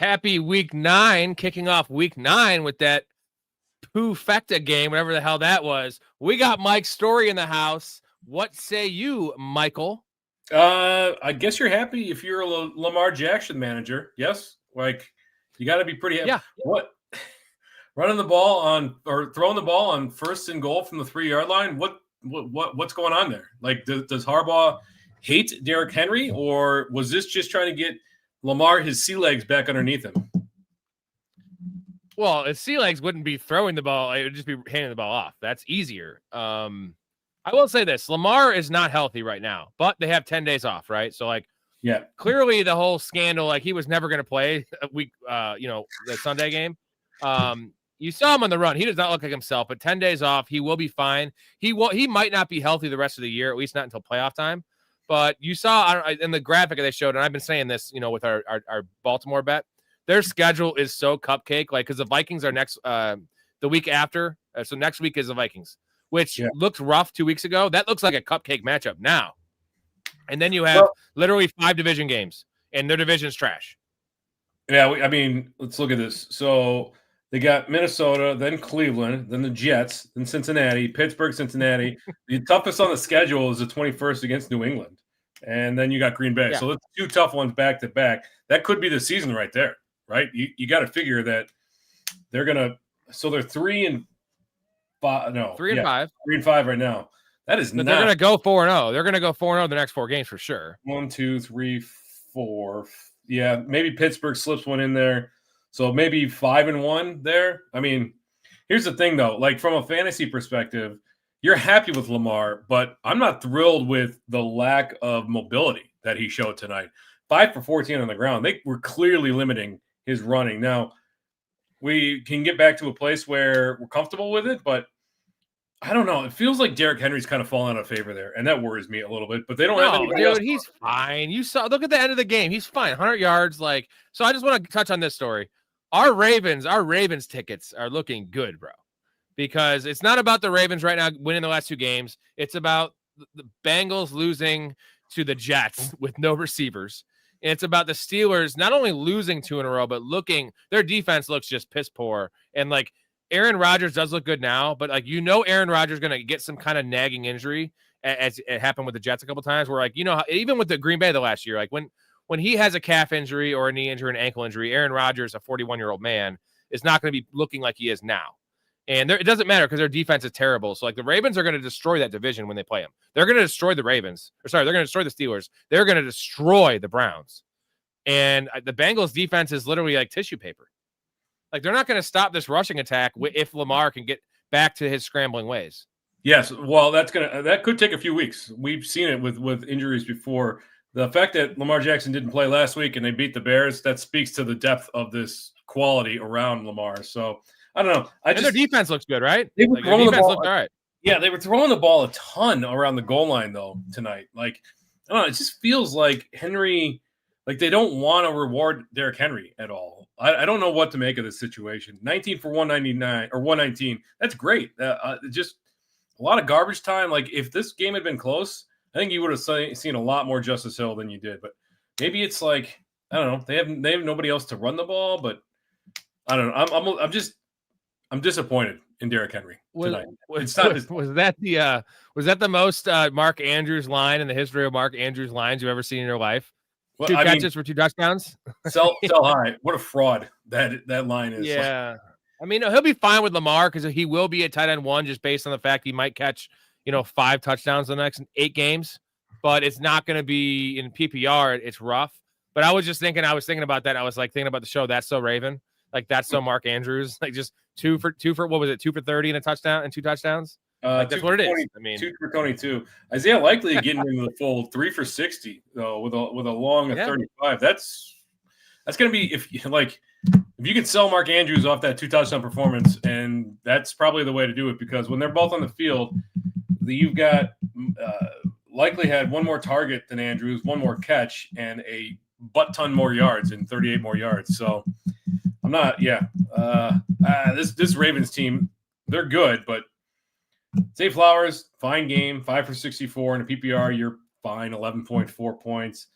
Happy week 9, kicking off week 9 with that Poo-fecta game, whatever the hell that was. We got Mike Storey in the house. What say you, Michael? I guess you're happy if you're a Lamar Jackson manager. Yes, like you got to be pretty happy. Yeah. What running the ball on or throwing the ball on first and goal from the 3-yard line? What's going on there? Like, does Harbaugh hate Derrick Henry, or was this just trying to get Lamar his sea legs back underneath him? Well, his sea legs wouldn't be throwing the ball; it would just be handing the ball off. That's easier. I will say this: Lamar is not healthy right now, but they have 10 days off, right? So, yeah, clearly the whole scandal, he was never going to play the Sunday game. You saw him on the run; he does not look like himself. But 10 days off, he will be fine. He might not be healthy the rest of the year, at least not until playoff time. But you saw in the graphic they showed, and I've been saying this, with our Baltimore bet, their schedule is so cupcake, because the Vikings are next the week after. So next week is the Vikings, which looked rough 2 weeks ago. That looks like a cupcake matchup now. And then you have literally 5 division games, and their division's trash. Yeah, let's look at this. So they got Minnesota, then Cleveland, then the Jets, then Cincinnati, Pittsburgh, Cincinnati. The toughest on the schedule is the 21st against New England. And then you got Green Bay. Yeah. So that's 2 tough ones back to back. That could be the season right there, right? You got to figure that they're going to – so they're 3-5. No. 3-5. 3-5 right now. That is not – they're going to go 4-0. They're going to go 4-0 the next 4 games for sure. 1, 2, 3, 4. Yeah, maybe Pittsburgh slips one in there. So maybe 5-1 there. Here's the thing, though. From a fantasy perspective, you're happy with Lamar, but I'm not thrilled with the lack of mobility that he showed tonight. 5 for 14 on the ground. They were clearly limiting his running. Now, we can get back to a place where we're comfortable with it, but I don't know. It feels like Derrick Henry's kind of falling out of favor there, and that worries me a little bit. But they don't have anybody else. He's fine. Look at the end of the game. He's fine. 100 yards. So I just want to touch on this story. Our Ravens tickets are looking good, bro, because it's not about the Ravens right now winning the last 2 games. It's about the Bengals losing to the Jets with no receivers. And it's about the Steelers not only losing 2 in a row, but their defense looks just piss poor. And Aaron Rodgers does look good now, but Aaron Rodgers is going to get some kind of nagging injury, as it happened with the Jets a couple times, where even with the Green Bay the last year, when he has a calf injury or a knee injury, an ankle injury, Aaron Rodgers, a 41-year-old man, is not going to be looking like he is now. And it doesn't matter because their defense is terrible. So the Ravens are going to destroy that division when they play them. They're going to destroy the Ravens. They're going to destroy the Steelers. They're going to destroy the Browns. And the Bengals defense is literally like tissue paper. They're not going to stop this rushing attack if Lamar can get back to his scrambling ways. Yes, well, that could take a few weeks. We've seen it with injuries before. The fact that Lamar Jackson didn't play last week and they beat the Bears, that speaks to the depth of this quality around Lamar. So I don't know. Their defense looks good, right? They were throwing the ball. All right. Yeah, they were throwing the ball a ton around the goal line though tonight. I don't know. It just feels like Henry. They don't want to reward Derrick Henry at all. I don't know what to make of this situation. 19 for 199 or 119. That's great. Just a lot of garbage time. If this game had been close, I think you would have seen a lot more Justice Hill than you did. But maybe it's I don't know. They have nobody else to run the ball. But I don't know. I'm disappointed in Derrick Henry tonight. Was that the most Mark Andrews line in the history of Mark Andrews lines you've ever seen in your life? Well, 2 catches for 2 touchdowns. Sell high. What a fraud that line is. Yeah. He'll be fine with Lamar because he will be a tight end 1 just based on the fact he might catch, 5 touchdowns in the next 8 games. But it's not going to be in PPR. It's rough. But I was thinking about that. I was thinking about the show That's So Raven. That's so Mark Andrews. Just 2 for what was it? 2 for 30 and a touchdown and 2 touchdowns. That's what it is. 2 for 22. Isaiah Likely getting into the fold. 3 for 60 though, with a long of 35. That's going to be if you can sell Mark Andrews off that 2 touchdown performance, and that's probably the way to do it because when they're both on the field, you've got Likely had 1 more target than Andrews, 1 more catch, and a butt ton more yards and 38 more yards. So I'm not. Yeah, this Ravens team, they're good, but Zay Flowers, fine game, 5 for 64 in a PPR. You're fine, 11.4 points.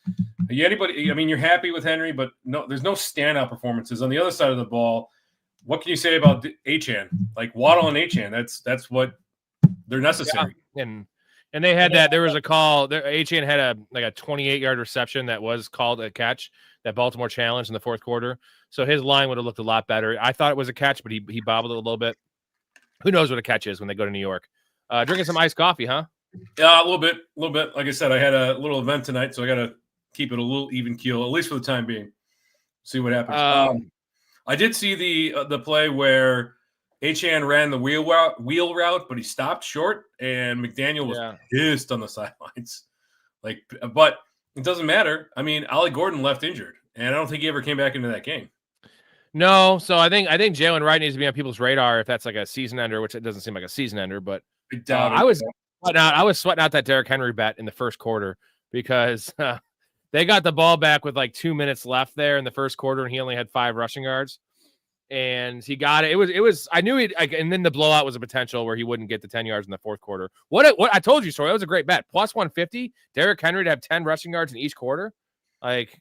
Anybody? I mean, you're happy with Henry, but no, there's no standout performances on the other side of the ball. What can you say about Achane? Like Waddle and Achane, that's what they're necessary. Yeah. And they had that. There was a call. Achane had a 28-yard reception that was called a catch that Baltimore challenged in the fourth quarter. So his line would have looked a lot better. I thought it was a catch, but he bobbled it a little bit. Who knows what a catch is when they go to New York? Drinking some iced coffee, huh? Yeah, a little bit. Like I said, I had a little event tonight, so I got to keep it a little even keel, at least for the time being. See what happens. I did see the play where Achane ran the wheel route, but he stopped short, and McDaniel was pissed on the sidelines. But it doesn't matter. I mean, Ollie Gordon left injured, and I don't think he ever came back into that game. No, so I think Jalen Wright needs to be on people's radar if that's like a season ender, which it doesn't seem like a season ender. But I was sweating out that Derrick Henry bet in the first quarter because they got the ball back with like 2 minutes left there in the first quarter, and he only had 5 rushing yards. And he got it. It was. I knew and then the blowout was a potential where he wouldn't get the 10 yards in the fourth quarter. What I told you, Story, that was a great bet. Plus 150, Derrick Henry to have 10 rushing yards in each quarter. Like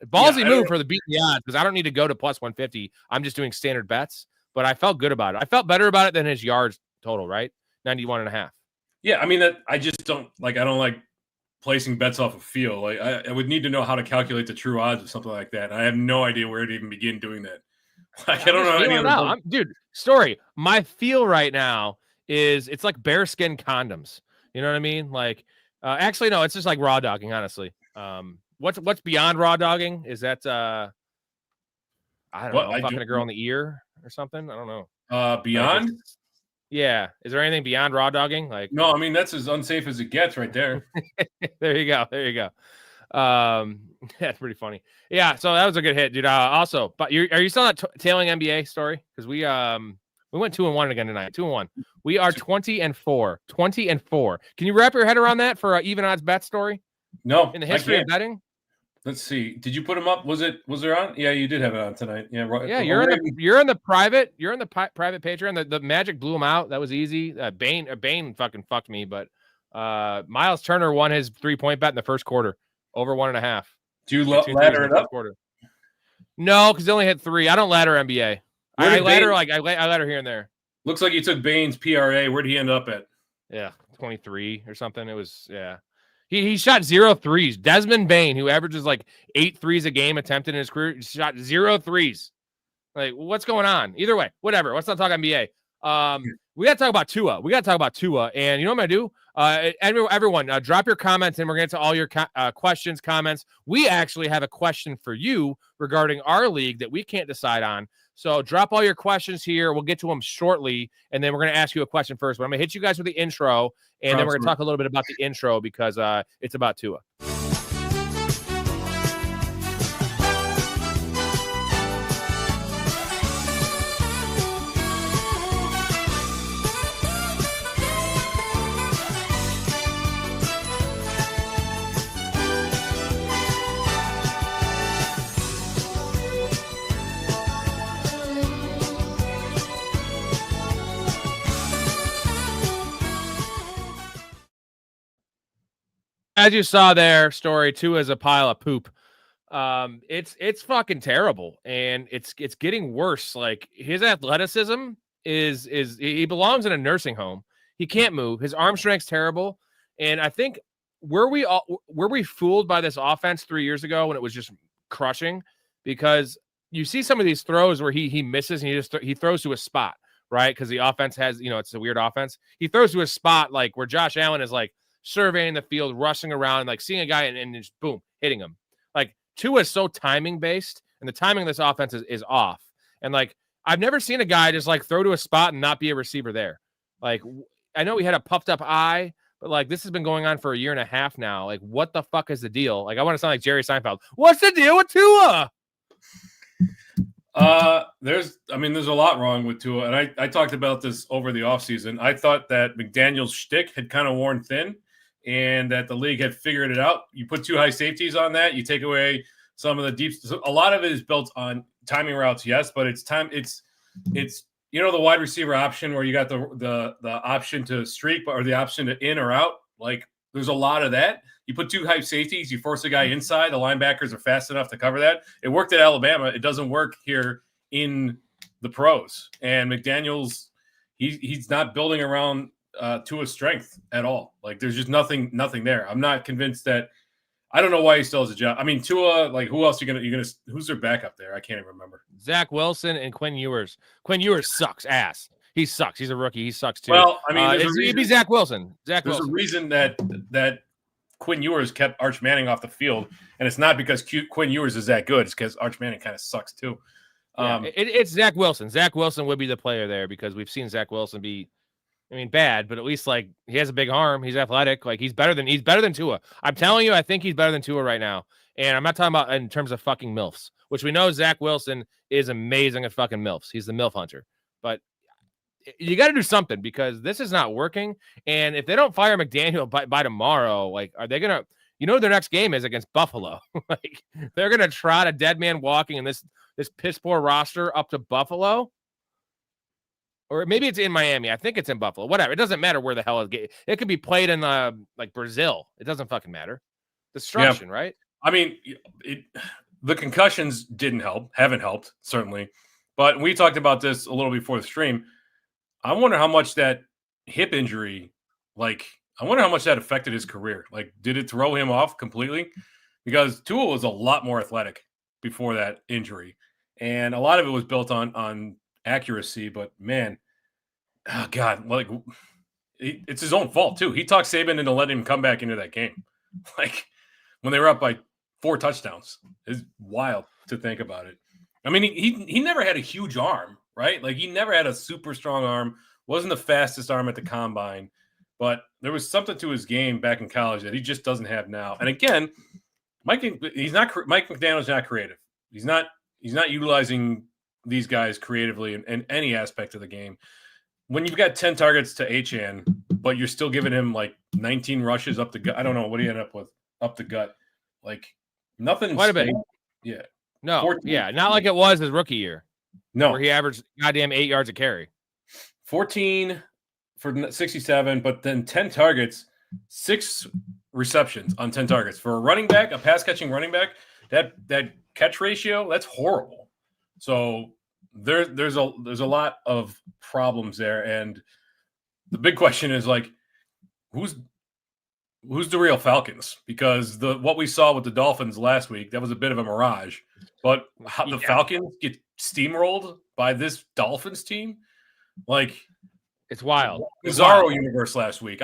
ballsy move for the beat the odds because I don't need to go to plus 150. I'm just doing standard bets, but I felt good about it. I felt better about it than his yards total, right? 91.5. Yeah, I mean I just don't like. I don't like placing bets off of feel. Like I would need to know how to calculate the true odds of something like that. And I have no idea where to even begin doing that. Like, I don't know any other. Dude, Story. My feel right now is it's like bearskin condoms. You know what I mean? Like, actually, no, it's just like raw dogging. Honestly, what's beyond raw dogging? Is that I don't know, fucking a girl in the ear or something? I don't know. Beyond? Yeah. Is there anything beyond raw dogging? Like, no, I mean that's as unsafe as it gets, right there. There you go. That's pretty funny. Yeah, so that was a good hit, dude. Also, but are you still not tailing NBA Story? Because we went 2-1 again tonight. 2-1. We are 20-4. 20-4. Can you wrap your head around that for even odds bet Story? No, in the history of betting. Let's see. Did you put them up? Was there on? Yeah, you did have it on tonight. Yeah, right. Yeah, you're in the private private Patreon. The Magic blew him out. That was easy. Bane fucking fucked me, but Miles Turner won his 3-point bet in the first quarter. Over 1.5. Do you ladder it up? No, because they only hit 3. I don't ladder NBA. I ladder here and there. Looks like you took Bane's PRA. Where did he end up at? Yeah, 23 or something. It was He shot 0 threes. Desmond Bane, who averages like 8 threes a game attempted in his career, shot 0 threes. Like, what's going on? Either way, whatever. Let's not talk NBA. We got to talk about Tua. And you know what I'm going to do? Everyone, drop your comments and we're going to get to all your questions, comments. We actually have a question for you regarding our league that we can't decide on. So drop all your questions here. We'll get to them shortly. And then we're going to ask you a question first. But I'm going to hit you guys with the intro. And then we're going to talk a little bit about the intro because it's about Tua. As you saw there, Story, Tua is a pile of poop. It's fucking terrible, and it's getting worse. Like his athleticism is he belongs in a nursing home. He can't move. His arm strength's terrible, and I think were we fooled by this offense 3 years ago when it was just crushing? Because you see some of these throws where he misses and he throws to a spot, right? Because the offense has, it's a weird offense. He throws to a spot like where Josh Allen is like surveying the field, rushing around, like seeing a guy and just boom, hitting him. Like Tua is so timing based, and the timing of this offense is off. And like I've never seen a guy just like throw to a spot and not be a receiver there. Like I know he had a puffed up eye, but like this has been going on for a year and a half now. Like what the fuck is the deal? Like I want to sound like Jerry Seinfeld. What's the deal with Tua? There's a lot wrong with Tua, and I talked about this over the offseason. I thought that McDaniel's shtick had kind of worn thin, and that the league had figured it out. You put 2 high safeties on that, you take away some of the deep. A lot of it is built on timing routes, yes, but it's the wide receiver option where you got the option to streak or the option to in or out. Like there's a lot of that. You put two hype safeties, you force a guy inside. The linebackers are fast enough to cover that. It worked at Alabama. It doesn't work here in the pros. And McDaniels, he's not building around Tua's strength at all. Like there's just nothing there. I'm not convinced that. I don't know why he still has a job. I mean, Tua, like who else who's their backup there? I can't even remember. Zach Wilson and Quinn Ewers. Quinn Ewers sucks ass. He sucks. He's a rookie. He sucks too. Well, I mean, it'd be Zach Wilson. There's a reason that Quinn Ewers kept Arch Manning off the field, and it's not because Quinn Ewers is that good. It's because Arch Manning kind of sucks too. It's Zach Wilson. Zach Wilson would be the player there because we've seen Zach Wilson be, I mean, bad, but at least like he has a big arm. He's athletic. Like he's better than Tua. I'm telling you, I think he's better than Tua right now. And I'm not talking about in terms of fucking MILFs, which we know Zach Wilson is amazing at fucking MILFs. He's the MILF hunter. But you got to do something because this is not working. And if they don't fire McDaniel by tomorrow, like, are they going to, their next game is against Buffalo. Like they're going to trot a dead man walking in this piss poor roster up to Buffalo. Or maybe it's in Miami. I think it's in Buffalo. Whatever. It doesn't matter where the hell it could be played in like Brazil. It doesn't fucking matter. Destruction, right? I mean, the concussions haven't helped, certainly. But we talked about this a little before the stream. I wonder how much that hip injury, I wonder how much that affected his career. Like, did it throw him off completely? Because Tua was a lot more athletic before that injury. And a lot of it was built on accuracy, but man, oh God, like it's his own fault too. He talked Saban into letting him come back into that game. Like when they were up by 4 touchdowns. It's wild to think about it. I mean, he never had a huge arm, right? Like he never had a super strong arm, wasn't the fastest arm at the combine, but there was something to his game back in college that he just doesn't have now. And again, Mike McDaniel's not creative. He's not utilizing these guys creatively in any aspect of the game. When you've got 10 targets to Achane, but you're still giving him like 19 rushes up the gut. I don't know what he ended up with up the gut. Like nothing. Quite a bit. Yeah. No. 14. Yeah. Not like it was his rookie year. No. Where he averaged goddamn 8 yards a carry. 14 for 67, but then 10 targets, 6 receptions on 10 targets. For a running back, a pass catching running back, that catch ratio, that's horrible. So there's a lot of problems there, and the big question is like, who's the real Falcons? Because what we saw with the Dolphins last week, that was a bit of a mirage. But how the Falcons get steamrolled by this Dolphins team, like it's wild. Bizarro universe last week.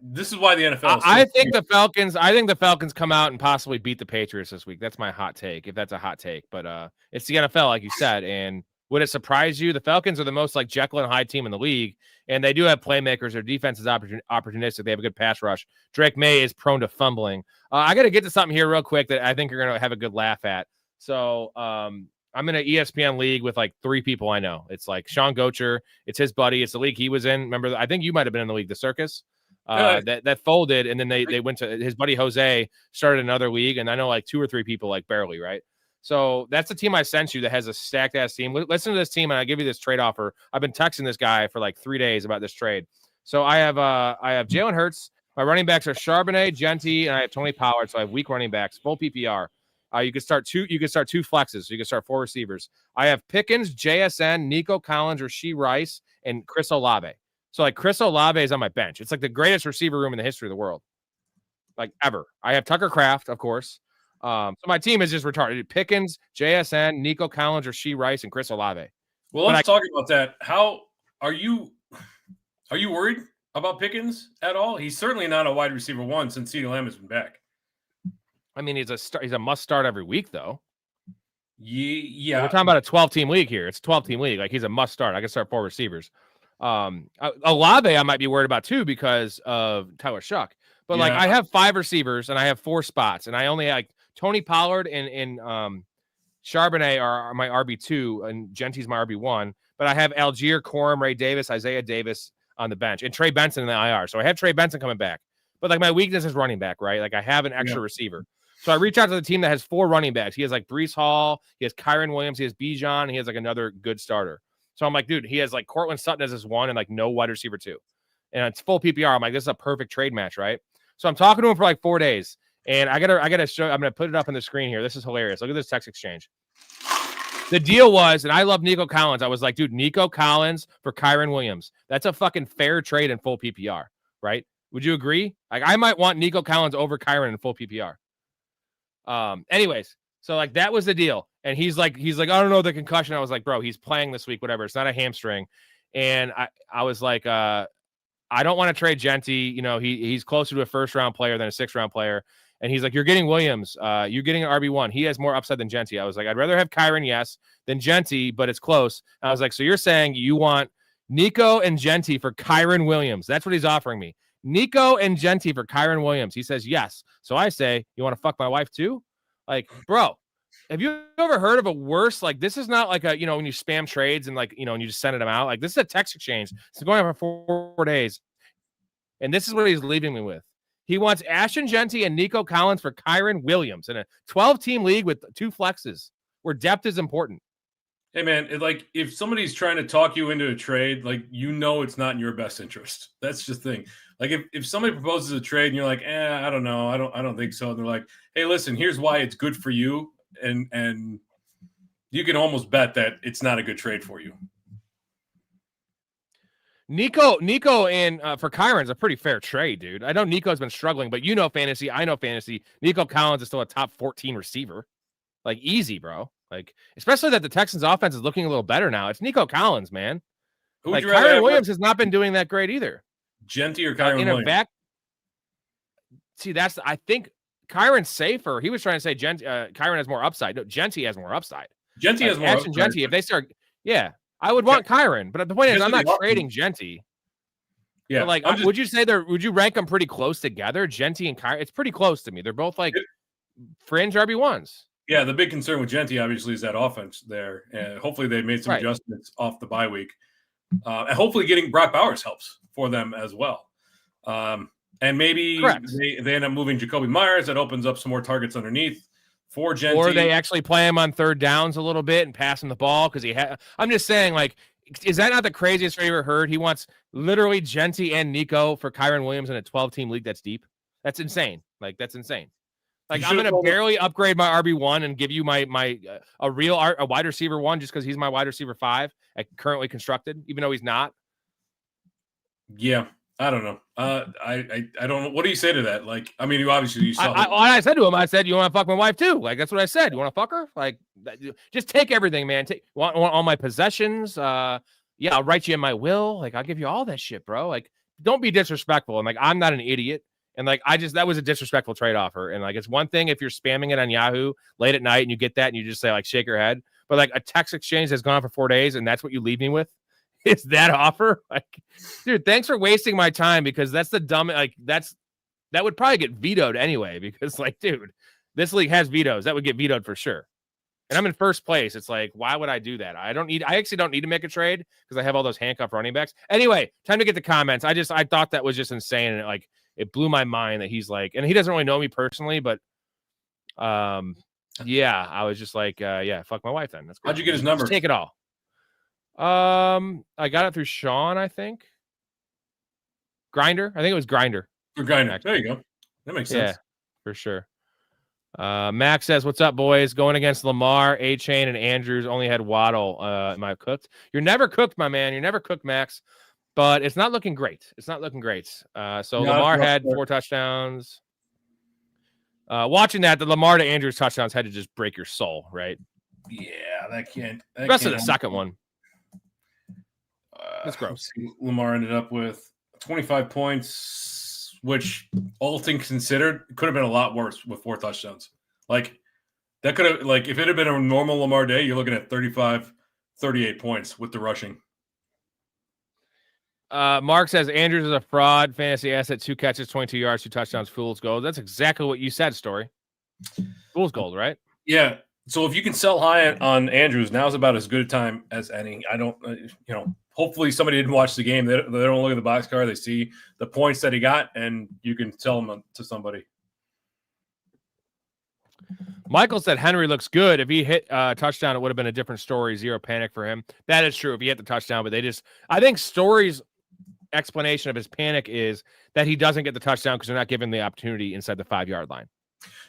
This is why the NFL. I think the Falcons come out and possibly beat the Patriots this week. That's my hot take, if that's a hot take. But it's the NFL, like you said. And would it surprise you? The Falcons are the most like Jekyll and Hyde team in the league, and they do have playmakers. Their defense is opportunistic. They have a good pass rush. Drake May is prone to fumbling. I got to get to something here real quick that I think you're going to have a good laugh at. So I'm in an ESPN league with like 3 people I know. It's like Sean Gocher. It's his buddy. It's the league he was in. Remember, I think you might have been in the league, the Circus. That folded, and then they went to his buddy Jose, started another league, and I know like 2 or 3 people, like barely, right? So that's the team I sent you that has a stacked ass team. Listen to this team, and I give you this trade offer. I've been texting this guy for like 3 days about this trade. So I have Jalen Hurts. My running backs are Charbonnet, Genty, and I have Tony Pollard. So I have weak running backs, full PPR. You could start 2 flexes. So you can start 4 receivers. I have Pickens, JSN, Nico Collins, Rashee Rice, and Chris Olave. So like Chris Olave is on my bench. It's like the greatest receiver room in the history of the world, like ever. I have Tucker Kraft, of course. So my team is just retarded. Pickens, JSN, Nico Collins, Rashee Rice, and Chris Olave. Well, let's talk about that. How are you worried about Pickens at all? He's certainly not a wide receiver 1 since CeeDee Lamb has been back. I mean, he's a must start every week, though. Yeah. We're talking about a 12-team league here. It's a 12-team league. Like, he's a must start. I can start 4 receivers. Olave, I might be worried about, too, because of Tyler Shuck. But, like, I have 5 receivers, and I have 4 spots. And I only like Tony Pollard and Charbonnet are my RB2, and Genty's my RB1. But I have Algier, Corum, Ray Davis, Isaiah Davis on the bench, and Trey Benson in the IR. So I have Trey Benson coming back. But, like, my weakness is running back, right? Like, I have an extra receiver. So I reach out to the team that has 4 running backs. He has, like, Breece Hall. He has Kyron Williams. He has Bijan. And he has, like, another good starter. So I'm like, dude, he has, like, Cortland Sutton as his 1 and, like, no wide receiver 2. And it's full PPR. I'm like, this is a perfect trade match, right? So I'm talking to him for like 4 days, and I gotta show. I'm gonna put it up on the screen here. This is hilarious. Look at this text exchange. The deal was, and I love Nico Collins. I was like, dude, Nico Collins for Kyren Williams. That's a fucking fair trade in full PPR, right? Would you agree? Like, I might want Nico Collins over Kyren in full PPR. Anyways, so like that was the deal. And he's like, I don't know the concussion. I was like, bro, he's playing this week, whatever. It's not a hamstring. And I was like, I don't want to trade Genty. You know, he's closer to a first-round player than a sixth-round player. And he's like, you're getting Williams. You're getting an RB1. He has more upside than Genty. I was like, I'd rather have Kyren, yes, than Genty, but it's close. And I was like, so you're saying you want Nico and Genty for Kyren Williams. That's what he's offering me. Nico and Genty for Kyren Williams. He says, yes. So I say, you want to fuck my wife too? Like, bro, have you ever heard of a worse, like, this is not like a, you know, when you spam trades and like, you know, and you just send them out. Like, this is a text exchange. It's going on for 4 days. And this is what he's leaving me with. He wants Ashton Genty and Nico Collins for Kyren Williams in a 12-team league with 2 flexes where depth is important. Hey, man, like if somebody's trying to talk you into a trade, like, you know, it's not in your best interest. That's just the thing. Like if somebody proposes a trade and you're like, I don't know. I don't think so. And they're like, hey, listen, here's why it's good for you. And you can almost bet that it's not a good trade for you. Nico and for Kyron's a pretty fair trade, dude. I know Nico's been struggling, but you know fantasy. I know fantasy. Nico Collins is still a top 14 receiver. Like, easy, bro. Like, especially that the Texans offense is looking a little better now. It's Nico Collins, man. Like, Kyren Williams has not been doing that great either. Genty or Kyren Williams? See, I think Kyron's safer. He was trying to say Kyren has more upside. No, Genty has more upside. Genty has more upside. Genty, if they start, I would want Kyren. But the point is, I'm not trading Genty. Yeah, but like, would you say would you rank them pretty close together? Genty and Kyren, it's pretty close to me. They're both like fringe RB1s. Yeah, the big concern with Genty obviously is that offense there, and hopefully they made some adjustments off the bye week, and hopefully getting Brock Bowers helps for them as well. And maybe they end up moving Jacoby Myers. That opens up some more targets underneath for Genty. Or they actually play him on third downs a little bit and pass him the ball because I'm just saying, like, is that not the craziest trade you ever heard? He wants literally Genty and Nico for Kyren Williams in a 12-team league that's deep. That's insane. Like, that's insane. Like, I'm going to barely upgrade my RB1 and give you my a wide receiver 1 just because he's my wide receiver 5 currently constructed, even though he's not. Yeah, I don't know. I don't know. What do you say to that? Like, I mean, you saw. I said to him, I said, you want to fuck my wife too? Like, that's what I said. You want to fuck her? Like, just take everything, man. Want all my possessions? I'll write you in my will. Like, I'll give you all that shit, bro. Like, don't be disrespectful. And like, I'm not an idiot. And like, that was a disrespectful trade offer. And like, it's one thing if you're spamming it on Yahoo late at night and you get that and you just say, like, shake your head. But like, a text exchange has gone on for 4 days and that's what you leave me with is that offer. Like, dude, thanks for wasting my time because that's the dumb, like, that would probably get vetoed anyway because, like, dude, this league has vetoes. That would get vetoed for sure. And I'm in first place. It's like, why would I do that? I actually don't need to make a trade because I have all those handcuff running backs. Anyway, time to get the comments. I thought that was just insane. And it blew my mind that he's like, and he doesn't really know me personally, but I was just like, fuck my wife then. That's great. How'd you get his number? Just take it all. I got it through Sean, I think. Grinder. I think it was Grinder. Through Grinder. There you go. That makes sense. Yeah, for sure. Max says, what's up, boys? Going against Lamar, A-Chain, and Andrews. Only had Waddle. Am I cooked? You're never cooked, my man. You're never cooked, Max. But it's not looking great. Lamar had 4 touchdowns. Watching that, the Lamar to Andrews touchdowns had to just break your soul, right? Yeah, that can't. Especially the second one. That's gross. Lamar ended up with 25 points, which all things considered could have been a lot worse with 4 touchdowns. Like, that could have, like, if it had been a normal Lamar day, you're looking at 35, 38 points with the rushing. Mark says Andrews is a fraud fantasy asset, 2 catches, 22 yards, 2 touchdowns, fool's gold. That's exactly what you said, Story. Fool's gold, right? Yeah. So if you can sell high on Andrews, now's about as good a time as any. I don't, hopefully somebody didn't watch the game. They don't look at the box score. They see the points that he got, and you can sell them to somebody. Michael said Henry looks good. If he hit a touchdown, it would have been a different story. Zero panic for him. That is true if he hit the touchdown, but I think Story's explanation of his panic is that he doesn't get the touchdown because they're not giving the opportunity inside the 5-yard line.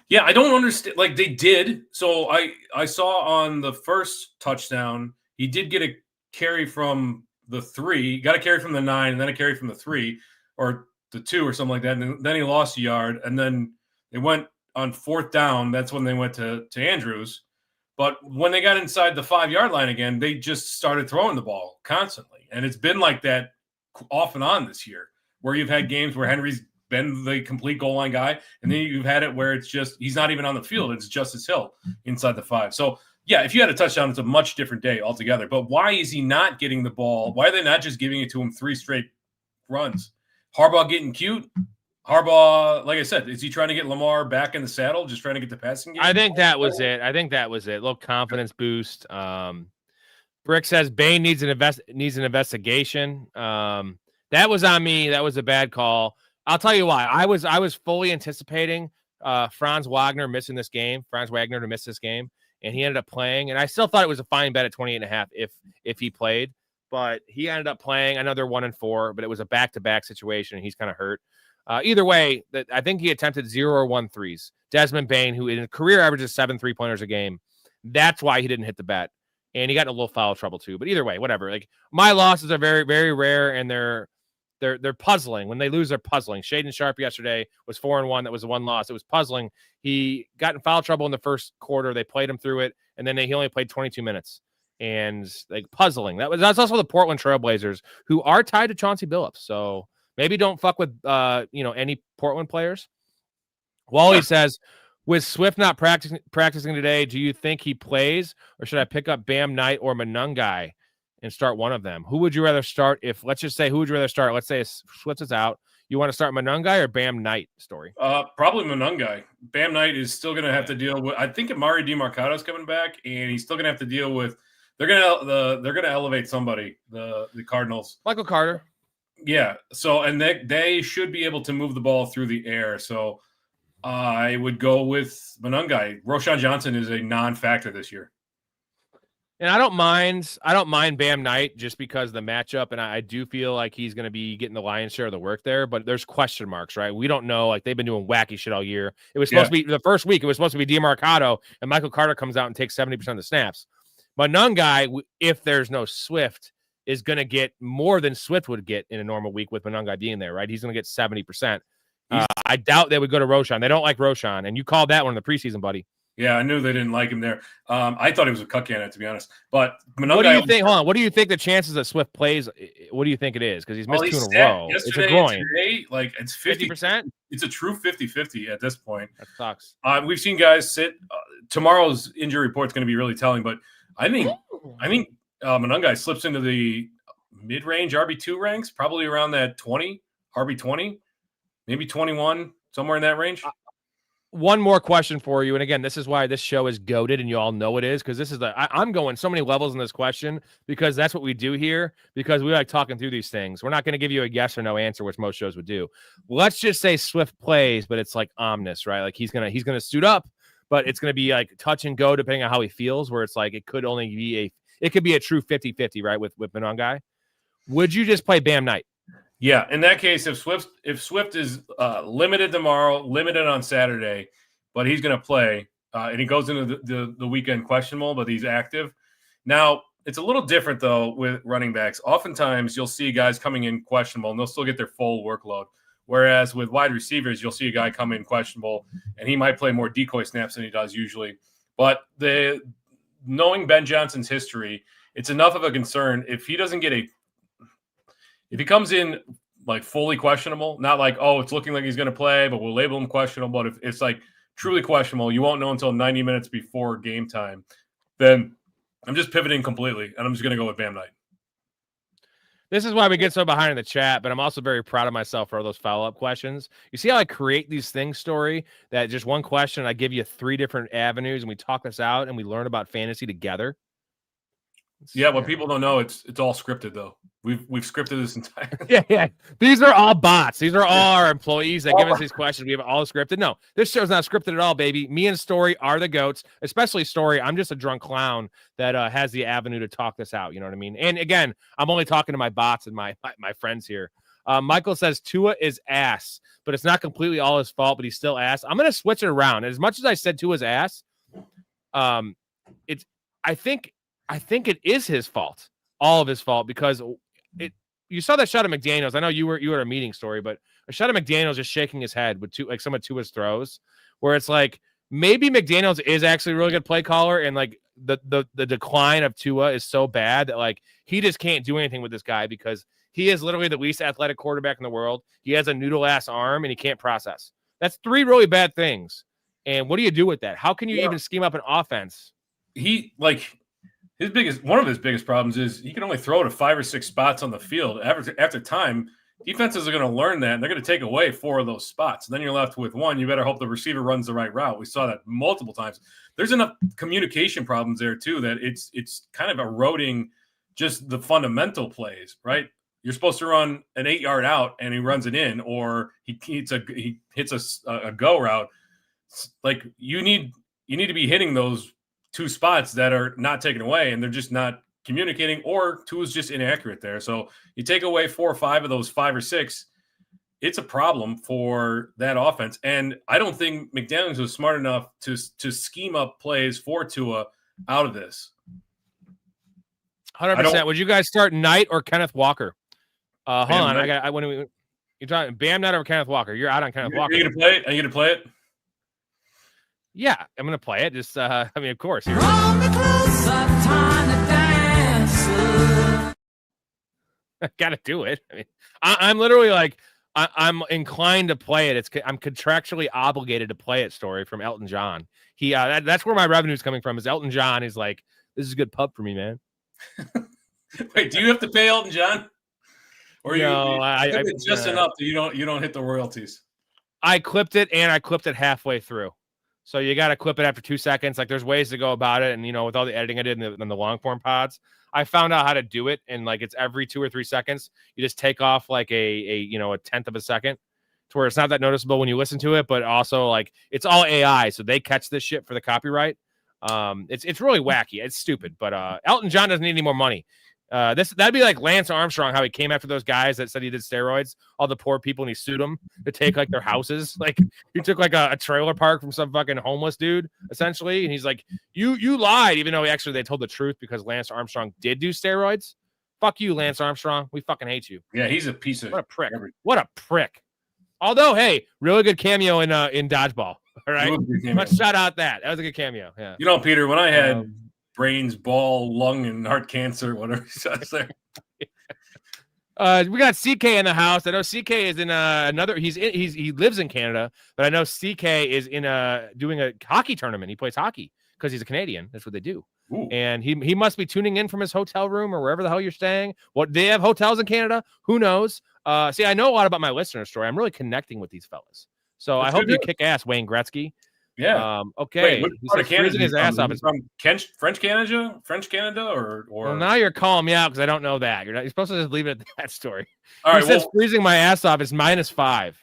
Yeah, I don't understand. Like, they did. So I saw on the first touchdown, he did get a carry from the 3, got a carry from the 9, and then a carry from the 3 or the 2 or something like that. And then he lost a yard. And then they went on 4th down. That's when they went to Andrews. But when they got inside the 5-yard line again, they just started throwing the ball constantly. And it's been like that off and on this year, where you've had games where Henry's been the complete goal line guy, and then you've had it where it's just he's not even on the field. It's Justice Hill inside the 5. So, yeah, if you had a touchdown, it's a much different day altogether. But why is he not getting the ball? Why are they not just giving it to him 3 straight runs? Harbaugh getting cute? Harbaugh, like I said, is he trying to get Lamar back in the saddle, just trying to get the passing game? I think that was it. A little confidence boost. Brick says Bain needs an investigation. That was on me. That was a bad call. I'll tell you why. I was fully anticipating Franz Wagner missing this game. Franz Wagner to miss this game, and he ended up playing. And I still thought it was a fine bet at 28.5 if he played, but he ended up playing. Another 1-4, but it was a back-to-back situation, and he's kind of hurt. Either way, I think he attempted 0 or 1 threes. Desmond Bain, who in a career averages 7 3-pointers a game, that's why he didn't hit the bet, and he got in a little foul trouble too. But either way, whatever. Like, my losses are very, very rare, and they're puzzling. When they lose, they're puzzling. Shaden Sharp yesterday was 4-1. That was the 1 loss. It was puzzling. He got in foul trouble in the first quarter. They played him through it, and then he only played 22 minutes. And like puzzling. That's also the Portland Trailblazers, who are tied to Chauncey Billups. So maybe don't fuck with any Portland players. Wally says, with Swift not practicing today, do you think he plays, or should I pick up Bam Knight or Monangai and start one of them? Who would you rather start? Let's just say, who would you rather start? Let's say Swift is out. You want to start Monangai or Bam Knight, Story? Probably Monangai. Bam Knight is still going to have to deal with. I think Amari DiMarcado is coming back, and he's still going to have to deal with. They're gonna elevate somebody. The Cardinals. Michael Carter. Yeah. So and they should be able to move the ball through the air. So I would go with Monangai. Roshan Johnson is a non-factor this year. And I don't mind Bam Knight just because of the matchup, and I do feel like he's going to be getting the lion's share of the work there, but there's question marks, right? We don't know. Like, they've been doing wacky shit all year. It was supposed to be the first week. It was supposed to be DiMarcado, and Michael Carter comes out and takes 70% of the snaps. Monangai, if there's no Swift, is going to get more than Swift would get in a normal week with Monangai being there, right? He's going to get 70%. I doubt they would go to Roshan. They don't like Roshan, and you called that one in the preseason, buddy. Yeah, I knew they didn't like him there. I thought he was a cut candidate, to be honest. But Monangai, what do you think? Hold on. What do you think the chances that Swift plays? What do you think it is? Because he's missed 2 in a row. It's a groin. Today, like, it's 50%. It's a true 50-50 at this point. That sucks. We've seen guys sit. Tomorrow's injury report is going to be really telling, but I think Monangai slips into the mid-range RB2 ranks, probably around that 20, RB20, maybe 21, somewhere in that range. One more question for you. And again, this is why this show is goated, and you all know it is, because this is I'm going so many levels in this question, because that's what we do here, because we like talking through these things. We're not going to give you a yes or no answer, which most shows would do. Let's just say Swift plays, but it's like ominous, right? Like he's gonna suit up, but it's gonna be like touch and go depending on how he feels, where it's like it could be a true 50-50, right? With Monangai. Would you just play Bam Knight? Yeah, in that case, if Swift is limited tomorrow, limited on Saturday, but he's going to play, and he goes into the weekend questionable, but he's active. Now, it's a little different, though, with running backs. Oftentimes, you'll see guys coming in questionable, and they'll still get their full workload. Whereas with wide receivers, you'll see a guy come in questionable, and he might play more decoy snaps than he does usually. But knowing Ben Johnson's history, it's enough of a concern if he doesn't get if he comes in like fully questionable, not like, oh, it's looking like he's going to play, but we'll label him questionable. But if it's like truly questionable, you won't know until 90 minutes before game time. Then I'm just pivoting completely, and I'm just going to go with Bam Knight. This is why we get so behind in the chat, but I'm also very proud of myself for all those follow-up questions. You see how I create these things, Story, that just one question, I give you 3 different avenues, and we talk this out, and we learn about fantasy together. Yeah, what people don't know, it's all scripted, though. We've scripted this entire. Yeah. These are all bots. These are all our employees that give us these questions. We have all scripted. No, this show's not scripted at all, baby. Me and Story are the goats, especially Story. I'm just a drunk clown that has the avenue to talk this out. You know what I mean? And again, I'm only talking to my bots and my friends here. Michael says Tua is ass, but it's not completely all his fault, but he's still ass. I'm going to switch it around. As much as I said Tua's ass, I think it is his fault, all of his fault, because you saw that shot of McDaniels. I know you were at a meeting story, but a shot of McDaniels just shaking his head with some of Tua's throws, where it's like maybe McDaniels is actually a really good play caller, and like the decline of Tua is so bad that like he just can't do anything with this guy because he is literally the least athletic quarterback in the world. He has a noodle ass arm and he can't process. That's 3 really bad things. And what do you do with that? How can you even scheme up an offense? One of his biggest problems is he can only throw to 5 or 6 spots on the field. After time, defenses are going to learn that, and they're going to take away 4 of those spots. And then you're left with 1. You better hope the receiver runs the right route. We saw that multiple times. There's enough communication problems there too that it's kind of eroding just the fundamental plays, right? You're supposed to run an 8-yard out and he runs it in, or he hits a go route. Like you need to be hitting those 2 spots that are not taken away, and they're just not communicating, or 2 is just inaccurate there. So you take away 4 or 5 of those 5 or 6, it's a problem for that offense. And I don't think McDaniels was smart enough to scheme up plays for Tua out of this. 100%. Would you guys start Knight or Kenneth Walker? Hold on. You're talking Bam Knight or Kenneth Walker? You're out on Kenneth Walker. Are you gonna play it? Are you gonna play it? Yeah, I'm gonna play it. Just I mean, of course. I gotta do it. I mean, I'm literally like I'm inclined to play it. I'm contractually obligated to play it. Story from Elton John. He that's where my revenue is coming from. Is Elton John? He's like, this is a good pub for me, man. Wait, do you have to pay Elton John? Or no, I just enough that you don't hit the royalties. I clipped it and I clipped it halfway through. So you got to clip it after 2 seconds. Like there's ways to go about it. And, with all the editing I did in the long form pods, I found out how to do it. And like, it's every 2 or 3 seconds. You just take off like a 1/10 of a second to where it's not that noticeable when you listen to it, but also like it's all AI. So they catch this shit for the copyright. It's really wacky. It's stupid, but Elton John doesn't need any more money. That'd be like Lance Armstrong, how he came after those guys that said he did steroids, all the poor people, and he sued them to take like their houses. Like he took like a trailer park from some fucking homeless dude, essentially, and he's like, you lied, even though they told the truth because Lance Armstrong did do steroids. Fuck you, Lance Armstrong. We fucking hate you. Yeah, he's a piece of what a prick. What a prick. Although, hey, really good cameo in Dodgeball. All right, let's shout out that was a good cameo. Yeah, Peter, when I had brains, ball, lung, and heart cancer, whatever he says there. We got CK in the house. I know CK is in another. He lives in Canada, but I know CK is in doing a hockey tournament. He plays hockey because he's a Canadian. That's what they do. Ooh. And he must be tuning in from his hotel room or wherever the hell you're staying. What, they have hotels in Canada? Who knows? See, I know a lot about my listener story. I'm really connecting with these fellas. So I hope you kick ass, Wayne Gretzky. Yeah. Okay. Wait, what part of Canada his ass off. From French Canada, or? Well, now you're calling me out because I don't know that. You're supposed to just leave it at that story. All right. He says freezing my ass off is -5.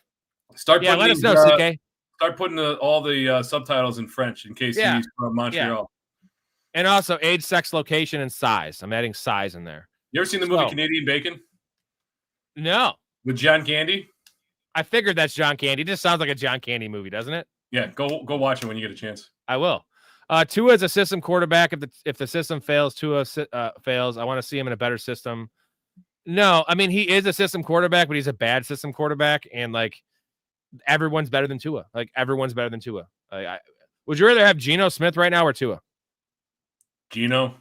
Let us know, CK. Start putting all the subtitles in French in case he's from Montreal. Yeah. And also age, sex, location, and size. I'm adding size in there. You ever seen the movie Canadian Bacon? No. With John Candy? I figured that's John Candy. It just sounds like a John Candy movie, doesn't it? Yeah, go watch it when you get a chance. I will. Tua is a system quarterback. If the system fails, Tua fails. I want to see him in a better system. No, I mean, he is a system quarterback, but he's a bad system quarterback, and like everyone's better than Tua. Like everyone's better than Tua. Would you rather have Geno Smith right now or Tua? Geno. At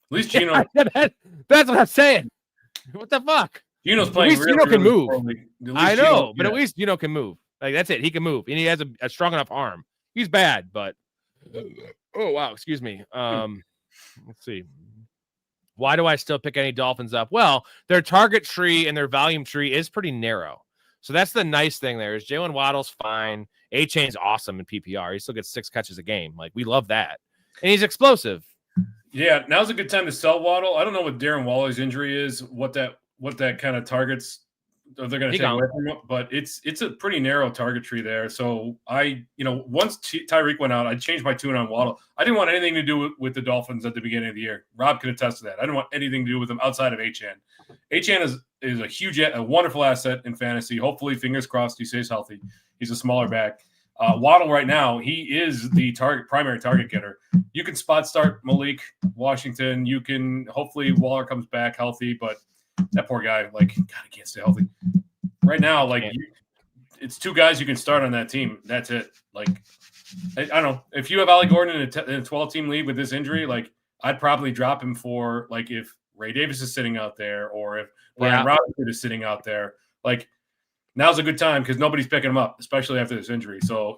least Geno. That's what I'm saying. What the fuck? Geno's playing. At least Geno can move. I know, but at least Geno can move. Like that's it. He can move, and he has a strong enough arm. He's bad, but oh wow, excuse me. Let's see. Why do I still pick any Dolphins up? Well, their target tree and their volume tree is pretty narrow. So that's the nice thing there is Jalen Waddle's fine. A-Chain's awesome in PPR. He still gets 6 catches a game. Like, we love that. And he's explosive. Yeah, now's a good time to sell Waddle. I don't know what Darren Waller's injury is, what that kind of targets they're going to take away from him, but it's a pretty narrow target tree there. So once Tyreek went out, I changed my tune on Waddle. I didn't want anything to do with the Dolphins at the beginning of the year. Rob can attest to that. I didn't want anything to do with them outside of Achane. Achane is a wonderful asset in fantasy. Hopefully, fingers crossed, he stays healthy. He's a smaller back. Waddle right now, he is the primary target getter. You can spot start Malik Washington. You can hopefully Waller comes back healthy, but that poor guy, God, he can't stay healthy. Right now, it's two guys you can start on that team. That's it. I don't know. If you have Ollie Gordon in a 12-team league with this injury, I'd probably drop him for if Ray Davis is sitting out there or if Brian Robinson is sitting out there. Now's a good time because nobody's picking him up, especially after this injury. So,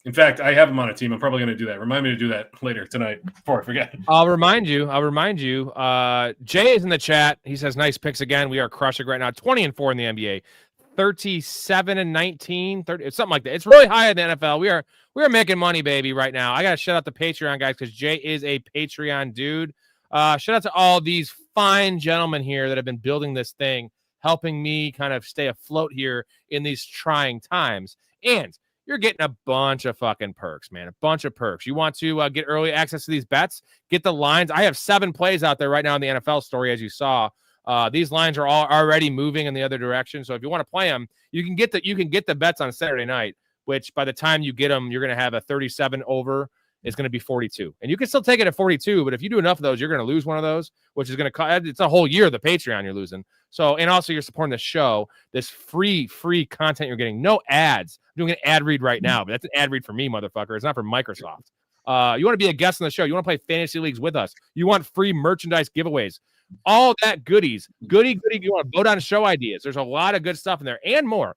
in fact, I have him on a team. I'm probably going to do that. Remind me to do that later tonight before I forget. I'll remind you. Jay is in the chat. He says, nice picks again. We are crushing right now. 20-4 in the NBA. 37-19. 30, it's something like that. It's really high in the NFL. We are making money, baby, right now. I got to shout out the Patreon guys because Jay is a Patreon dude. Shout out to all these fine gentlemen here that have been building this thing, helping me kind of stay afloat here in these trying times. And you're getting a bunch of fucking perks, man. A bunch of perks. You want to get early access to these bets? Get the lines. I have 7 plays out there right now in the NFL story, as you saw. These lines are all already moving in the other direction. So if you want to play them, you can get the bets on Saturday night, which by the time you get them, you're going to have a 37 over. It's going to be 42. And you can still take it at 42, but if you do enough of those, you're going to lose one of those, which is going to cost. It's a whole year of the Patreon you're losing. So, and also you're supporting the show, this free content you're getting. No ads. I'm doing an ad read right now, but that's an ad read for me, motherfucker. It's not for Microsoft. You want to be a guest on the show. You want to play fantasy leagues with us. You want free merchandise giveaways. All that goodies. Goody. You want to vote on show ideas. There's a lot of good stuff in there and more.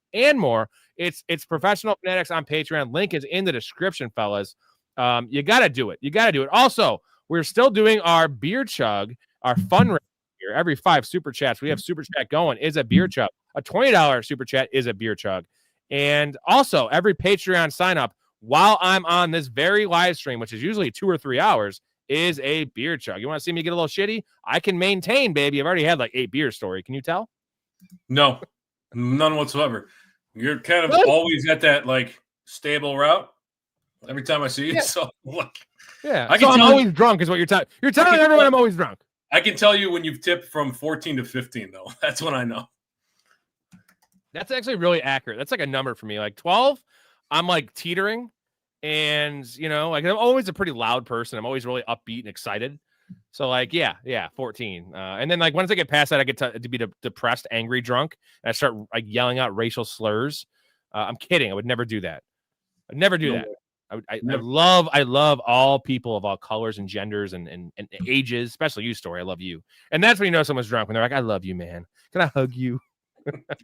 It's Professional Fanatics on Patreon. Link is in the description, fellas. You got to do it. Also, we're still doing our beer chug, our fundraiser here. Every 5 super chats, we have super chat going, is a beer chug. A $20 super chat is a beer chug. And also, every Patreon sign up while I'm on this very live stream, which is usually 2 or 3 hours, is a beer chug. You want to see me get a little shitty? I can maintain, baby. I've already had 8 beers story. Can you tell? No, none whatsoever. You're kind of always at that stable route. Every time I see you, so I'm always drunk, is what you're telling. You're telling everyone I'm always drunk. I can tell you when you've tipped from 14 to 15, though. That's when I know. That's actually really accurate. That's a number for me. 12, I'm teetering, and I'm always a pretty loud person. I'm always really upbeat and excited. So 14. And then once I get past that, I get to be depressed, angry, drunk, and I start yelling out racial slurs. I'm kidding. I would never do that. I'd never do that. I love all people of all colors and genders and ages, especially you, Story. I love you. And that's when you know someone's drunk, when they're like, I love you, man. Can I hug you?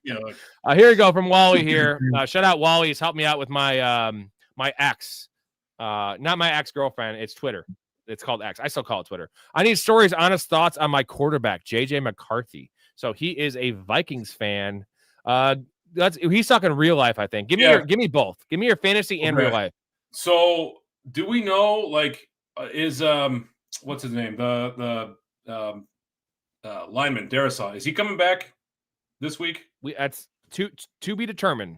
Here we go from Wally here. Shout out Wally. He's helped me out with my my ex. Not my ex-girlfriend. It's Twitter. It's called X. I still call it Twitter. I need Story's honest thoughts on my quarterback, JJ McCarthy. So he is a Vikings fan. He's talking real life, I think. Give me both. Give me your fantasy and real life. So, do we know is what's his name? The lineman Darisaw, is he coming back this week? That's to be determined.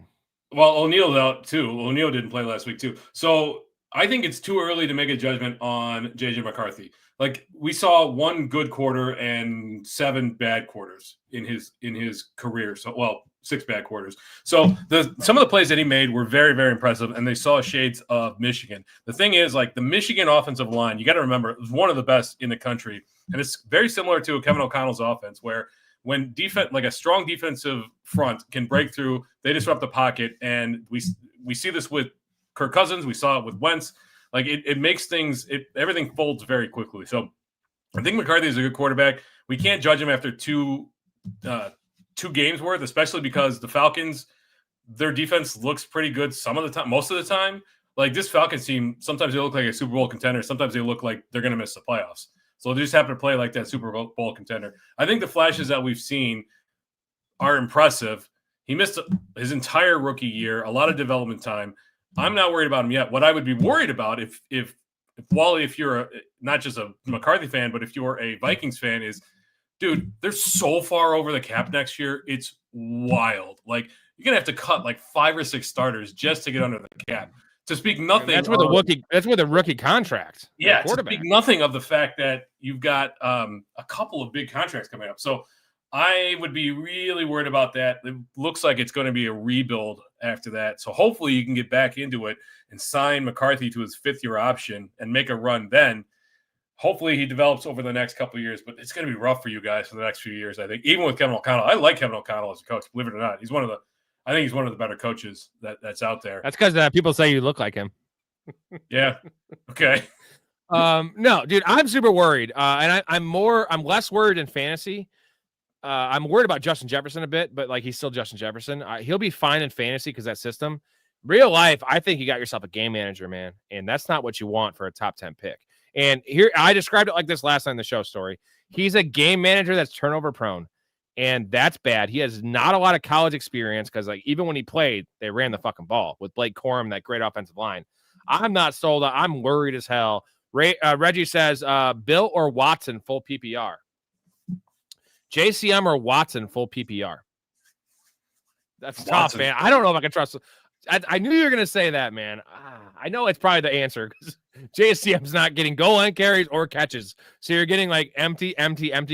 Well, O'Neill's out too. O'Neill didn't play last week too. So I think it's too early to make a judgment on JJ McCarthy. We saw 1 good quarter and 7 bad quarters in his career. So 6 bad quarters. So some of the plays that he made were very, very impressive, and they saw shades of Michigan. The thing is, the Michigan offensive line, you got to remember, it was one of the best in the country, and it's very similar to Kevin O'Connell's offense, where when defense, a strong defensive front can break through, they disrupt the pocket, and we see this with Kirk Cousins, we saw it with Wentz. It makes things, everything folds very quickly. So I think McCarthy is a good quarterback. We can't judge him after two games worth, especially because the Falcons, their defense looks pretty good most of the time. This Falcons team, sometimes they look like a Super Bowl contender. Sometimes they look like they're going to miss the playoffs. So they just happen to play like that Super Bowl contender. I think the flashes that we've seen are impressive. He missed his entire rookie year, a lot of development time. I'm not worried about him yet. What I would be worried about if Wally, if you're not just a McCarthy fan, but if you're a Vikings fan, is dude, they're so far over the cap next year. It's wild. Like, you're going to have to cut like 5 or 6 starters just to get under the cap. To speak nothing. That's with a rookie contract. Yeah, to speak nothing of the fact that you've got a couple of big contracts coming up. So I would be really worried about that. It looks like it's going to be a rebuild after that. So hopefully you can get back into it and sign McCarthy to his 5th-year option and make a run then. Hopefully he develops over the next couple of years, but it's going to be rough for you guys for the next few years, I think. Even with Kevin O'Connell. I like Kevin O'Connell as a coach, believe it or not. I think he's one of the better coaches that's out there. That's because people say you look like him. Yeah. Okay. No, dude, I'm super worried. And I'm less worried in fantasy. I'm worried about Justin Jefferson a bit, but like he's still Justin Jefferson. He'll be fine in fantasy because that system. Real life, I think you got yourself a game manager, man, and that's not what you want for a top 10 pick. And here, I described it like this last night in the show story. He's a game manager that's turnover prone, and that's bad. He has not a lot of college experience because, like, even when he played, they ran the fucking ball with Blake Corum, that great offensive line. I'm not sold. I'm worried as hell. Reggie says, Bill or Watson full PPR? JCM or Watson full PPR? That's tough, man. I don't know if I can trust. I knew you were going to say that, man. I know it's probably the answer because JCM's not getting goal line carries or catches. So you're getting like empty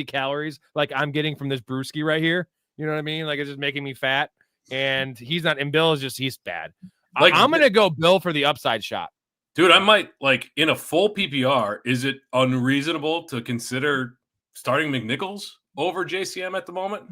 calories like I'm getting from this brewski right here. You know what I mean? Like it's just making me fat. And he's not, and Bill is just, he's bad. Like, I'm going to go Bill for the upside shot. Dude, I might, like, in a full PPR, is it unreasonable to consider starting McNichols over JCM at the moment?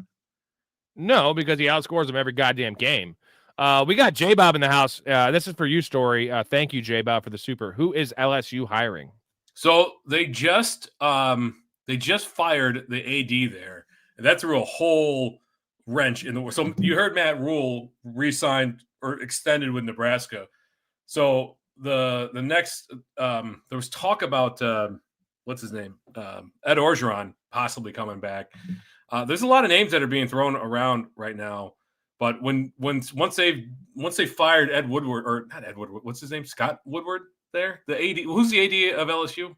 No, because he outscores him every goddamn game. We got J-Bob in the house. This is for you, Story. Thank you, J-Bob, for the super. Who is LSU hiring? So they just fired the AD there. And that threw a whole wrench in the works. So you heard Matt Rule re-signed or extended with Nebraska. So the next there was talk about what's his name? Ed Orgeron possibly coming back. There's a lot of names that are being thrown around right now. But once they fired Ed Woodward, or not Ed Woodward, what's his name? Scott Woodward there? The AD, who's the AD of LSU?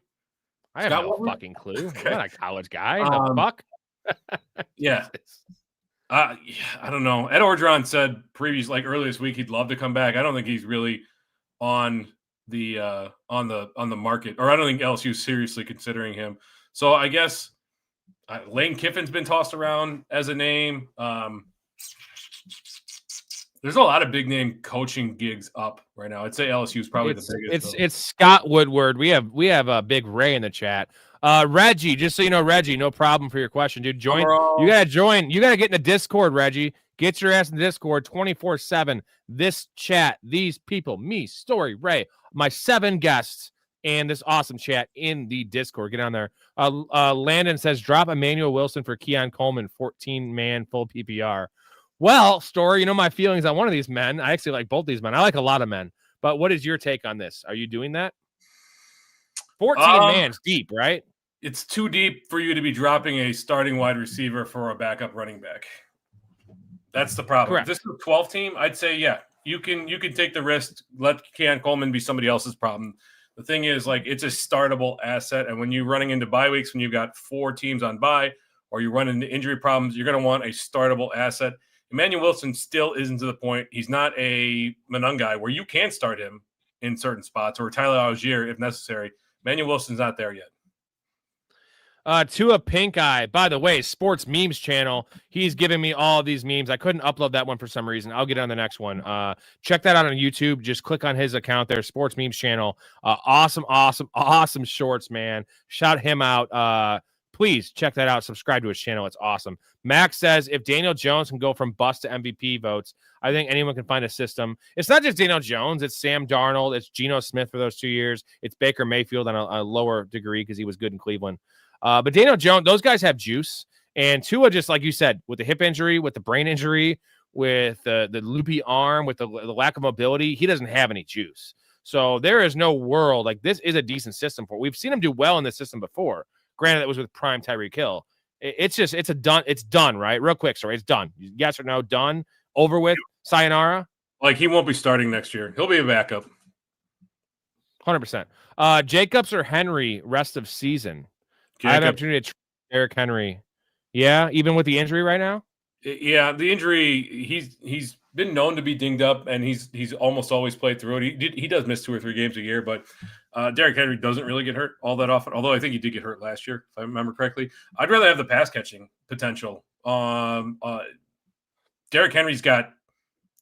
I have no fucking clue. Okay. I'm not a college guy. The fuck? Yeah. I don't know. Ed Orgeron said earlier this week he'd love to come back. I don't think he's really on the market, or I don't think LSU's seriously considering him. So I guess Lane Kiffin's been tossed around as a name. There's a lot of big name coaching gigs up right now. I'd say LSU is probably the biggest. It's Scott Woodward. We have a big Ray in the chat. Reggie, just so you know, Reggie, no problem for your question, dude. Join. You gotta join. You gotta get in the Discord, Reggie. Get your ass in the Discord 24/7. This chat, these people, me, Story, Ray, my 7 guests, and this awesome chat in the Discord. Get on there. Landon says drop Emmanuel Wilson for Keon Coleman, 14-man full PPR. Well, Story, you know my feelings on one of these men. I actually like both these men. I like a lot of men. But what is your take on this? Are you doing that? 14 man's deep, right? It's too deep for you to be dropping a starting wide receiver for a backup running back. That's the problem. Correct. If this is a 12 team, I'd say, yeah, you can take the risk. Let Keon Coleman be somebody else's problem. The thing is, like, it's a startable asset. And when you're running into bye weeks, when you've got 4 teams on bye, or you run into injury problems, you're going to want a startable asset. Emmanuel Wilson still isn't to the point. He's not a Monangai where you can start him in certain spots, or Tyler Algier if necessary. Emmanuel Wilson's not there yet. To a pink eye, by the way, Sports Memes channel. He's giving me all of these memes. I couldn't upload that one for some reason. I'll get on the next one. Check that out on YouTube. Just click on his account there, Sports Memes channel. Awesome shorts, man. Shout him out. Please check that out. Subscribe to his channel. It's awesome. Max says, if Daniel Jones can go from bust to MVP votes, I think anyone can find a system. It's not just Daniel Jones. It's Sam Darnold. It's Geno Smith for those 2 years. It's Baker Mayfield on a lower degree because he was good in Cleveland. But Daniel Jones, those guys have juice. And Tua, just like you said, with the hip injury, with the brain injury, with the loopy arm, with the lack of mobility, he doesn't have any juice. So there is no world. Like, this is a decent system for. We've seen him do well in this system before. Granted, it was with prime Tyreek Hill. It's done, right? Real quick, sorry, it's done. Yes or no? Done? Over with? Sayonara? Like, he won't be starting next year. He'll be a backup. 100%. Jacobs or Henry rest of season? I had an opportunity to trade Derrick Henry. Yeah, even with the injury right now. Yeah, the injury, he's been known to be dinged up, and he's almost always played through it. He does miss 2 or 3 games a year, but Derrick Henry doesn't really get hurt all that often. Although I think he did get hurt last year, if I remember correctly. I'd rather have the pass catching potential. Derrick Henry's got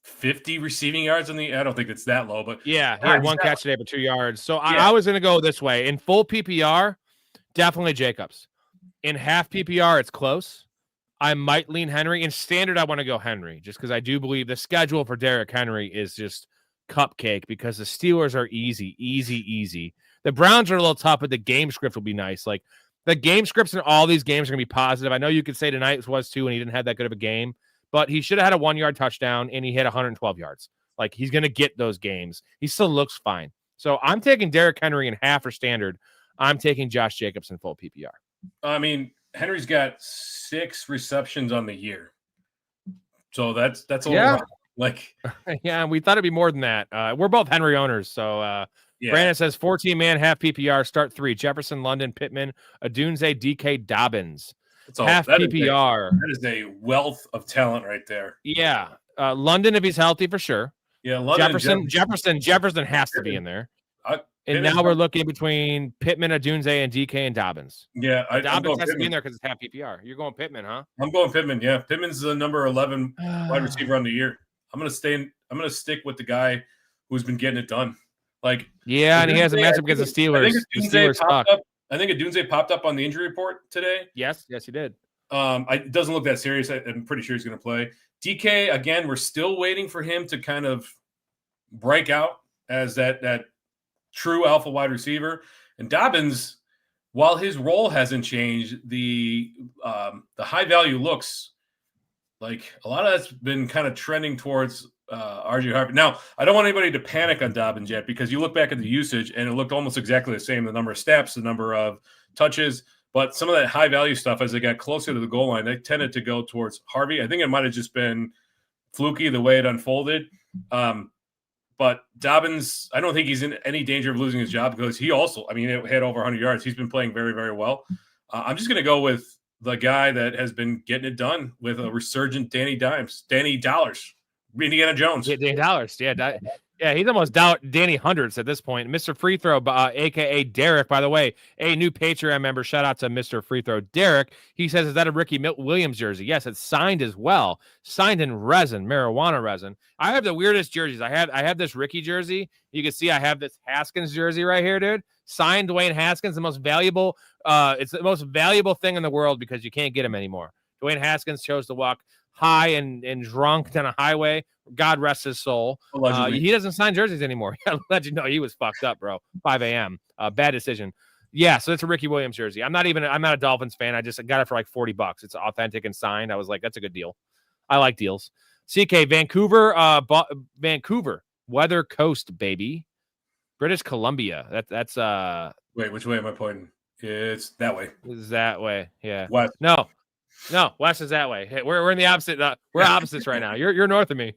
50 receiving yards in the. I don't think it's that low, but Yeah, he had one catch today for 2 yards. So I was going to go this way. In full PPR, definitely Jacobs. In half PPR, it's close. I might lean Henry. In standard, I want to go Henry just because I do believe the schedule for Derrick Henry is just cupcake because the Steelers are easy. The Browns are a little tough, but the game script will be nice. Like the game scripts in all these games are going to be positive. I know you could say tonight was too, and he didn't have that good of a game, but he should have had a 1-yard touchdown and he hit 112 yards. Like he's going to get those games. He still looks fine. So I'm taking Derrick Henry in half or standard. I'm taking Josh Jacobs in full PPR. I mean, Henry's got 6 receptions on the year, so that's a little like yeah. We thought it'd be more than that. We're both Henry owners, so Brandon says 14-man half PPR start 3: Jefferson, London, Pittman, Adunze, DK, Dobbins. Half PPR. That is a wealth of talent right there. Yeah, London if he's healthy for sure. Yeah, London, Jefferson has to be in there. And now we're looking between Pittman, Adunze, and DK and Dobbins. Yeah, Dobbins has to be in there because it's half PPR. You're going Pittman, huh? I'm going Pittman. Yeah, Pittman's the number 11 wide receiver on the year. I'm gonna stick with the guy who's been getting it done. Like, yeah, and he has a matchup against the Steelers. I think Adunze popped up on the injury report today. Yes, he did. It doesn't look that serious. I'm pretty sure he's going to play. DK, again, we're still waiting for him to kind of break out as that true alpha wide receiver. And Dobbins, while his role hasn't changed, the high value looks like a lot of that's been kind of trending towards RJ Harvey. Now, I don't want anybody to panic on Dobbins yet because you look back at the usage and it looked almost exactly the same, the number of steps, the number of touches, but some of that high value stuff as they got closer to the goal line, they tended to go towards Harvey. I think it might have just been fluky the way it unfolded. But Dobbins, I don't think he's in any danger of losing his job because he also, I mean, it had over 100 yards. He's been playing very, very well. I'm just going to go with the guy that has been getting it done with a resurgent Danny Dollars, Indiana Jones. Yeah, Danny Dollars. Yeah, he's almost Danny Hundreds at this point. Mr. Free Throw, a.k.a. Derek, by the way, a new Patreon member. Shout out to Mr. Free Throw Derek. He says, is that a Ricky Williams jersey? Yes, it's signed as well. Signed in resin, marijuana resin. I have the weirdest jerseys. I have this Ricky jersey. You can see I have this Haskins jersey right here, dude. Signed Dwayne Haskins, the most valuable. It's the most valuable thing in the world because you can't get him anymore. Dwayne Haskins chose to walk high and drunk down a highway. God rest his soul. He doesn't sign jerseys anymore. No, he was fucked up, bro. 5 a.m. Bad decision. Yeah, so it's a Ricky Williams jersey. I'm not a Dolphins fan. I just got it for like $40. It's authentic and signed. I was like, that's a good deal. I like deals. CK, Vancouver, Weather Coast, baby. British Columbia. That's Wait, which way am I pointing? It's that way. It's that way. Yeah. West. No, West is that way. Hey, we're in the opposite. We're opposites right now. You're north of me.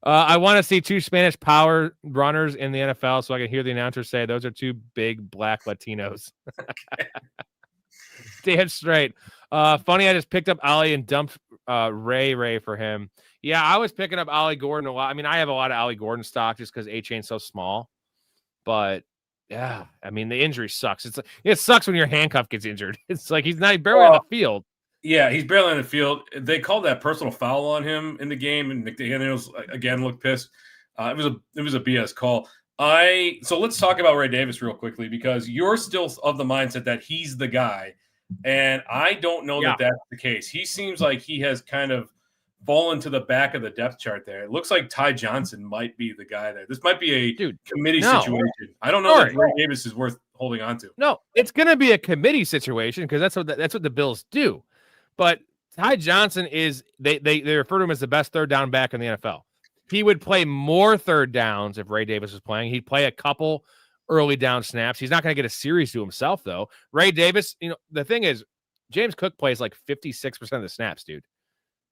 I want to see 2 Spanish power runners in the NFL so I can hear the announcer say those are 2 big black Latinos. Damn straight. Funny, I just picked up Ollie and dumped Ray for him. Yeah, I was picking up Ollie Gordon a lot. I mean, I have a lot of Ollie Gordon stock just because A-Chain's so small. But yeah, I mean, the injury sucks. It sucks when your handcuff gets injured. It's like he's barely on the field. Yeah, he's barely on the field. They called that personal foul on him in the game, and McDaniels again looked pissed. It was a BS call. So let's talk about Ray Davis real quickly because you're still of the mindset that he's the guy, and I don't know that that's the case. He seems like he has kind of fallen to the back of the depth chart there. It looks like Ty Johnson might be the guy there. This might be a committee situation. I don't know that Ray Davis is worth holding on to. No, it's going to be a committee situation because that's what the Bills do. But Ty Johnson is they refer to him as the best third down back in the NFL. He would play more third downs if Ray Davis was playing. He'd play a couple early down snaps. He's not going to get a series to himself though. Ray Davis, the thing is, James Cook plays like 56% of the snaps, dude.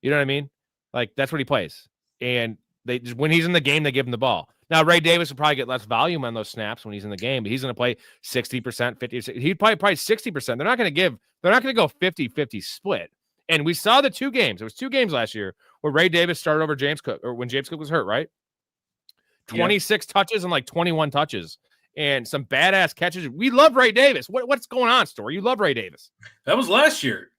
You know what I mean? Like that's what he plays. And When he's in the game, they give him the ball. Now, Ray Davis will probably get less volume on those snaps when he's in the game, but he's going to play 60%, 50%. He'd probably 60%. They're not going to go 50-50 split. And we saw the 2 games. It was 2 games last year where Ray Davis started over James Cook, or when James Cook was hurt, right? 26 touches and like 21 touches and some badass catches. We love Ray Davis. What's going on, Story? You love Ray Davis. That was last year.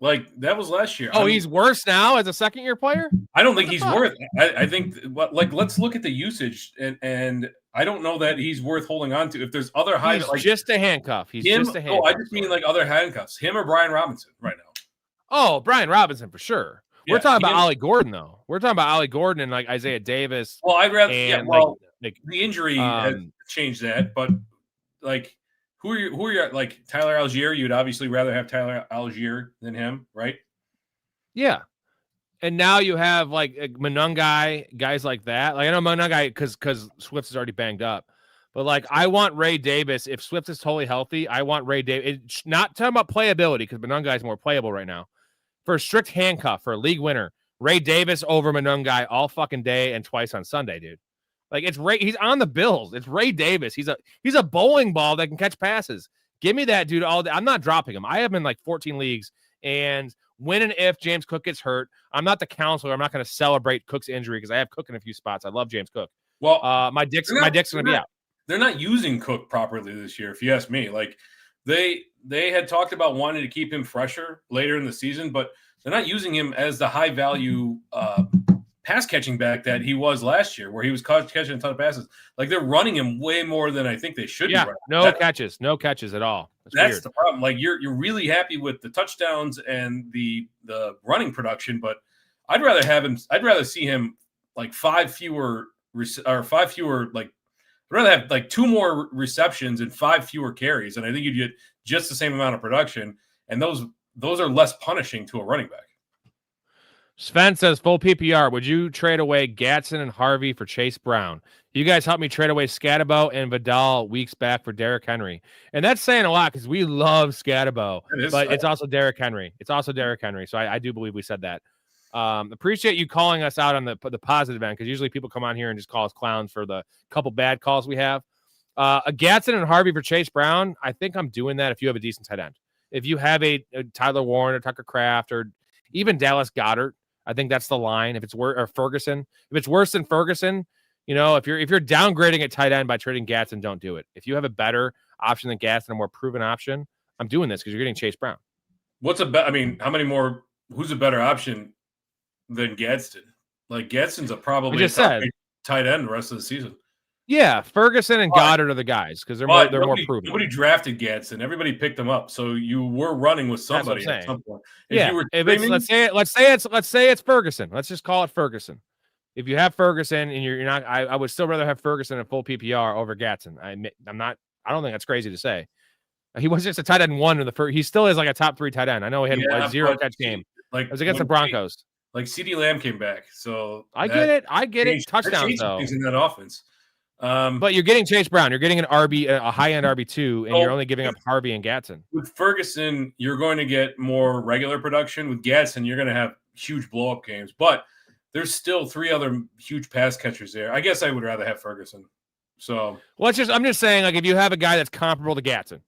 Oh, he's worse now as a second-year player? I don't think he's worth it. I think, let's look at the usage, and I don't know that he's worth holding on to. If there's other high, he's just a handcuff. He's just a handcuff. Oh, I just mean like other handcuffs. Him or Brian Robinson right now. Oh, Brian Robinson for sure. We're talking about Ollie Gordon, though. We're talking about Ollie Gordon and like Isaiah Davis. Well, I'd rather. The injury has changed that, but like, who are you like Tyler Algier? You'd obviously rather have Tyler Algier than him, right? Yeah. And now you have like Monungai, guys like that. Like I know Monungai because Swift is already banged up, but like I want Ray Davis. If Swift is totally healthy, I want Ray Davis. Not talking about playability because Monungai is more playable right now. For a strict handcuff for a league winner, Ray Davis over Monungai all fucking day and twice on Sunday, dude. Like it's Ray. He's on the Bills. It's Ray Davis. He's a bowling ball that can catch passes. Give me that dude all day. I'm not dropping him. I have him in like 14 leagues, and when and if James Cook gets hurt, I'm not the counselor. I'm not going to celebrate Cook's injury because I have Cook in a few spots. I love James Cook. Well, my dick's going to be out. They're not using Cook properly this year, if you ask me. Like they had talked about wanting to keep him fresher later in the season, but they're not using him as the high value pass catching back that he was last year, where he was catching a ton of passes. Like they're running him way more than I think they should be. Running. No catches at all. That's the problem. Like you're really happy with the touchdowns and the running production, but I'd rather see him like 5 fewer. I'd rather have like 2 more receptions and 5 fewer carries, and I think you'd get just the same amount of production. And those are less punishing to a running back. Sven says, full PPR, would you trade away Gatson and Harvey for Chase Brown? You guys helped me trade away Scatabo and Vidal weeks back for Derrick Henry. And that's saying a lot because we love Scatabo, but it's also Derrick Henry. So I do believe we said that. Appreciate you calling us out on the positive end because usually people come on here and just call us clowns for the couple bad calls we have. A Gatson and Harvey for Chase Brown, I think I'm doing that if you have a decent tight end. If you have a Tyler Warren or Tucker Kraft or even Dallas Goedert, I think that's the line. If it's or Ferguson, if it's worse than Ferguson, if you're downgrading at tight end by trading Gatson, don't do it. If you have a better option than Gatson, a more proven option, I'm doing this because you're getting Chase Brown. What's how many more? Who's a better option than Gadsden? Like Gadsden's probably tight end the rest of the season. Yeah, Ferguson and Goddard are the guys because they're more proven. Nobody drafted Gadsden. Everybody picked him up. So you were running with somebody at some point. Let's say it's Ferguson. Let's just call it Ferguson. If you have Ferguson and you're not, I would still rather have Ferguson in full PPR over Gatson. I don't think that's crazy to say. He was just a tight end 1 in the first. He still is like a top 3 tight end. I know he had a 0 catch game. Like it was against the Broncos. Like CeeDee Lamb came back, so I get it. Touchdowns though. Things in that offense. But you're getting Chase Brown. You're getting a high-end RB2, and you're only giving up Harvey and Gatson. With Ferguson, you're going to get more regular production. With Gatson, you're going to have huge blow-up games. But there's still 3 other huge pass catchers there. I guess I would rather have Ferguson. So I'm just saying, like, if you have a guy that's comparable to Gatson,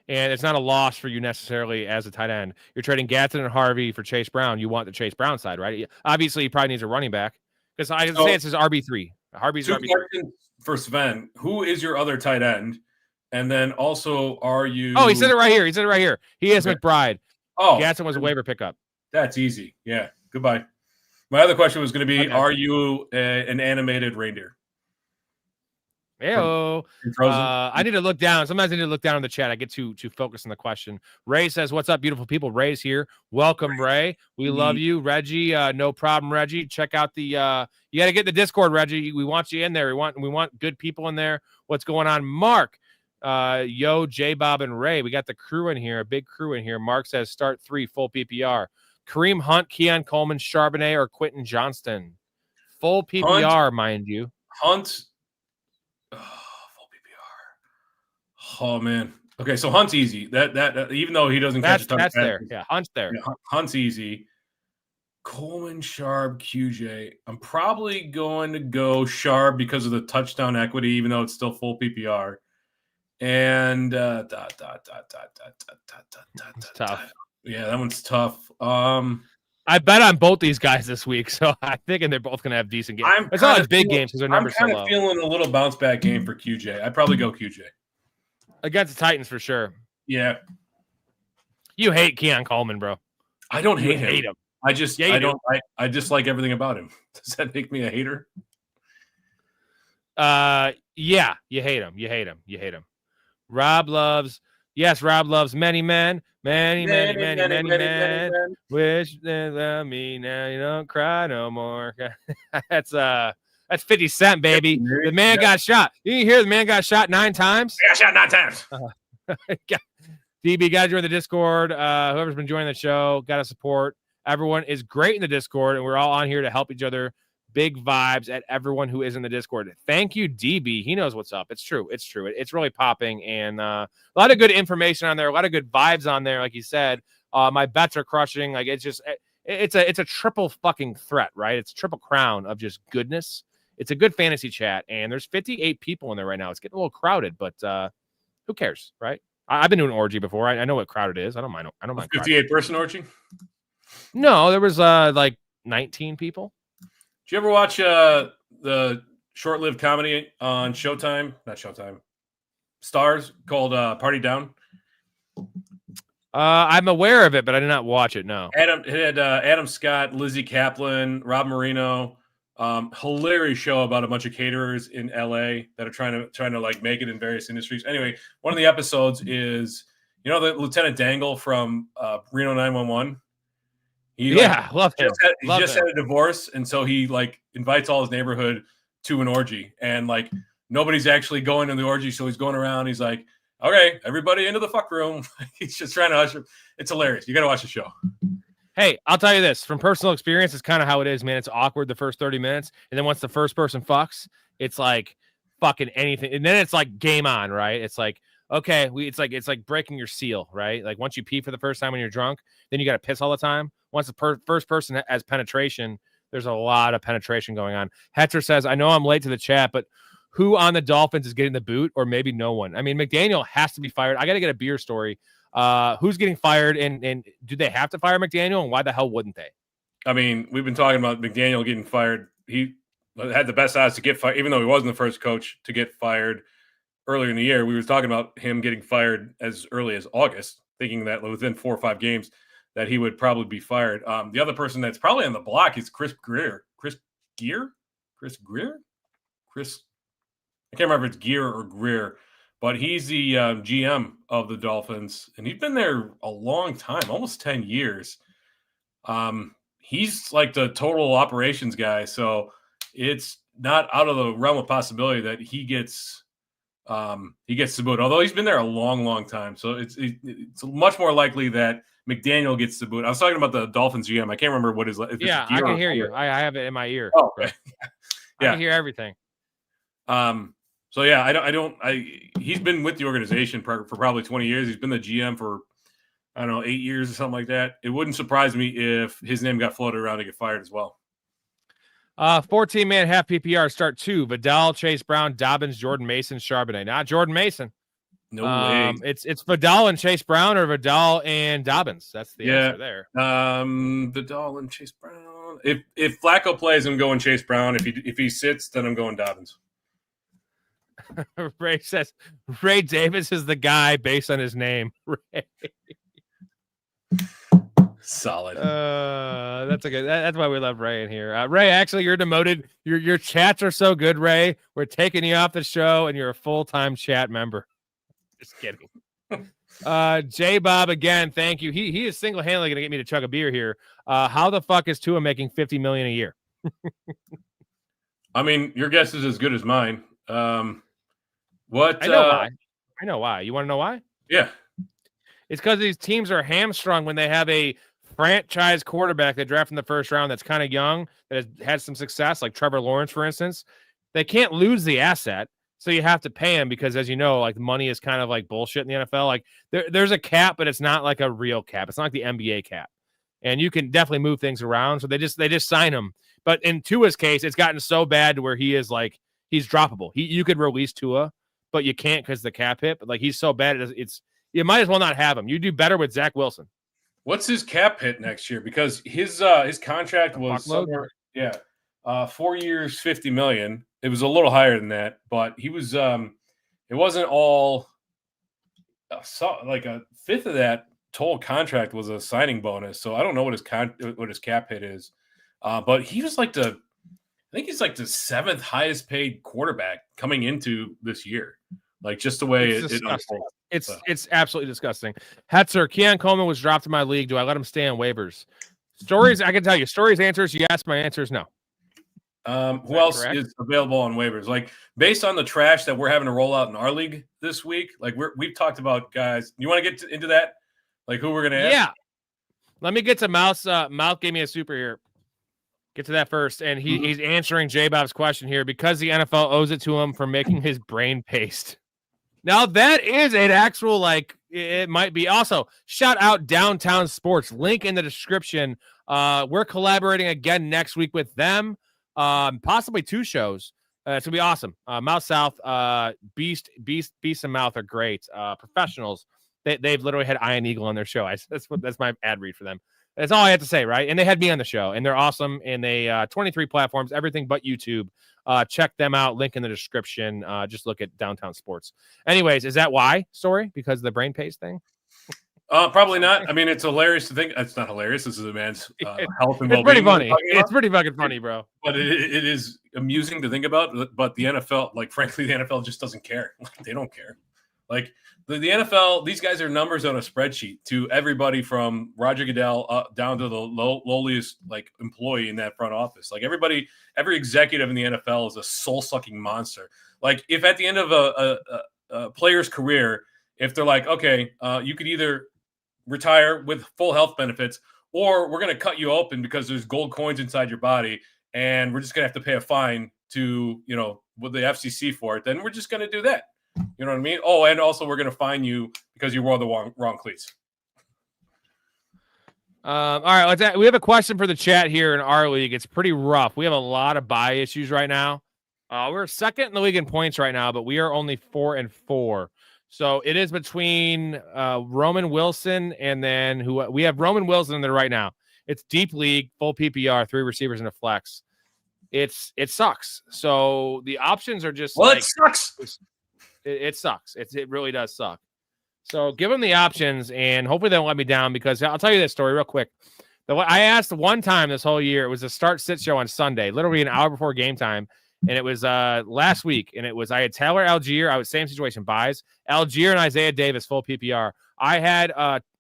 and it's not a loss for you necessarily as a tight end, you're trading Gatson and Harvey for Chase Brown. You want the Chase Brown side, right? Obviously, he probably needs a running back because I say it's his RB3. Harvey's RB3. For Sven, who is your other tight end? And then also, are you? Oh, he said it right here. He is McBride. Oh, Gatson was a waiver pickup. That's easy. Yeah. Goodbye. My other question was going to be: Are you an animated reindeer? Heyo. I need to look down. Sometimes I need to look down in the chat. I get too focused on the question. Ray says, "What's up, beautiful people?" Ray's here. Welcome, Ray. We love you, Reggie. No problem, Reggie. Check out the. You got to get in the Discord, Reggie. We want you in there. We want good people in there. What's going on, Mark? Yo, J Bob and Ray. We got the crew in here. A big crew in here. Mark says, "Start 3 full PPR." Kareem Hunt, Keon Coleman, Charbonnet, or Quentin Johnston. Full PPR, mind you. Hunt. Full PPR. Oh man. Okay, so Hunt's easy. That even though he doesn't catch a ton of passes, there. Yeah, Hunt's there. Yeah, Hunt's easy. Coleman, Sharp, QJ. I'm probably going to go Sharp because of the touchdown equity, even though it's still full PPR. And It's tough. Yeah, that one's tough. I bet on both these guys this week, so I'm thinking they're both going to have decent games. It's not a big game because their numbers so low. I'm kind of feeling a little bounce back game for QJ. I'd probably go QJ against the Titans for sure. Yeah, you hate Keon Coleman, bro. I don't hate him. I just like everything about him. Does that make me a hater? Yeah, you hate him. You hate him. Rob loves many men. Many men. Wish they love me now. You don't cry no more. That's 50 Cent, baby. The man got shot. You hear the man got shot 9 times? Got shot 9 times. DB, guys, join the Discord. Whoever's been joining the show, got to support. Everyone is great in the Discord, and we're all on here to help each other. Big vibes at everyone who is in the Discord. Thank you, DB. He knows what's up. It's true. It's really popping, and a lot of good information on there. A lot of good vibes on there, like you said. My bets are crushing. Like it's a triple fucking threat, right? It's a triple crown of just goodness. It's a good fantasy chat, and there's 58 people in there right now. It's getting a little crowded, but who cares, right? I've been doing an orgy before. I know what crowded is. I don't mind. 58-person orgy? No, there was like 19 people. Did you ever watch the short-lived comedy on Showtime? Not Showtime. Stars called Party Down? I'm aware of it, but I did not watch it. No. It had Adam Scott, Lizzie Kaplan, Rob Marino. Hilarious show about a bunch of caterers in LA that are trying to like make it in various industries. Anyway, one of the episodes is the Lieutenant Dangle from Reno 911. Love him. He just had a divorce, and so he like invites all his neighborhood to an orgy, and like nobody's actually going to the orgy, so he's going around. He's like, "Okay, everybody into the fuck room." He's just trying to usher. It's hilarious. You got to watch the show. Hey, I'll tell you this from personal experience. It's kind of how it is, man. It's awkward the first 30 minutes, and then once the first person fucks, it's like fucking anything, and then it's like game on, right? It's like okay, it's like breaking your seal, right? Like once you pee for the first time when you're drunk, then you got to piss all the time. Once the first person has penetration, there's a lot of penetration going on. Hetzer says, I know I'm late to the chat, but who on the Dolphins is getting the boot, or maybe no one? I mean, McDaniel has to be fired. I got to get a beer story. Who's getting fired, and do they have to fire McDaniel, and why the hell wouldn't they? I mean, we've been talking about McDaniel getting fired. He had the best odds to get fired, even though he wasn't the first coach to get fired earlier in the year. We were talking about him getting fired as early as August, thinking that within 4 or 5 games that he would probably be fired. The other person that's probably on the block is Chris Greer. I can't remember if it's Gear or Greer, but he's the GM of the Dolphins, and he's been there a long time, almost 10 years. He's like the total operations guy, so it's not out of the realm of possibility that he gets the boot. Although he's been there a long, long time, so it's much more likely that McDaniel gets the boot. I was talking about the Dolphins GM. I can't remember what his. I can hear you. I have it in my ear. Oh, okay. I can hear everything. So yeah, he's been with the organization for probably 20 years. He's been the GM for, 8 years or something like that. It wouldn't surprise me if his name got floated around to get fired as well. 14-man half PPR start 2. Vidal, Chase Brown, Dobbins, Jordan Mason, Charbonnet. Not Jordan Mason. No way. It's Vidal and Chase Brown, or Vidal and Dobbins. That's the answer there. Vidal and Chase Brown. If Flacco plays, I'm going Chase Brown. If he sits, then I'm going Dobbins. Ray says Ray Davis is the guy based on his name. Ray. Solid. That's okay. That's why we love Ray in here. Ray, actually, you're demoted. Your chats are so good, Ray. We're taking you off the show, and you're a full-time chat member. Just kidding. J Bob again, thank you. He is single-handedly gonna get me to chug a beer here. How the fuck is Tua making $50 million a year? I mean, your guess is as good as mine. I know why. You want to know why? Yeah. It's because these teams are hamstrung when they have a franchise quarterback they draft in the first round that's kind of young, that has had some success, like Trevor Lawrence, for instance. They can't lose the asset. So you have to pay him because, as you know, like money is kind of like bullshit in the NFL. Like there's a cap, but it's not like a real cap. It's not like the NBA cap. and you can definitely move things around. So they just sign him. But in Tua's case, it's gotten so bad to where he is like he's droppable. You could release Tua, but you can't because the cap hit. But like he's so bad, it's you might as well not have him. You do better with Zach Wilson. What's his cap hit next year? Because his contract was somewhere, 4 years, $50 million. It was a little higher than that, but he was it wasn't all like a fifth of that total contract was a signing bonus. So I don't know what his cap hit is. But he was like I think he's like the 7th highest paid quarterback coming into this year. Like just the way it unfolds. It's absolutely disgusting. Hetzer, Keon Coleman was dropped in my league. Do I let him stay on waivers? Stories, I can tell you. Stories answers yes. My answer is no. Who else is available on waivers? Like based on the trash that we're having to roll out in our league this week, like we've talked about guys. You want to get into that? Like who we're gonna ask? Yeah. Let me get to Mouse. Mouth gave me a super here. Get to that first, and he's answering J-Bob's question here because the NFL owes it to him for making his brain paste. Now that is an actual it might be. Also, shout out Downtown Sports. Link in the description. We're collaborating again next week with them. Possibly 2 shows. It's gonna be awesome. Mouth South, Beast and Mouth are great. Professionals. They've literally had Iron Eagle on their show. That's my ad read for them. That's all I have to say, right? And they had me on the show, and they're awesome. And they 23 platforms, everything but YouTube. Check them out. Link in the description. Just look at Downtown Sports. Anyways, is that why, Story? Because of the brain paste thing? Probably not. I mean, it's hilarious to think. It's not hilarious. This is a man's health and well-being. It's pretty funny. It's pretty fucking funny, bro. But it is amusing to think about. But the NFL, like, frankly, the NFL just doesn't care. They don't care. Like, the NFL, these guys are numbers on a spreadsheet to everybody from Roger Goodell down to the lowliest employee in that front office. Like every executive in the NFL is a soul-sucking monster. Like if at the end of a player's career, if they're like, okay, you could either retire with full health benefits, or we're going to cut you open because there's gold coins inside your body, and we're just going to have to pay a fine to with the FCC for it. Then we're just going to do that. You know what I mean? Oh, and also we're going to fine you because you wore the wrong cleats. All right, we have a question for the chat here in our league. It's pretty rough. We have a lot of bye issues right now. We're second in the league in points right now, but we are only 4-4. So it is between Roman Wilson and then we have Roman Wilson in there right now. It's deep league, full PPR, 3 receivers and a flex. It sucks. So the options are just it sucks. It sucks. It really does suck. So give them the options, and hopefully they won't let me down because I'll tell you this story real quick. I asked one time this whole year. It was a start-sit show on Sunday, literally an hour before game time, and it was last week. And I had Tyler Algier. I was same situation, buys. Algier and Isaiah Davis, full PPR. I had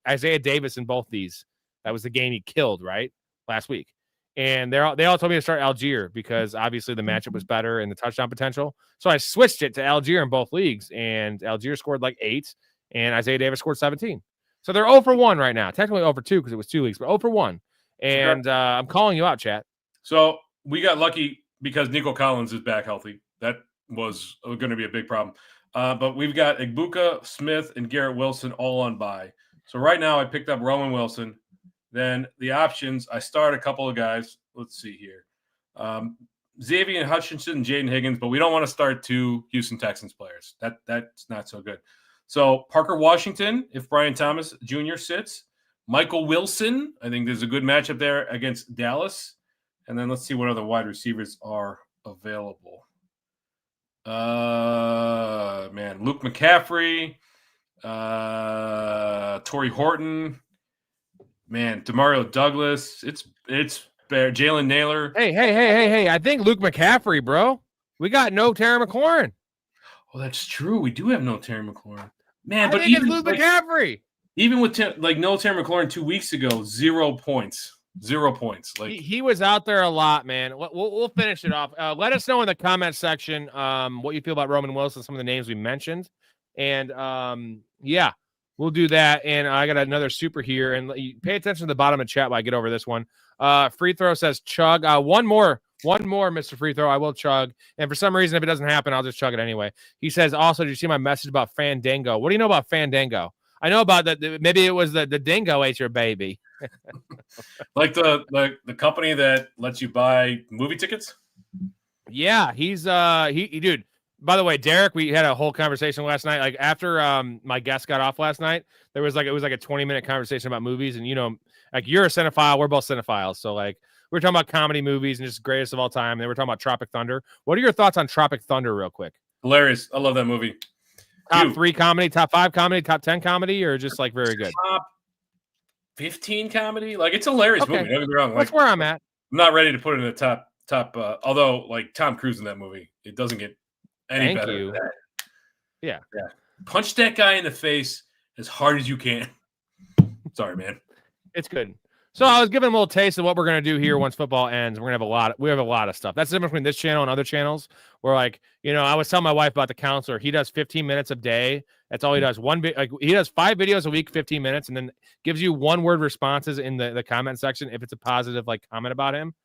Isaiah Davis in both these. That was the game he killed, right, last week. And they all told me to start Algier because obviously the matchup was better and the touchdown potential. So I switched it to Algier in both leagues, and Algier scored 8, and Isaiah Davis scored 17. So they're 0-1 right now. Technically 0-2 because it was 2 leagues, but 0-1. And I'm calling you out, chat. So we got lucky because Nico Collins is back healthy. That was going to be a big problem. But we've got Igbuka, Smith, and Garrett Wilson all on bye. So right now I picked up Roman Wilson. Then the options, I start a couple of guys. Let's see here. Xavier Hutchinson and Jaden Higgins, but we don't want to start 2 Houston Texans players. That's not so good. So Parker Washington, if Brian Thomas Jr. sits. Michael Wilson, I think there's a good matchup there against Dallas. And then let's see what other wide receivers are available. Luke McCaffrey, Torrey Horton, Demario Douglas. It's bare. Jalen Naylor. Hey! I think Luke McCaffrey, bro. We got no Terry McLaurin. Oh, that's true. We do have no Terry McLaurin. Man, but even Luke McCaffrey. Even with no Terry McLaurin 2 weeks ago, 0 points. 0 points. He was out there a lot, man. We'll finish it off. Let us know in the comment section what you feel about Roman Wilson, some of the names we mentioned, and we'll do that. And I got another super here, and pay attention to the bottom of the chat while I get over this one. Free throw says chug. One more, Mr. Free Throw. I will chug, and for some reason, if it doesn't happen, I'll just chug it anyway. He says also, did you see my message about Fandango? What do you know about Fandango? I know about that. Maybe it was the dingo ate your baby. Like the company that lets you buy movie tickets. Yeah, he's he dude. By the way, Derek, we had a whole conversation last night. Like after my guest got off last night, it was like a 20-minute conversation about movies. And like you're a cinephile, we're both cinephiles. So like we're talking about comedy movies and just greatest of all time. And then we're talking about Tropic Thunder. What are your thoughts on Tropic Thunder, real quick? Hilarious. I love that movie. Top 3 comedy, top 5 comedy, top 10 comedy, or just like very good? Top 15 comedy. Like it's a hilarious movie. Don't get me wrong. That's where I'm at. I'm not ready to put it in the top. Although like Tom Cruise in that movie, it doesn't get any better than that. Yeah. Punch that guy in the face as hard as you can. Sorry, man. It's good. So I was giving him a little taste of what we're gonna do here once football ends. We're gonna have we have a lot of stuff. That's the difference between this channel and other channels. Where like, I was telling my wife about the counselor. He does 15 minutes a day. That's all he does. He does 5 videos a week, 15 minutes, and then gives you 1-word responses in the comment section if it's a positive like comment about him.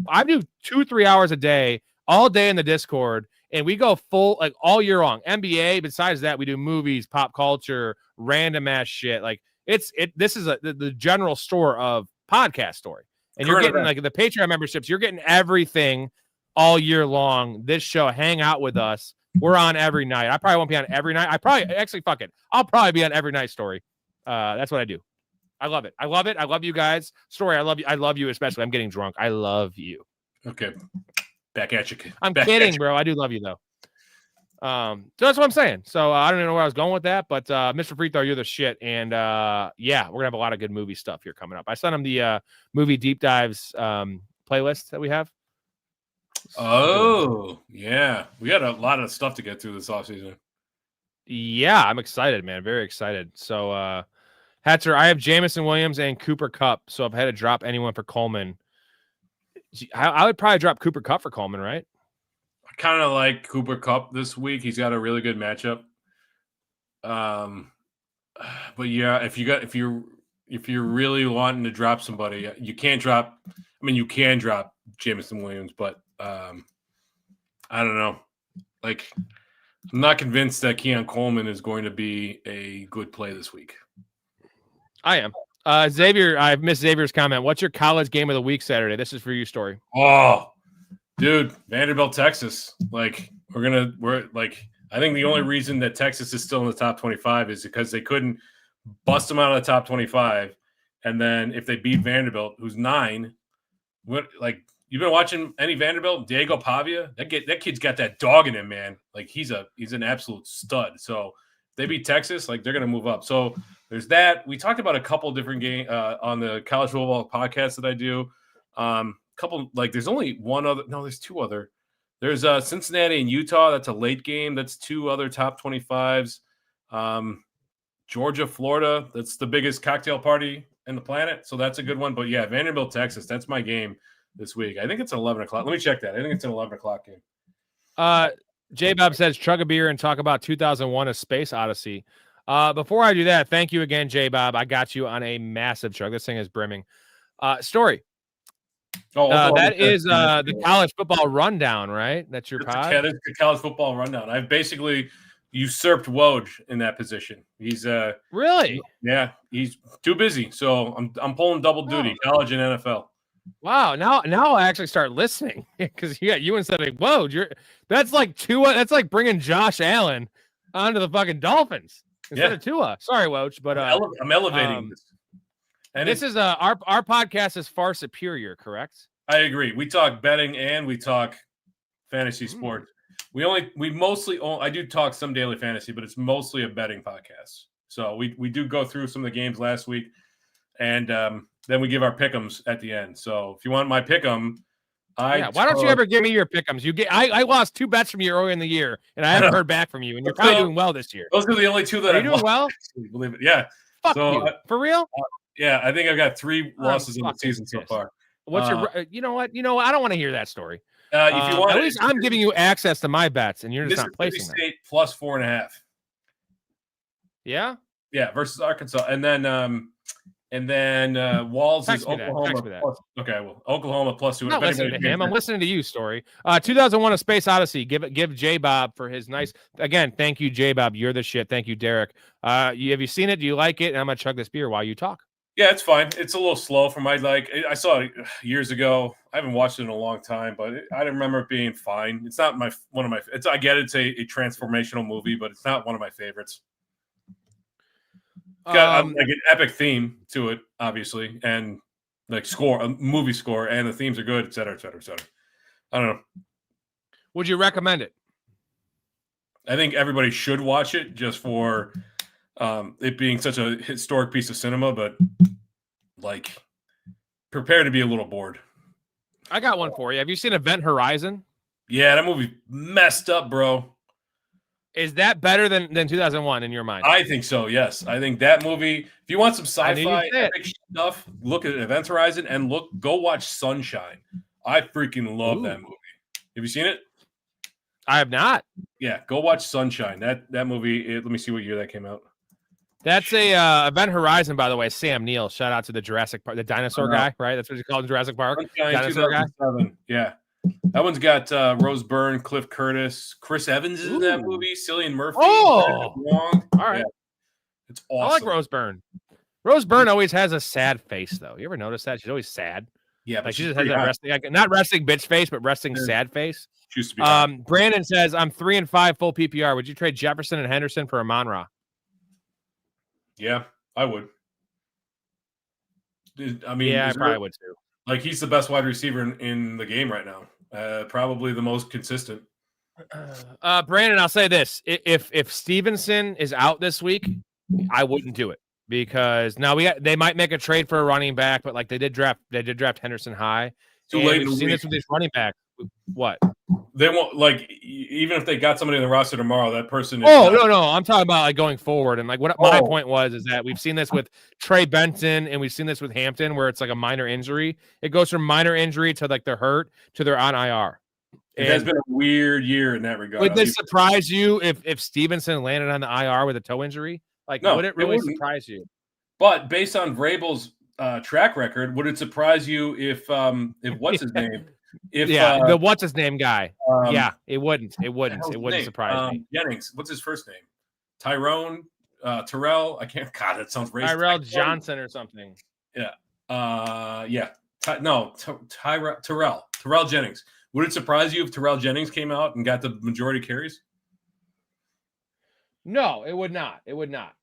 I do 2-3 hours a day, all day in the Discord, and we go full like all year long. NBA. Besides that, we do movies, pop culture, random ass shit. Like this is the general store of podcast story, and you're getting like the Patreon memberships. You're getting everything all year long. This show, hang out with us. We're on every night. I probably won't be on every night. Fuck it. I'll probably be on every night. Story. That's what I do. I love it. I love it. I love you guys. Story. I love you. I love you especially. I'm getting drunk. I love you. Okay. Back at you. I'm kidding, bro. I do love you though. So that's what I'm saying. So I don't even know where I was going with that, but Mr. Free Throw, you're the shit. And yeah, we're gonna have a lot of good movie stuff here coming up. I sent him the movie deep dives playlist that we have. Oh yeah, we got a lot of stuff to get through this offseason. Yeah, I'm excited, man. Very excited. So Hatcher, I have Jamison Williams and Cooper Kupp. So if I had to drop anyone for Coleman, I would probably drop Cooper Kupp for Coleman, right? I kind of like Cooper Kupp this week. He's got a really good matchup. But yeah, if you're really wanting to drop somebody, you can't drop. I mean, you can drop Jamison Williams, but I don't know. Like, I'm not convinced that Keon Coleman is going to be a good play this week. I am. Xavier, I've missed Xavier's comment. What's your college game of the week Saturday? This is for you, Story. Oh, dude, Vanderbilt, Texas. Like, I think the only reason that Texas is still in the top 25 is because they couldn't bust them out of the top 25. And then if they beat Vanderbilt, who's 9, you've been watching any Vanderbilt? Diego Pavia? That kid's got that dog in him, man. Like he's an absolute stud. So if they beat Texas, like they're gonna move up. So there's that. We talked about a couple different games on the college football podcast that I do. There's only one other. No, there's 2 other. There's Cincinnati and Utah. That's a late game. That's 2 other top 25s. Georgia, Florida. That's the biggest cocktail party in the planet. So that's a good one. But yeah, Vanderbilt, Texas. That's my game this week. I think it's 11 o'clock. Let me check that. I think it's an 11 o'clock game. J-Bob says, chug a beer and talk about 2001: A Space Odyssey. Before I do that, thank you again, J-Bob. I got you on a massive chug. This thing is brimming. Story. That is the college football rundown, right? That's your pod? That's the college football rundown. I've basically usurped Woj in that position. He's really? Yeah, he's too busy. So I'm pulling double duty, college and NFL. Wow, now I actually start listening because you got you instead of Woj. That's like bringing Josh Allen onto the fucking Dolphins instead of Tua. Sorry, Woj, but I'm elevating this. And this is our podcast is far superior, correct? I agree. We talk betting and we talk fantasy sports. We mostly I do talk some daily fantasy, but it's mostly a betting podcast. So we do go through some of the games last week, and then we give our pick'ems at the end. So if you want my pick'em, why don't you ever give me your pick'ems? I lost 2 bets from you earlier in the year, and I haven't heard back from you, and you're probably doing well this year. Those are the only 2 that Are you doing well? Believe it. Yeah. Fuck you. For real? Yeah, I think I've got 3 losses in the season so far. What's your? You know what? I don't want to hear that story. If you want, at least I'm giving you access to my bets, and you're just not placing them. State plus 4.5. Yeah. Yeah, versus Arkansas, and then And then Walls Text is me that. Oklahoma Text me that. plus. Okay, well, Oklahoma plus 2. I'm not If listening to anybody's him. I'm listening to you, Story. 2001: A Space Odyssey. Give J Bob for his nice. Again, thank you, J Bob. You're the shit. Thank you, Derek. Have you seen it? Do you like it? And I'm gonna chug this beer while you talk. Yeah, it's fine. It's a little slow for my like. I saw it years ago. I haven't watched it in a long time, but I remember it being fine. It's not one of my. I get it's a transformational movie, but it's not one of my favorites. It's got like an epic theme to it, obviously, and like a movie score, and the themes are good, et cetera, et cetera, et cetera. I don't know. Would you recommend it? I think everybody should watch it just for it being such a historic piece of cinema, but like prepare to be a little bored. I got one for you. Have you seen Event Horizon? Yeah, that movie messed up, bro. Is that better than 2001 in your mind? I think so, yes. I think that movie, if you want some sci-fi epic stuff, look at Event Horizon and go watch Sunshine. I freaking love that movie. Have you seen it? I have not. Yeah, go watch Sunshine. That movie, let me see what year that came out. That's a Event Horizon, by the way. Sam Neill, shout out to the Jurassic Park, the dinosaur guy, right? That's what you call him, Jurassic Park. Sunshine, dinosaur guy. Yeah. That one's got Rose Byrne, Cliff Curtis, Chris Evans is in that movie, Cillian Murphy. Oh, all right. Yeah. It's awesome. I like Rose Byrne. Rose Byrne always has a sad face, though. You ever notice that? She's always sad. Yeah, like she just has that resting, not resting bitch face, but resting sad face. She used to be Brandon says, I'm 3-5 full PPR. Would you trade Jefferson and Henderson for Amon-Ra? Yeah, I would. I mean, yeah, I probably would too. Like he's the best wide receiver in the game right now. Probably the most consistent. Brandon, I'll say this: if Stevenson is out this week, I wouldn't do it because now they might make a trade for a running back, but like they did draft Henderson high. Too late in the we've seen week. this with these running backs. What? They won't like even if they got somebody in the roster tomorrow, that person. No. I'm talking about like going forward, and like what my point was is that we've seen this with Trey Benson and we've seen this with Hampton, where it's like a minor injury. It goes from minor injury to like they're hurt to they're on IR. It has been a weird year in that regard. Would this surprise you if Stevenson landed on the IR with a toe injury? Like, would it really surprise you? But based on Vrabel's track record, would it surprise you if what's his name? The what's his name guy. It wouldn't. It wouldn't surprise me. Jennings. What's his first name? Tyrone, Terrell. I can't. God, that sounds racist. Tyrell Johnson or something. Yeah. Terrell Jennings. Would it surprise you if Terrell Jennings came out and got the majority carries? No, it would not. It would not.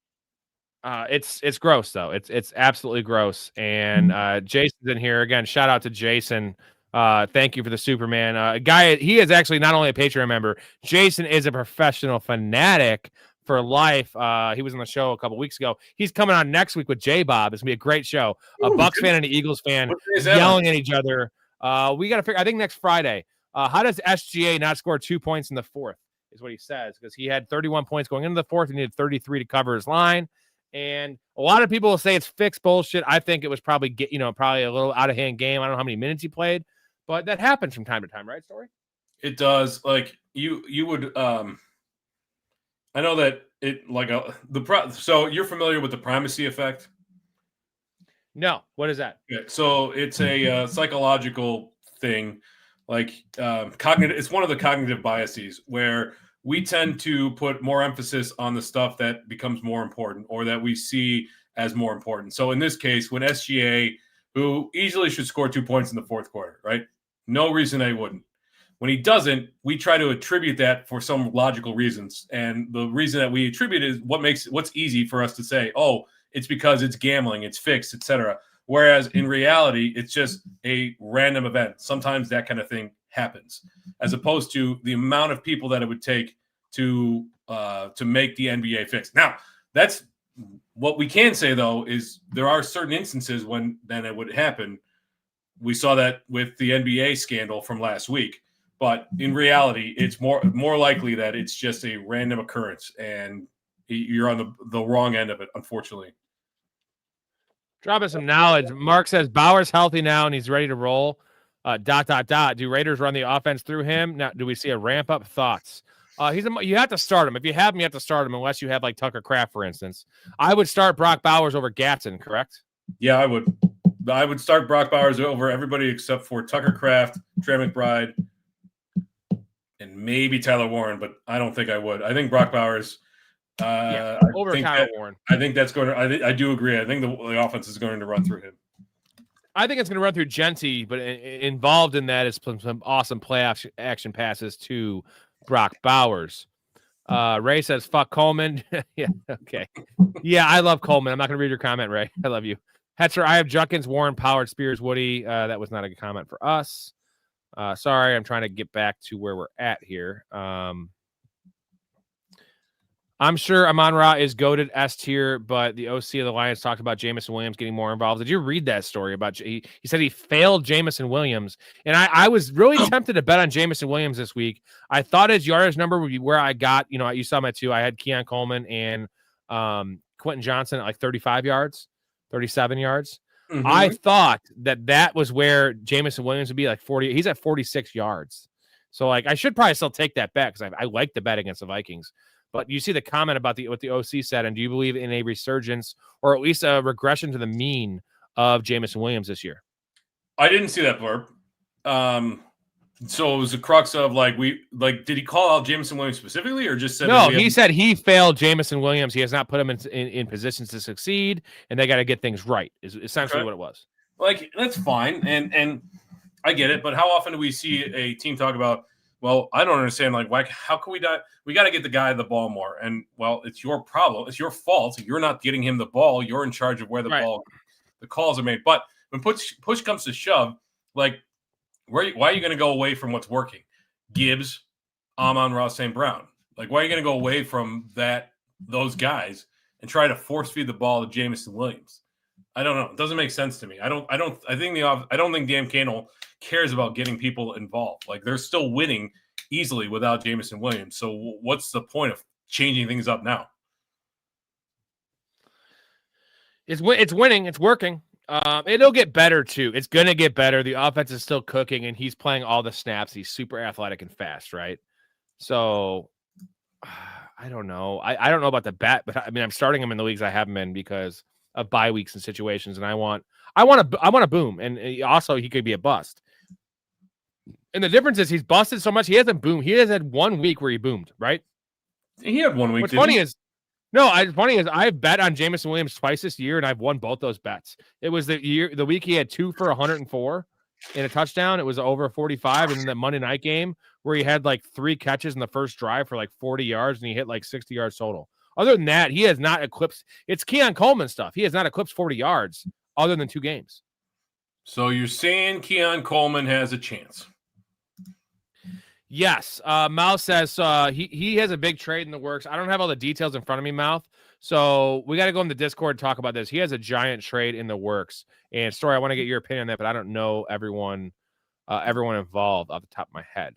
It's gross though. It's absolutely gross. And Jason's in here again. Shout out to Jason. Thank you for the Superman. Guy, he is actually not only a Patreon member. Jason is a professional fanatic for life. He was on the show a couple weeks ago. He's coming on next week with J Bob. It's gonna be a great show. A Bucs fan and an Eagles fan yelling at each other. We got to figure. I think next Friday. How does SGA not score 2 points in the fourth? Is what he says, because he had 31 points going into the fourth. He needed 33 to cover his line. And a lot of people will say it's fixed bullshit. I think it was probably probably a little out of hand game. I don't know how many minutes he played, but that happens from time to time, right, Story? It does. Like you would. I know that it like so you're familiar with the primacy effect? No. What is that? Yeah, so it's a psychological thing. Like cognitive, it's one of the cognitive biases where we tend to put more emphasis on the stuff that becomes more important or that we see as more important. So in this case, when SGA, who easily should score 2 points in the fourth quarter, right? No reason they wouldn't. When he doesn't, we try to attribute that for some logical reasons. And the reason that we attribute is what's easy for us to say, oh, it's because it's gambling, it's fixed, etc. Whereas in reality, it's just a random event. Sometimes that kind of thing happens, as opposed to the amount of people that it would take to make the NBA fix. Now, that's what we can say, though, is there are certain instances when then it would happen. We saw that with the NBA scandal from last week. But in reality, it's more likely that it's just a random occurrence, and you're on the wrong end of it, unfortunately. Drop us some knowledge. Mark says Bauer's healthy now and he's ready to roll. ... Do Raiders run the offense through him? Now, do we see a ramp up? Thoughts? You have to start him. If you have him, you have to start him unless you have like Tucker Kraft, for instance. I would start Brock Bowers over Gatson, correct? Yeah, I would. I would start Brock Bowers over everybody except for Tucker Kraft, Trey McBride, and maybe Tyler Warren, but I don't think I would. I think Brock Bowers. Over Tyler Warren. I think that's going to. I do agree. I think the offense is going to run through him. I think it's going to run through Genty, but involved in that is some awesome play action passes to Brock Bowers. Ray says, fuck Coleman. Yeah, okay. Yeah, I love Coleman. I'm not going to read your comment, Ray. I love you. Hetzer, I have Junkins, Warren, Pollard, Spears, Woody. That was not a good comment for us. Sorry, I'm trying to get back to where we're at here. I'm sure Amon-Ra is goated S tier, but the OC of the Lions talked about Jameson Williams getting more involved. Did you read that story about he said he failed Jameson Williams? And I was really tempted to bet on Jameson Williams this week. I thought his yardage number would be where I got, you saw my two. I had Keon Coleman and Quentin Johnson at like 35 yards, 37 yards. Mm-hmm. I thought that was where Jameson Williams would be like 40. He's at 46 yards. So like I should probably still take that bet because I like the bet against the Vikings. But you see the comment about what the OC said, and do you believe in a resurgence or at least a regression to the mean of Jameson Williams this year? I didn't see that blurb. So it was the crux of did he call out Jameson Williams specifically, or just said no? He said he failed Jameson Williams. He has not put him in positions to succeed, and they got to get things right. Is essentially what it was. Like that's fine, and I get it. But how often do we see a team talk about? Well, I don't understand. Like, why? How can we not? We got to get the guy the ball more. And well, it's your problem. It's your fault. You're not getting him the ball. You're in charge of where the calls are made. But when push comes to shove, like, why are you going to go away from what's working? Gibbs, Amon-Ra, St. Brown. Like, why are you going to go away from those guys and try to force feed the ball to Jameson Williams? I don't know. It doesn't make sense to me. I don't think Dan Campbell cares about getting people involved. Like they're still winning easily without Jameson Williams. So what's the point of changing things up now? It's winning. It's working. It'll get better too. It's going to get better. The offense is still cooking and he's playing all the snaps. He's super athletic and fast, right? So I don't know. I don't know about the bet, but I mean, I'm starting him in the leagues I have him in because of bye weeks and situations. And I want a boom. And also he could be a bust. And the difference is he's busted so much. He hasn't boomed. He has had 1 week where he boomed, right? He had 1 week. What's funny is I've bet on Jameson Williams twice this year, and I've won both those bets. It was the week he had 2 for 104 in a touchdown. It was over 45, and then the Monday night game where he had like 3 catches in the first drive for like 40 yards, and he hit like 60 yards total. Other than that, he has not eclipsed. It's Keon Coleman stuff. He has not eclipsed 40 yards other than 2 games. So you're saying Keon Coleman has a chance? Yes. Mouth says he has a big trade in the works. I don't have all the details in front of me, Mouth. So we got to go in the Discord and talk about this. He has a giant trade in the works. And Story, I want to get your opinion on that, but I don't know everyone involved off the top of my head.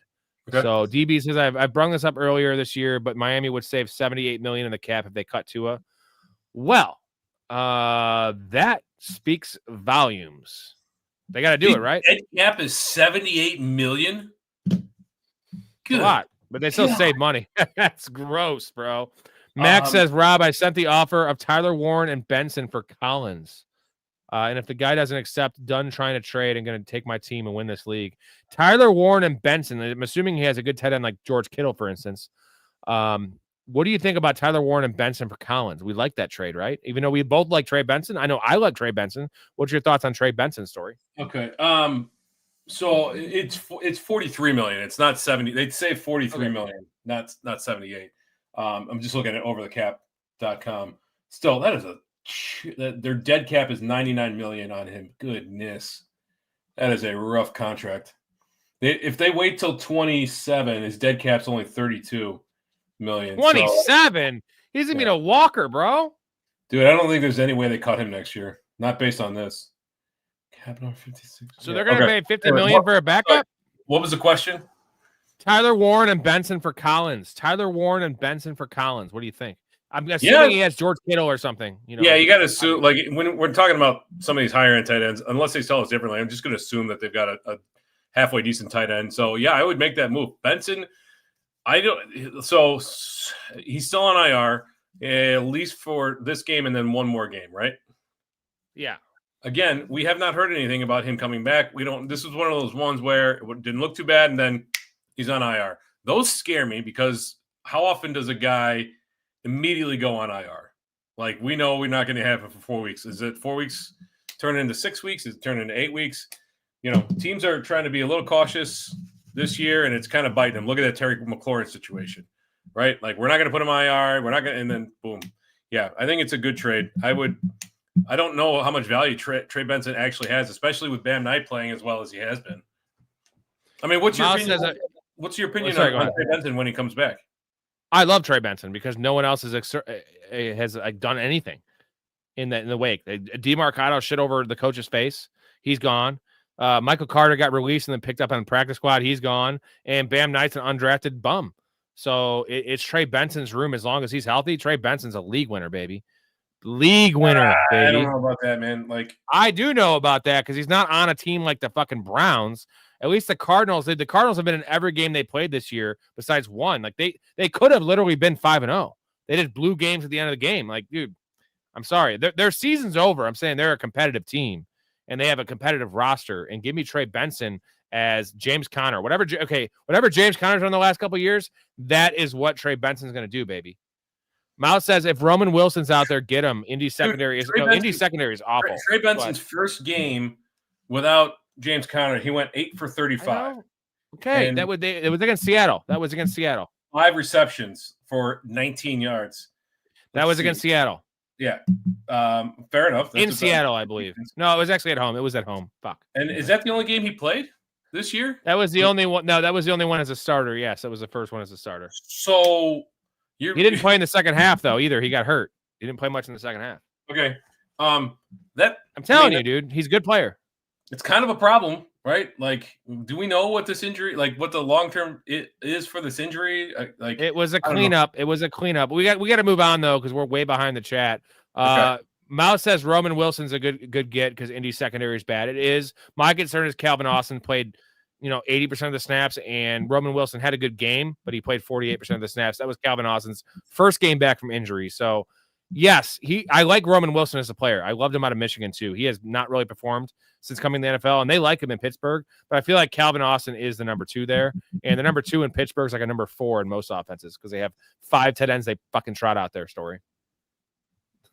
Okay. So DB says I've brung this up earlier this year, but Miami would save $78 million in the cap if they cut Tua. Well, that speaks volumes. They got to do it, right? Dead cap is $78 million. Good. A lot, but they still save money. That's gross, bro. Max says, Rob, I sent the offer of Tyler Warren and Benson for Collins. And if the guy doesn't accept, done trying to trade and going to take my team and win this league. Tyler Warren and Benson, I'm assuming he has a good tight end like George Kittle, for instance. What do you think about Tyler Warren and Benson for Collins? We like that trade, right? Even though we both like Trey Benson. I know I like Trey Benson. What's your thoughts on Trey Benson's story? Okay. So it's 43 million. It's not 70. They'd say 43 million, not 78. I'm just looking at overthecap.com. Still, that is their dead cap is 99 million on him. Goodness. That is a rough contract. If they wait till 27, his dead cap's only 32 million. 27? He's gonna be a walker, bro. Dude, I don't think there's any way they cut him next year. Not based on this. Cap number 56. So they're gonna pay $50 million for a backup? What was the question? Tyler Warren and Benson for Collins. Tyler Warren and Benson for Collins. What do you think? I'm assuming he has George Kittle or something. Yeah, you got to assume, like, when we're talking about some of these higher end tight ends, unless they tell us differently, I'm just going to assume that they've got a halfway decent tight end. So, yeah, I would make that move. Benson, so he's still on IR, at least for this game and then one more game, right? Yeah. again, we have not heard anything about him coming back. This is one of those ones where it didn't look too bad, and then he's on IR. Those scare me because how often does a guy immediately go on IR? Like, we know we're not going to have it for 4 weeks. Is it 4 weeks turn into 6 weeks? Is it turn into 8 weeks? Teams are trying to be a little cautious this year, and it's kind of biting them. Look at that Terry McLaurin situation, right? Like, we're not going to put him on IR. We're not going to, and then boom. Yeah, I think it's a good trade. I don't know how much value Trey Benson actually has, especially with Bam Knight playing as well as he has been. I mean, what's your opinion? What's your opinion on Trey Benson when he comes back? I love Trey Benson because no one else has done anything in the wake. DeMarcado shit over the coach's face. He's gone. Michael Carter got released and then picked up on the practice squad. He's gone. And Bam Knight's an undrafted bum. So it's Trey Benson's room as long as he's healthy. Trey Benson's a league winner, baby. League winner, baby. I don't know about that, man. Like, I do know about that because he's not on a team like the fucking Browns. At least the Cardinals did. The Cardinals have been in every game they played this year besides one. Like, they could have literally been 5-0. They just blew games at the end of the game. Like, dude, I'm sorry. Their season's over. I'm saying they're a competitive team and they have a competitive roster. And give me Trey Benson as James Conner. Whatever James Conner's done the last couple of years, that is what Trey Benson's going to do, baby. Miles says if Roman Wilson's out there, get him. Indy secondary is awful. Trey Benson's first game without James Conner, he went 8 for 35. Okay, it was against Seattle. 5 receptions for 19 yards. That was against Seattle. Yeah, fair enough. In Seattle, I believe. No, it was actually at home. It was at home. Fuck. And is that the only game he played this year? That was the only one. No, that was the only one as a starter. Yes, that was the first one as a starter. So he didn't play in the second half though either. He got hurt. He didn't play much in the second half. Okay. I'm telling you, dude, he's a good player. It's kind of a problem, right? Like, do we know what this injury, like what the long term is for this injury? Like, it was a cleanup. We got to move on though because we're way behind the chat. Okay. Mouse says Roman Wilson's a good get because Indy secondary is bad. It is. My concern is Calvin Austin played 80% of the snaps, and Roman Wilson had a good game, but he played 48% of the snaps. That was Calvin Austin's first game back from injury. So, yes, I like Roman Wilson as a player. I loved him out of Michigan, too. He has not really performed since coming to the NFL, and they like him in Pittsburgh, but I feel like Calvin Austin is the number 2 there, and the number 2 in Pittsburgh is like a number 4 in most offenses because they have 5 tight ends they fucking trot out there, Story.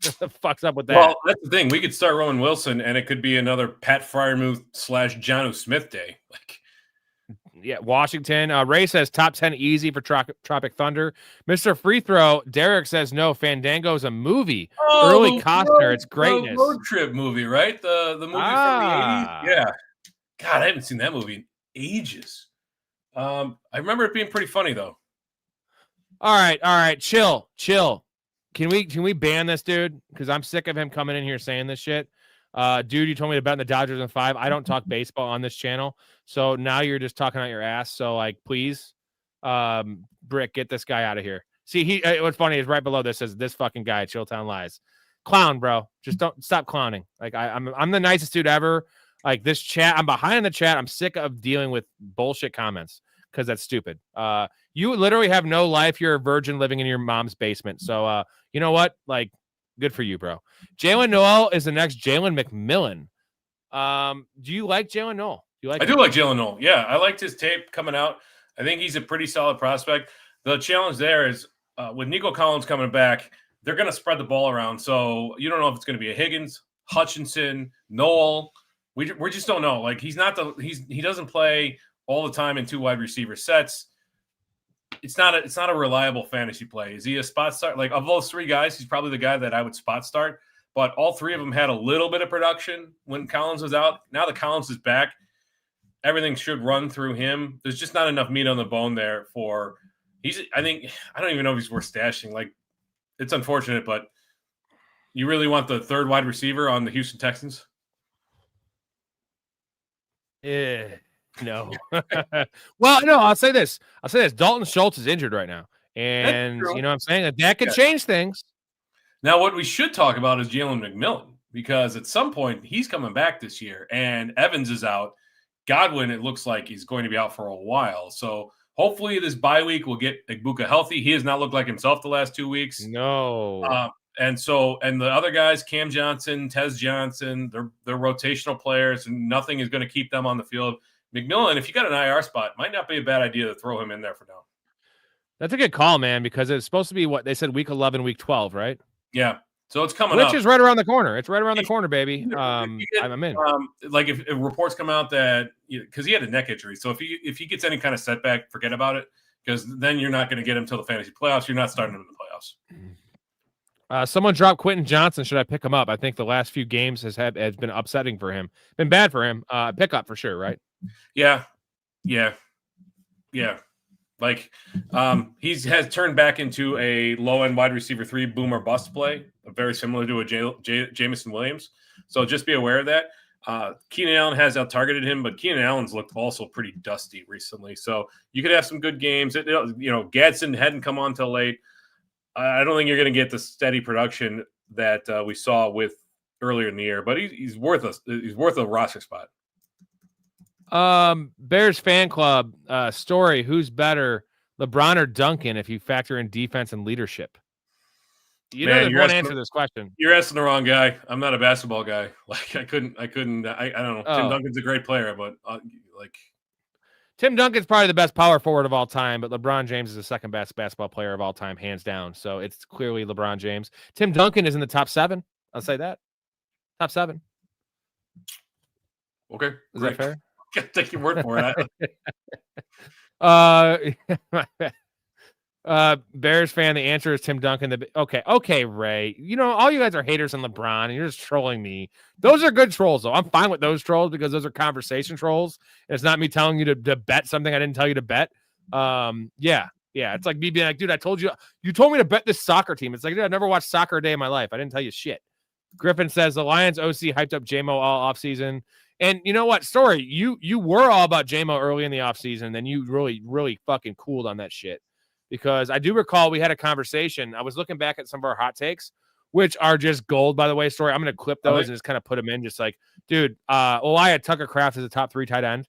What the fuck's up with that? Well, that's the thing. We could start Roman Wilson, and it could be another Pat Freiermuth / Jonnu Smith day. Like, yeah, Washington. Ray says top 10 easy for Tropic Thunder. Mr. Free Throw, Derek says no. Fandango is a movie. Early Costner, it's greatness. The road trip movie, right? The movie from the 80s. Yeah. God, I haven't seen that movie in ages. I remember it being pretty funny though. All right. Chill. Can we ban this dude? Because I'm sick of him coming in here saying this shit. Dude, you told me to bet on the Dodgers in 5. I don't talk baseball on this channel. So now you're just talking out your ass. So like, please, Brick, get this guy out of here. See, what's funny is right below this says this fucking guy, Chilltown Lies. Clown, bro. Just don't stop clowning. Like I'm the nicest dude ever. Like this chat, I'm behind the chat. I'm sick of dealing with bullshit comments because that's stupid. You literally have no life. You're a virgin living in your mom's basement. So you know what? Like, good for you, bro. Jalen Noel is the next Jalen McMillan. Do you like Jalen Noel? I do like Jalen Noel. Yeah, I liked his tape coming out. I think he's a pretty solid prospect. The challenge there is with Nico Collins coming back, they're going to spread the ball around. So you don't know if it's going to be a Higgins, Hutchinson, Noel. We just don't know. Like he doesn't play all the time in 2 wide receiver sets. It's not a reliable fantasy play. Is he a spot start? Like of those 3 guys, he's probably the guy that I would spot start. But all 3 of them had a little bit of production when Collins was out. Now that Collins is back, everything should run through him. There's just not enough meat on the bone there for I don't even know if he's worth stashing. Like it's unfortunate, but you really want the 3rd wide receiver on the Houston Texans? Yeah. No. Well, no, I'll say this. Dalton Schultz is injured right now. And you know what I'm saying? That could change things. Now, what we should talk about is Jalen McMillan, because at some point he's coming back this year and Evans is out. Godwin, it looks like he's going to be out for a while. So hopefully this bye week will get Egbuka healthy. He has not looked like himself the last 2 weeks. No. And the other guys, Cam Johnson, Tez Johnson, they're rotational players, and nothing is going to keep them on the field. McMillan, if you got an IR spot, might not be a bad idea to throw him in there for now. That's a good call, man, because it's supposed to be what they said, week 11, week 12, right? Yeah. So it's coming up. Which is right around the corner. It's right around the corner, baby. I'm in. Like if reports come out that because he had a neck injury, so if he gets any kind of setback, forget about it, because then you're not going to get him till the fantasy playoffs. You're not starting him in the playoffs. Someone dropped Quentin Johnson. Should I pick him up? I think the last few games has been upsetting for him. Been bad for him. Pick up for sure, right? Yeah. Like he has turned back into a low-end wide receiver 3 boom or bust play, very similar to a Jameson Williams. So just be aware of that. Keenan Allen has out-targeted him, but Keenan Allen's looked also pretty dusty recently. So you could have some good games. Gadsden hadn't come on till late. I don't think you're going to get the steady production that we saw with earlier in the year, but he's worth a roster spot. Bears fan club Story. Who's better, LeBron or Duncan? If you factor in defense and leadership, there's one answer to this question. You're asking the wrong guy. I'm not a basketball guy. Like I don't know. Tim Duncan's a great player, but Tim Duncan's probably the best power forward of all time, but LeBron James is the second best basketball player of all time, hands down. So it's clearly LeBron James. Tim Duncan is in the top 7. I'll say that. Top 7. Okay. Is that fair? Take your word for it. Bears fan, the answer is Tim Duncan. Okay, Ray. All you guys are haters on LeBron, and you're just trolling me. Those are good trolls, though. I'm fine with those trolls because those are conversation trolls. It's not me telling you to bet something I didn't tell you to bet. Yeah. It's like me being like, dude, I told you told me to bet this soccer team. It's like, dude, I've never watched soccer a day in my life. I didn't tell you shit. Griffin says the Lions OC hyped up JMO all offseason. And you know what, Story? You were all about JMO early in the offseason, then you really, really fucking cooled on that shit. Because I do recall we had a conversation. I was looking back at some of our hot takes, which are just gold, by the way, Story. I'm going to clip those and just kind of put them in. Just like, dude, Elijah Tucker Kraft is a top 3 tight end.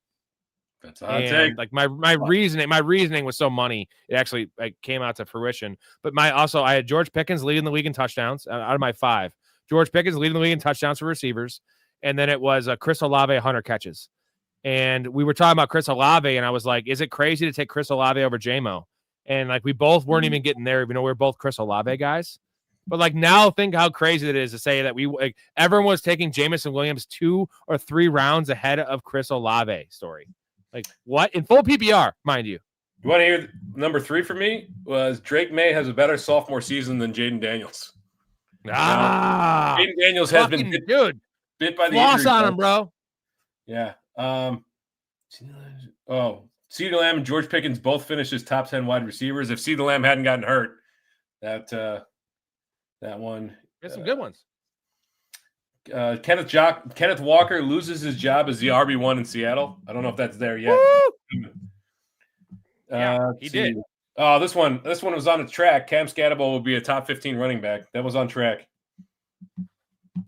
That's a hot take. Like my reasoning was so money. It actually came out to fruition. But I had George Pickens leading the league in touchdowns out of my 5. George Pickens leading the league in touchdowns for receivers. And then it was Chris Olave, 100 catches. And we were talking about Chris Olave, and I was like, is it crazy to take Chris Olave over JMO? And we both weren't even getting there, even though we were both Chris Olave guys. But now think how crazy it is to say that everyone was taking Jameson Williams 2 or 3 rounds ahead of Chris Olave. Story. What? In full PPR, mind you. You want to hear number 3 for me? Was Drake May has a better sophomore season than Jaden Daniels. Jaden Daniels has been bit by the loss on him, bro. Yeah. CeeDee Lamb and George Pickens both finished as top 10 wide receivers. If CeeDee Lamb hadn't gotten hurt, that one. There's some good ones. Kenneth Walker loses his job as the RB1 in Seattle. I don't know if that's there yet. Yeah, he did. Oh, this one was on the track. Cam Scatterbo will be a top 15 running back. That was on track.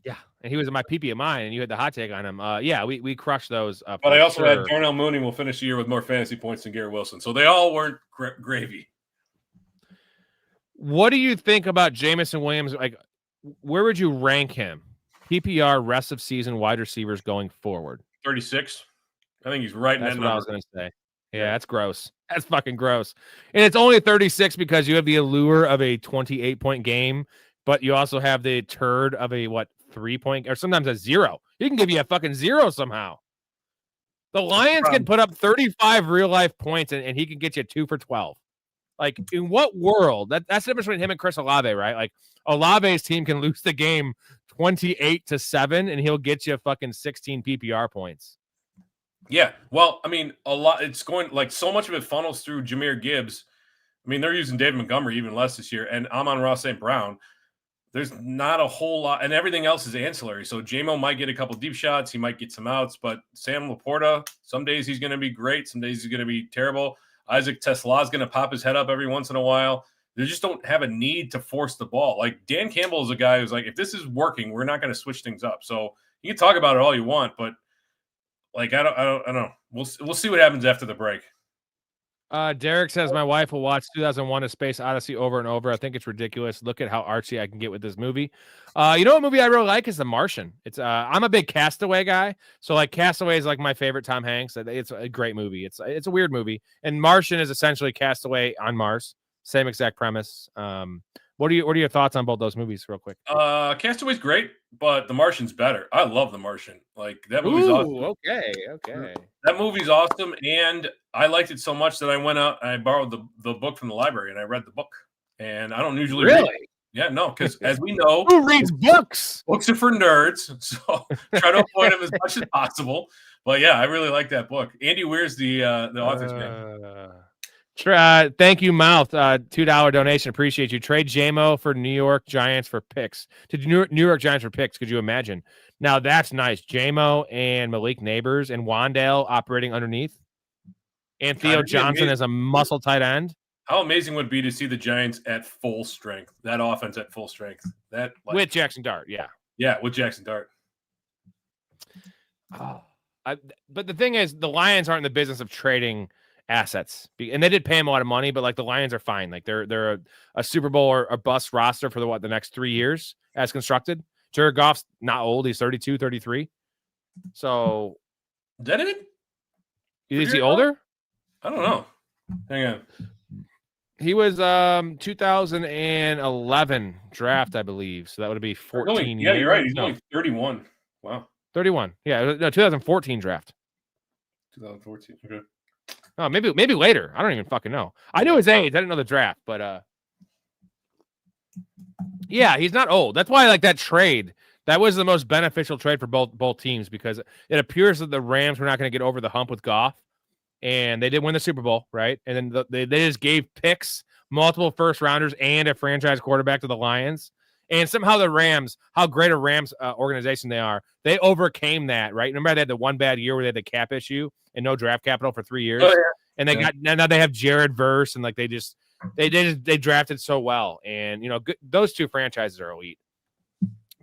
Yeah, and he was in my PP of mine, and you had the hot take on him. We crushed those. But I also had Darnell Mooney will finish the year with more fantasy points than Garrett Wilson. So they all weren't gravy. What do you think about Jameson Williams? Where would you rank him? PPR, rest of season wide receivers going forward. 36. I think he's right in that number. I was going to say. Yeah, that's gross. That's fucking gross. And it's only 36 because you have the allure of a 28-point game, but you also have the turd of a 3-point or sometimes a 0. He can give you a fucking 0 somehow. The Lions can put up 35 real life points and he can get you 2 for 12. In what world? That's the difference between him and Chris Olave, right? Olave's team can lose the game 28-7 and he'll get you fucking 16 PPR points. Yeah. Well, I mean, a lot. It's going so much of it funnels through Jahmyr Gibbs. I mean, they're using David Montgomery even less this year, and Amon-Ra St. Brown. There's not a whole lot, and everything else is ancillary. So JMO might get a couple deep shots. He might get some outs, but Sam Laporta, some days he's going to be great. Some days he's going to be terrible. Isaac Tesla is going to pop his head up every once in a while. They just don't have a need to force the ball. Dan Campbell is a guy who's if this is working, we're not going to switch things up. So you can talk about it all you want, but I don't know. We'll see what happens after the break. Derek says my wife will watch 2001: A Space Odyssey over and over. I think it's ridiculous. Look at how artsy I can get with this movie. You know what movie I really like is The Martian. It's I'm a big Castaway guy, so like Castaway is like my favorite Tom Hanks. It's a great movie. It's a weird movie, and Martian is essentially Castaway on Mars. Same exact premise. What are your thoughts on both those movies, real quick? Castaway's great, but The Martian's better. I love The Martian. Like that movie's Ooh, awesome. okay. That movie's awesome, and I liked it so much that I went out and I borrowed the book from the library and I read the book. And I don't usually read. Yeah, no, because as we know, who reads books? Books are for nerds, so try to avoid them as much as possible. But yeah, I really like that book. Andy Weir's the author's man. Thank you, Mouth. $2 donation. Appreciate you. Trade JMO for New York Giants for picks. New York Giants for picks. Could you imagine? Now that's nice. JMO and Malik Neighbors and Wandale operating underneath. And Theo Johnson as a muscle tight end. How amazing would it be to see the Giants at full strength? That offense at full strength. That with Jackson Dart, yeah. Yeah, with Jackson Dart. But the thing is, the Lions aren't in the business of trading assets, and they did pay him a lot of money, but like the Lions are fine. Like they're a Super Bowl or a bust roster for the next 3 years as constructed. Jared Goff's not old. He's 32, 33. So is that it? Is he older? I don't know. Hang on. He was 2011 draft, I believe. So that would be 14 years. Yeah, you're right. He's only 31. Wow. 31. Yeah, no, 2014 draft. 2014. Okay. Oh, maybe later. I don't even fucking know. I knew his age. I didn't know the draft, but yeah, he's not old. That's why I like that trade. That was the most beneficial trade for both teams because it appears that the Rams were not going to get over the hump with Goff, and they did win the Super Bowl, right? And then they just gave picks, multiple first rounders, and a franchise quarterback to the Lions. And somehow the Rams, how great a Rams organization they are, they overcame that, right? Remember they had the one bad year where they had the cap issue and no draft capital for 3 years, and they now they have Jared Verse, and like they drafted so well, and those two franchises are elite.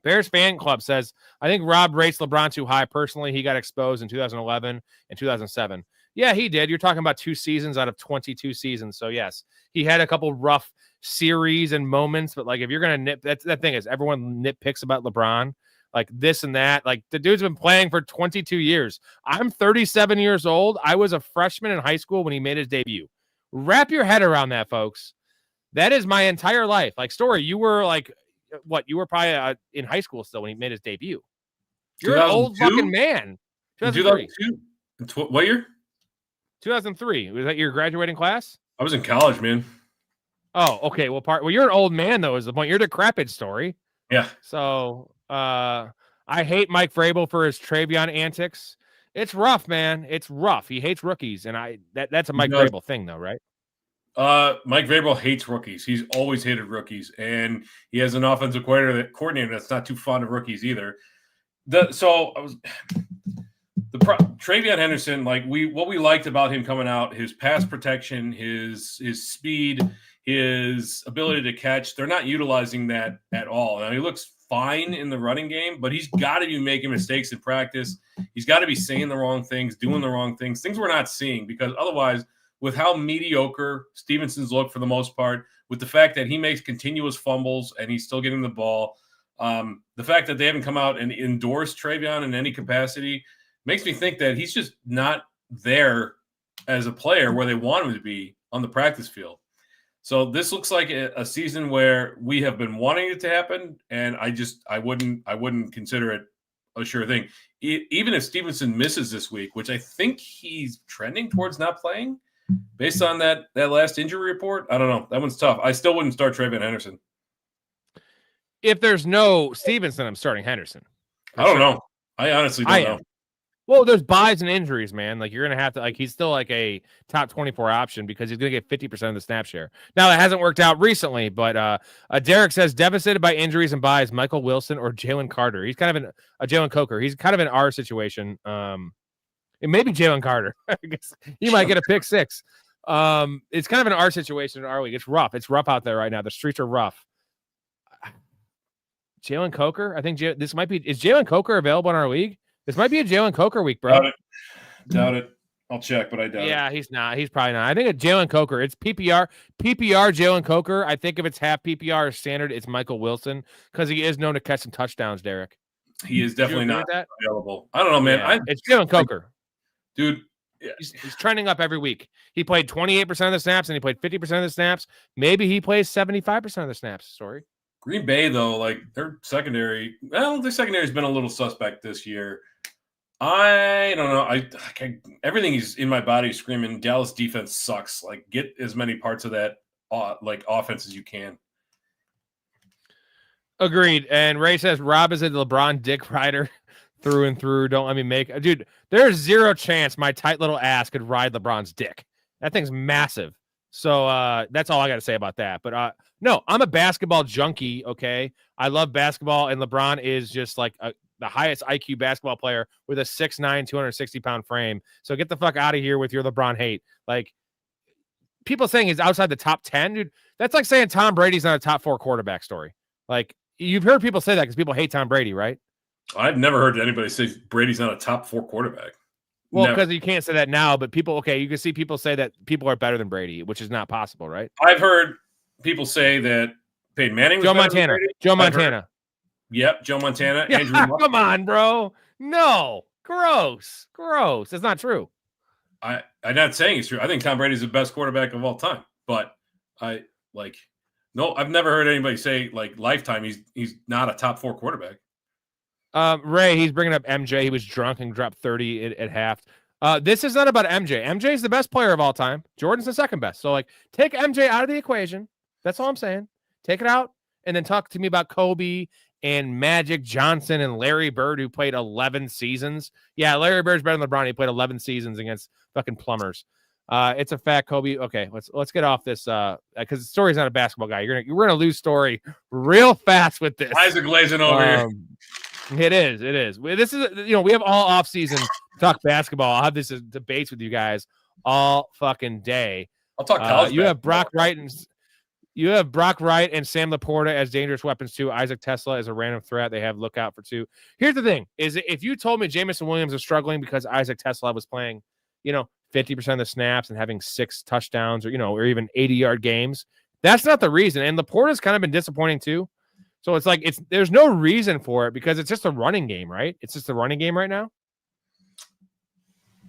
Bears fan club says, I think Rob rates LeBron too high. Personally, he got exposed in 2011 and 2007. Yeah, he did. You're talking about 2 seasons out of 22 seasons. So yes, he had a couple rough series and moments, but like if you're gonna that thing is everyone nitpicks about LeBron, like this and that. Like the dude's been playing for 22 years. I'm 37 years old. I was a freshman in high school when he made his debut. Wrap your head around that, folks. That is my entire life. Like Story, you were like what? You were probably in high school still when he made his debut. You're an old fucking man. 2002. What year? 2003. Was that your graduating class? I was in college, man. Oh, okay. Well, you're an old man though. Is the point? You're decrepit, Story. Yeah. So, I hate Mike Vrabel for his Travion antics. It's rough, man. It's rough. He hates rookies, and that's a Mike Vrabel thing, though, right? Mike Vrabel hates rookies. He's always hated rookies, and he has an offensive coordinator that's not too fond of rookies either. Travion Henderson, like what we liked about him coming out, his pass protection, his speed, his ability to catch, they're not utilizing that at all. Now he looks fine in the running game, but he's got to be making mistakes in practice. He's got to be saying the wrong things, doing the wrong things we're not seeing, because otherwise, with how mediocre Stevenson's look for the most part, with the fact that he makes continuous fumbles and he's still getting the ball, the fact that they haven't come out and endorsed Travion in any capacity makes me think that he's just not there as a player where they want him to be on the practice field. So this looks like a season where we have been wanting it to happen, and I wouldn't consider it a sure thing. Even if Stevenson misses this week, which I think he's trending towards not playing, based on that last injury report, I don't know. That one's tough. I still wouldn't start Travion Henderson. If there's no Stevenson, I'm starting Henderson. I don't know. I honestly don't know. Well, there's buys and injuries, man. Like you're gonna have to he's still like a top 24 option because he's gonna get 50% of the snap share. Now that hasn't worked out recently, but Derek says devastated by injuries and buys Michael Wilson or Jalen Carter. He's kind of a Jalen Coker. He's kind of in our situation. It may be Jalen Carter. I guess he might get a pick 6. It's kind of in our situation in our league. It's rough. It's rough out there right now. The streets are rough. Jalen Coker. I think this might be. Is Jalen Coker available in our league? This might be a Jalen Coker week, bro. Doubt it. I'll check, but I doubt it. Yeah, he's not. He's probably not. I think it's Jalen Coker. It's PPR. Jalen Coker. I think if it's half PPR or standard, it's Michael Wilson because he is known to catch some touchdowns, Derek. He is definitely not that? available. I don't know, man. Yeah, it's Jalen Coker. Dude. He's trending up every week. He played 28% of the snaps and he played 50% of the snaps. Maybe he plays 75% of the snaps, Story. Green Bay, though, like their secondary, their secondary's been a little suspect this year. I don't know. Everything is in my body screaming Dallas defense sucks. Like, get as many parts of that like offense as you can. Agreed. And Ray says Rob is a LeBron dick rider through and through. Don't let me make dude. There's zero chance my tight little ass could ride LeBron's dick. That thing's massive. So that's all I got to say about that. But no, I'm a basketball junkie. Okay, I love basketball, and LeBron is just like the highest IQ basketball player with a 6'9", 260-pound frame. So get the fuck out of here with your LeBron hate. Like people saying he's outside the top 10, dude. That's like saying Tom Brady's not a top 4 quarterback. Story. Like you've heard people say that because people hate Tom Brady, right? I've never heard anybody say Brady's not a top 4 quarterback. Well, because you can't say that now, but people, you can see people say that people are better than Brady, which is not possible, right? I've heard people say that Peyton Manning was Joe Montana. Joe Montana. Yep, Joe Montana. Yeah, Andrew come on, bro. No. Gross. That's not true. I'm not saying it's true. I think Tom Brady's the best quarterback of all time. But I've never heard anybody say like lifetime he's not a top 4 quarterback. Ray, he's bringing up MJ. He was drunk and dropped 30 at half. This is not about MJ. MJ is the best player of all time. Jordan's the second best. So, like, take MJ out of the equation. That's all I'm saying. Take it out and then talk to me about Kobe and Magic Johnson and Larry Bird, who played 11 seasons. Yeah, Larry Bird's better than LeBron. He played 11 seasons against fucking plumbers. It's a fact, Kobe. Okay, let's get off this because the Story's not a basketball guy. We're gonna lose Story real fast with this. Eyes are glazing over here. It is. This is, we have all off season to talk basketball. I'll have this debates with you guys all fucking day. I'll talk college. You have Brock Wright and Sam Laporta as dangerous weapons too. Isaac Tesla is a random threat. They have look out for too. Here's the thing: is if you told me Jamison Williams is struggling because Isaac Tesla was playing, 50% of the snaps and having 6 touchdowns or even 80-yard games, that's not the reason. And Laporta's kind of been disappointing too. So it's like there's no reason for it because it's just a running game, right? It's just a running game right now.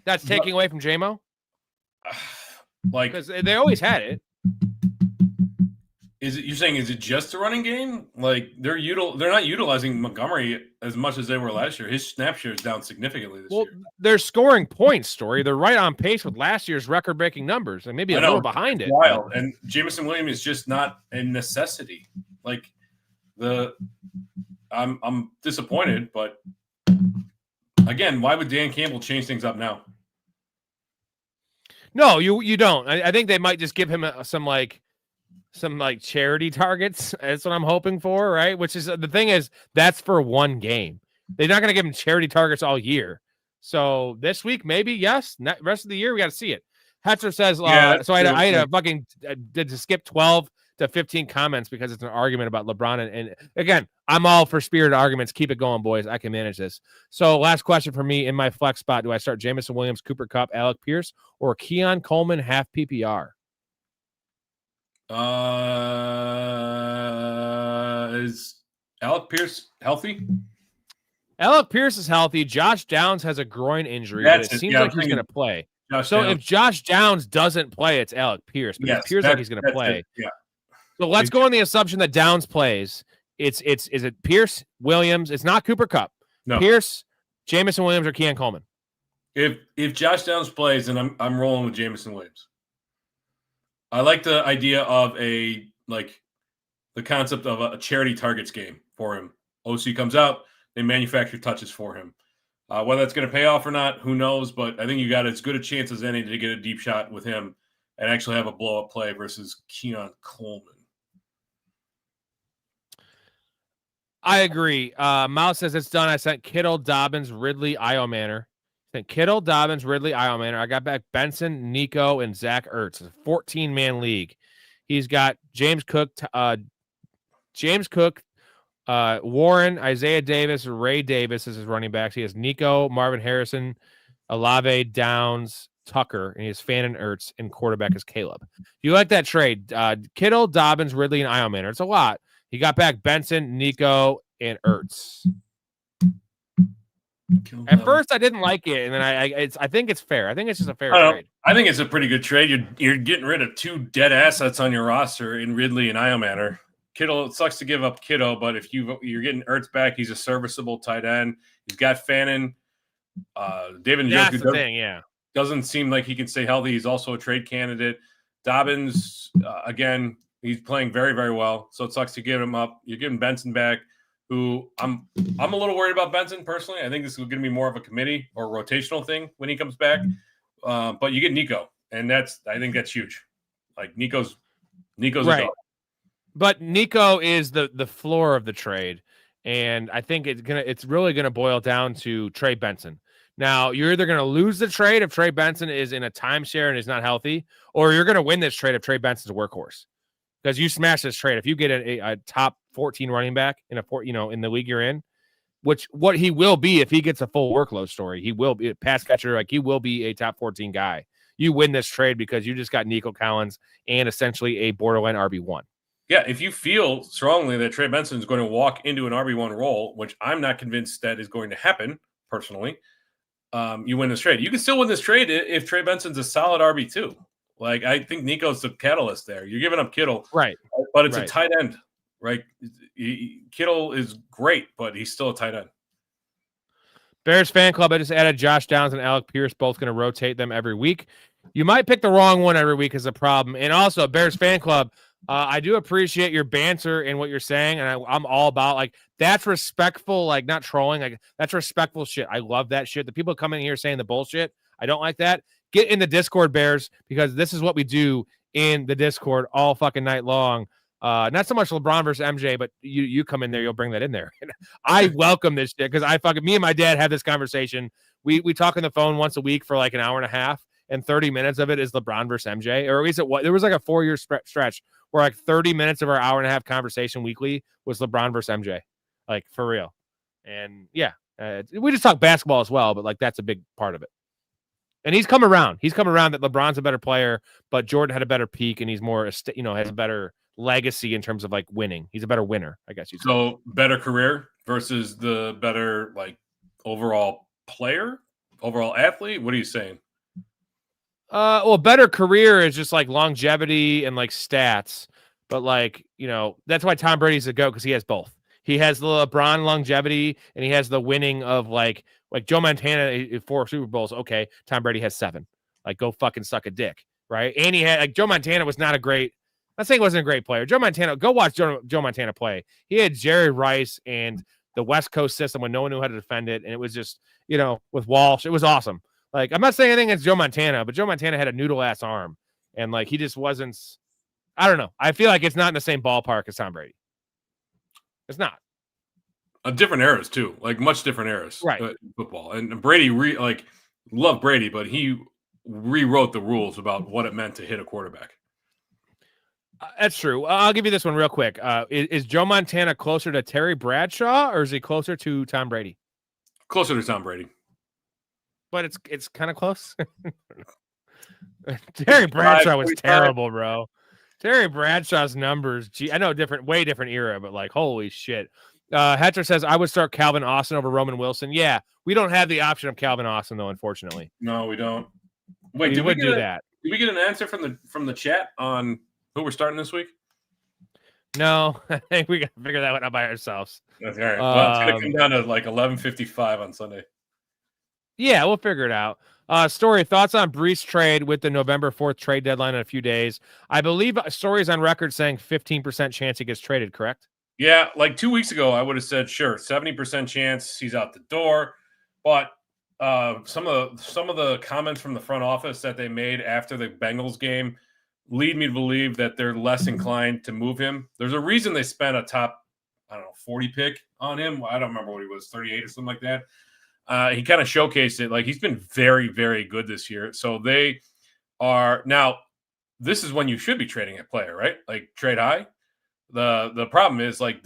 That's taking away from JMO. Like because they always had it. You're saying is it just a running game? Like they're not utilizing Montgomery as much as they were last year. His snap share is down significantly this year. They're scoring points, Story. They're right on pace with last year's record-breaking numbers, and maybe a little behind it. Wild. And Jamison Williams is just not a necessity. Like I'm disappointed, but again, why would Dan Campbell change things up now? No, you don't. I think they might just give him some charity targets. That's what I'm hoping for, right? Which is the thing is that's for one game. They're not going to give him charity targets all year. So this week, maybe yes. Rest of the year, we got to see it. Hetzer says, so I had a fucking did to skip 12 to 15 comments because it's an argument about LeBron. And again, I'm all for spirited arguments. Keep it going, boys. I can manage this. So last question for me in my flex spot. Do I start Jamison Williams, Cooper Kupp, Alec Pierce, or Keon Coleman half PPR? Is Alec Pierce healthy? Alec Pierce is healthy. Josh Downs has a groin injury, but it seems like he's going to play. If Josh Downs doesn't play, it's Alec Pierce. But it appears like he's going to play. Yeah. So let's go on the assumption that Downs plays. Is it Pierce, Williams? It's not Cooper Kupp. No. Pierce, Jamison Williams, or Keon Coleman? If Josh Downs plays, then I'm rolling with Jamison Williams. I like the idea of the concept of a charity targets game for him. OC comes out, they manufacture touches for him. Whether that's going to pay off or not, who knows? But I think you got as good a chance as any to get a deep shot with him and actually have a blow-up play versus Keon Coleman. I agree. Mouse says it's done. I sent Kittle, Dobbins, Ridley, Iomanner. Kittle, Dobbins, Ridley, Iomanner. I got back Benson, Nico, and Zach Ertz. It's a 14-man league. He's got James Cook, Warren, Isaiah Davis, Ray Davis as his running backs. He has Nico, Marvin Harrison, Olave, Downs, Tucker, and he has Fan and Ertz, and quarterback is Caleb. You like that trade? Kittle, Dobbins, Ridley, and Eilmanor. It's a lot. He got back Benson, Nico, and Ertz. At first, I didn't like it, and then I think it's fair. I think it's just a fair trade. I think it's a pretty good trade. You're getting rid of 2 dead assets on your roster in Ridley and Eilmanor. Kittle, it sucks to give up Kittle, but if you're getting Ertz back, he's a serviceable tight end. He's got Fannin. David Njoku doesn't seem like he can stay healthy. He's also a trade candidate. Dobbins, again, he's playing very, very well. So it sucks to give him up. You're giving Benson back, who I'm a little worried about Benson personally. I think this is going to be more of a committee or rotational thing when he comes back. But you get Nico, and I think that's huge. Like Nico's right. A dog. But Nico is the floor of the trade, and I think it's really gonna boil down to Trey Benson. Now, you're either gonna lose the trade if Trey Benson is in a timeshare and is not healthy, or you're gonna win this trade if Trey Benson's a workhorse. Because you smash this trade. If you get a top 14 running back in in the league you're in, what he will be if he gets a full workload story, he will be a pass catcher, like he will be a top 14 guy. You win this trade because you just got Nico Collins and essentially a borderline RB1. Yeah, if you feel strongly that Trey Benson is going to walk into an RB1 role, which I'm not convinced that is going to happen personally, you win this trade. You can still win this trade if Trey Benson's a solid RB2. Like, I think Nico's the catalyst there. You're giving up Kittle, right? But it's a tight end, right? Kittle is great, but he's still a tight end. Bears fan club, I just added Josh Downs and Alec Pierce, both going to rotate them every week. You might pick the wrong one every week is a problem. And also, Bears fan club, I do appreciate your banter and what you're saying, and I'm all about, like, that's respectful, like, not trolling. Like, that's respectful shit. I love that shit. The people coming in here saying the bullshit, I don't like that. Get in the Discord, Bears, because this is what we do in the Discord all fucking night long. Not so much LeBron versus MJ, but you come in there, you'll bring that in there. I welcome this shit because me and my dad have this conversation. We talk on the phone once a week for like an hour and a half, and 30 minutes of it is LeBron versus MJ, or at least there was like a 4-year stretch where like 30 minutes of our hour and a half conversation weekly was LeBron versus MJ, like for real. And yeah, we just talk basketball as well, but like that's a big part of it. And he's come around. He's come around that LeBron's a better player, but Jordan had a better peak, and he's more, has a better legacy in terms of like winning. He's a better winner, I guess. So better career versus the better like overall player, overall athlete. What are you saying? Well, better career is just like longevity and like stats, but like, that's why Tom Brady's a GOAT, because he has both. He has the LeBron longevity, and he has the winning of like Joe Montana, 4 Super Bowls. Okay, Tom Brady has 7. Like, go fucking suck a dick, right? And he had, like, Joe Montana was not a great. I'm not saying he wasn't a great player. Joe Montana, go watch Joe Montana play. He had Jerry Rice and the West Coast system when no one knew how to defend it, and it was just, with Walsh, it was awesome. Like, I'm not saying anything against Joe Montana, but Joe Montana had a noodle ass arm, and like he just wasn't. I don't know. I feel like it's not in the same ballpark as Tom Brady. It's not. Different eras too, like much different eras, right? Football, and Brady, love Brady, but he rewrote the rules about what it meant to hit a quarterback. That's true. I'll give you this one real quick. Is Joe Montana closer to Terry Bradshaw, or is he closer to Tom Brady? Closer to Tom Brady, but it's kind of close. Terry Bradshaw was terrible, bro. Terry Bradshaw's numbers. I know way different era, but like, holy shit. Hatcher says, I would start Calvin Austin over Roman Wilson. Yeah, we don't have the option of Calvin Austin, though, unfortunately. No, we don't. Wait, did we do that? Did we get an answer from the chat on who we're starting this week? No, I think we got to figure that one out by ourselves. That's all right. Well, it's going to come down to like 11:55 on Sunday. Yeah, we'll figure it out. Story, thoughts on Breece trade with the November 4th trade deadline in a few days. I believe Story's on record saying 15% chance he gets traded, correct? Yeah, like 2 weeks ago, I would have said, sure, 70% chance he's out the door. But some of the comments from the front office that they made after the Bengals game lead me to believe that they're less inclined to move him. There's a reason they spent a top, 40 pick on him. I don't remember what he was, 38 or something like that. He kind of showcased it. Like, he's been very, very good this year. So they are now. This is when you should be trading a player, right? Like, trade high. The problem is, like,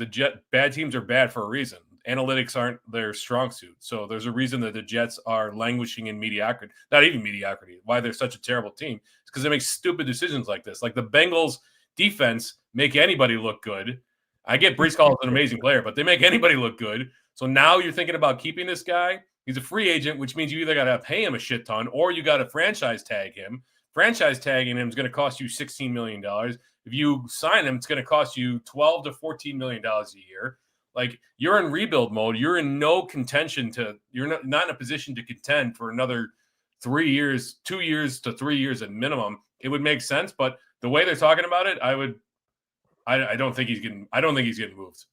bad teams are bad for a reason. analytics aren't their strong suit. So there's a reason that the Jets are languishing in mediocrity, not even mediocrity. Why they're such a terrible team is because they make stupid decisions like this. Like the Bengals defense make anybody look good. I get Breece Hall is an amazing player, but they make anybody look good. So now you're thinking about keeping this guy. He's a free agent, which means you either got to pay him a shit ton or you got to franchise tag him. Franchise tagging him is going to cost you $16 million. If you sign him, it's going to cost you $12 to $14 million a year. Like, you're in rebuild mode. You're in no contention you're not in a position to contend for another 3 years, 2 years to 3 years at minimum. It would make sense, but the way they're talking about it, I don't think he's getting moved.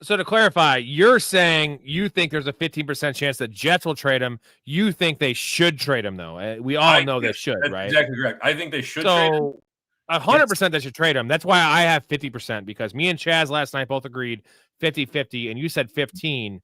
So to clarify, you're saying you think there's a 15% chance that Jets will trade him. You think they should trade him, though. We all know they should, that's right? Exactly correct. I think they should trade him. 100% they should trade him. That's why I have 50%, because me and Chaz last night both agreed 50-50, and you said 15,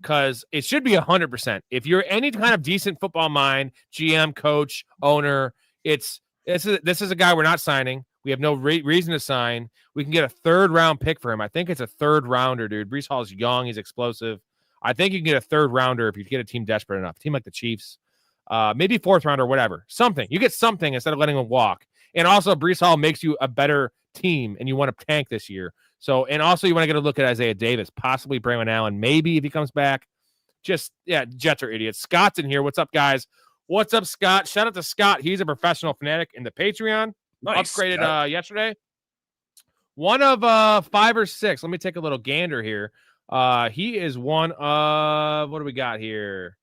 because it should be 100%. If you're any kind of decent football mind, GM, coach, owner, this is a guy we're not signing. We have no reason to sign. We can get a 3rd round pick for him. I think it's a 3rd rounder, dude. Breece Hall's young. He's explosive. I think you can get a 3rd rounder if you get a team desperate enough. A team like the Chiefs, maybe 4th rounder, whatever. Something. You get something instead of letting him walk. And also, Breece Hall makes you a better team, and you want to tank this year. So, and also, you want to get a look at Isaiah Davis, possibly Braylon Allen, maybe if he comes back. Jets are idiots. Scott's in here. What's up, guys? What's up, Scott? Shout out to Scott. He's a professional fanatic in the Patreon. Nice. Upgraded yesterday. One of 5 or 6. Let me take a little gander here. He is one of, what do we got here?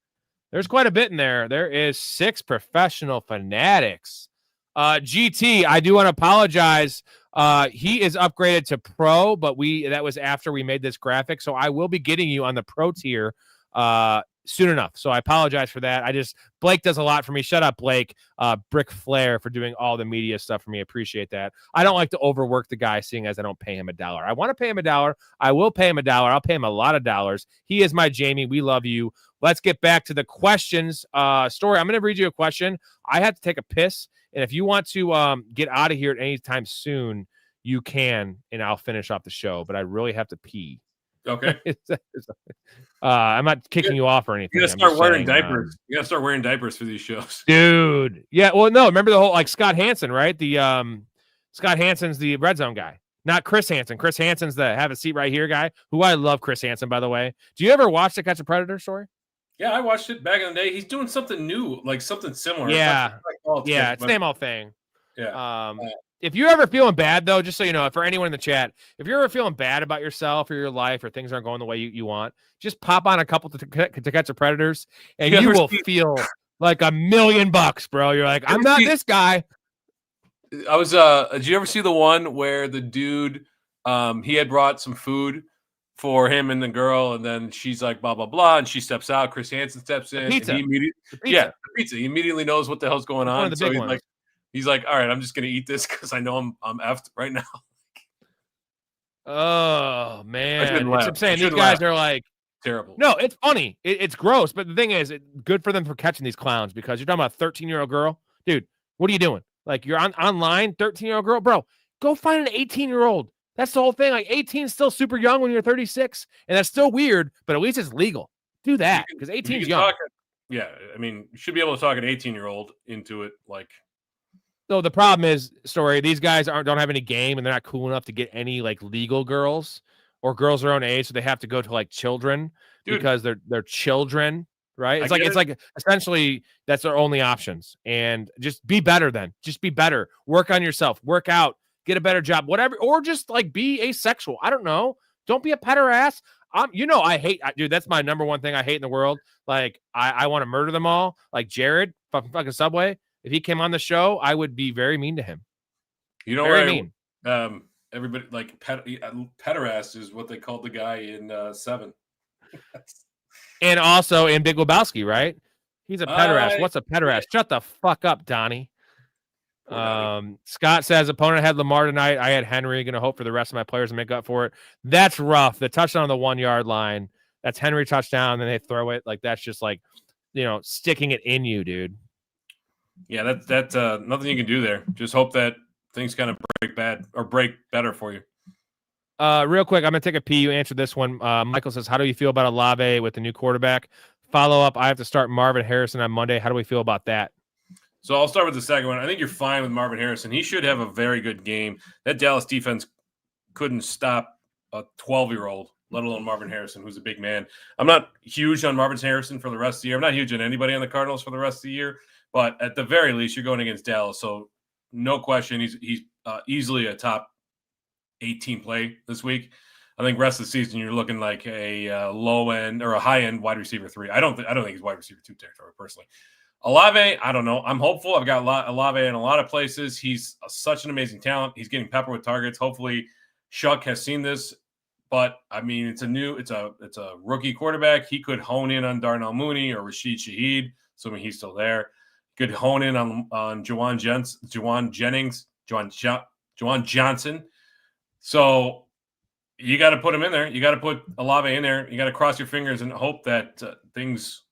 There's quite a bit in there. There is 6 professional fanatics. GT, I do want to apologize. He is upgraded to pro, but that was after we made this graphic. So I will be getting you on the pro tier soon enough. So I apologize for that. Blake does a lot for me. Shut up, Blake. Brick Flair for doing all the media stuff for me. Appreciate that. I don't like to overwork the guy, seeing as I don't pay him $1. I want to pay him $1. I will pay him $1. I'll pay him a lot of dollars. He is my Jamie. We love you. Let's get back to the questions. Story, I'm going to read you a question. I had to take a piss. And if you want to get out of here at any time soon, you can, and I'll finish off the show. But I really have to pee. Okay. I'm not kicking you off or anything. You gotta start wearing diapers. You gotta start wearing diapers for these shows, dude. Yeah. Well, no. Remember the whole Scott Hansen, right? The Scott Hansen's the red zone guy, not Chris Hansen. Chris Hansen's the have a seat right here guy. Who I love, Chris Hansen, by the way. Do you ever watch the Catch a Predator story? Yeah, I watched it back in the day. He's doing something new, like something similar. Yeah, it's the same old thing. Yeah. If you're ever feeling bad, though, just so you know, for anyone in the chat, if you're ever feeling bad about yourself or your life or things aren't going the way you want, just pop on a couple to Catch the Predators, and you will feel like $1 million, bro. You're like, I'm not this guy. I was. Did you ever see the one where the dude, he had brought some food for him and the girl, and then she's like, blah blah blah, and she steps out. Chris Hansen steps in. Pizza. And the pizza. He immediately knows what the hell's going on. One of the big ones. He's like, all right, I'm just gonna eat this because I know I'm effed right now. Oh man, I'm saying these guys are like terrible. No, it's funny. It's gross, but the thing is, good for them for catching these clowns, because you're talking about a 13-year-old girl, dude. What are you doing? Like, you're online, 13-year-old girl, bro. Go find an 18-year-old. That's the whole thing. Like, 18 is still super young when you're 36, and that's still weird, but at least it's legal. Do that, because 18 is young. Yeah, I mean, you should be able to talk an 18-year-old into it, like. So the problem is, Story, these guys don't have any game, and they're not cool enough to get any like legal girls or girls their own age, so they have to go to like children because they're children, right? It's like essentially that's their only options. And just be better then. Just be better. Work on yourself. Work out. Get a better job. Whatever. Or just like be asexual. I don't know. Don't be a petter ass. I hate, dude. That's my number one thing I hate in the world. Like I want to murder them all. Like Jared, fucking Subway. If he came on the show, I would be very mean to him. You know, very mean. Everybody like pederast is what they called the guy in 7. And also in Big Lebowski, right? He's a pederast. What's a pederast? Shut the fuck up, Donnie. Scott says opponent had Lamar tonight. I had Henry. Going to hope for the rest of my players to make up for it. That's rough. The touchdown on the 1-yard line. That's Henry touchdown. Then they throw it. Like, that's just like, sticking it in you, dude. Yeah, that's nothing you can do there. Just hope that things kind of break better for you. Real quick, I'm going to take a pee. You answered this one. Michael says, how do you feel about Olave with the new quarterback? Follow up, I have to start Marvin Harrison on Monday. How do we feel about that? So I'll start with the second one. I think you're fine with Marvin Harrison. He should have a very good game. That Dallas defense couldn't stop a 12-year-old, let alone Marvin Harrison, who's a big man. I'm not huge on Marvin Harrison for the rest of the year. I'm not huge on anybody on the Cardinals for the rest of the year. But at the very least, you're going against Dallas. So no question, he's easily a top 18 play this week. I think rest of the season you're looking like a low end or a high end wide receiver 3. I don't think he's wide receiver 2 territory personally. Olave, I don't know. I'm hopeful. I've got Olave in a lot of places. He's such an amazing talent. He's getting peppered with targets. Hopefully, Shuck has seen this. But I mean, it's a rookie quarterback. He could hone in on Darnell Mooney or Rashid Shaheed, assuming he's still there. Could hone in on Juwan Johnson. So you got to put him in there. You got to put Olave in there. You got to cross your fingers and hope that things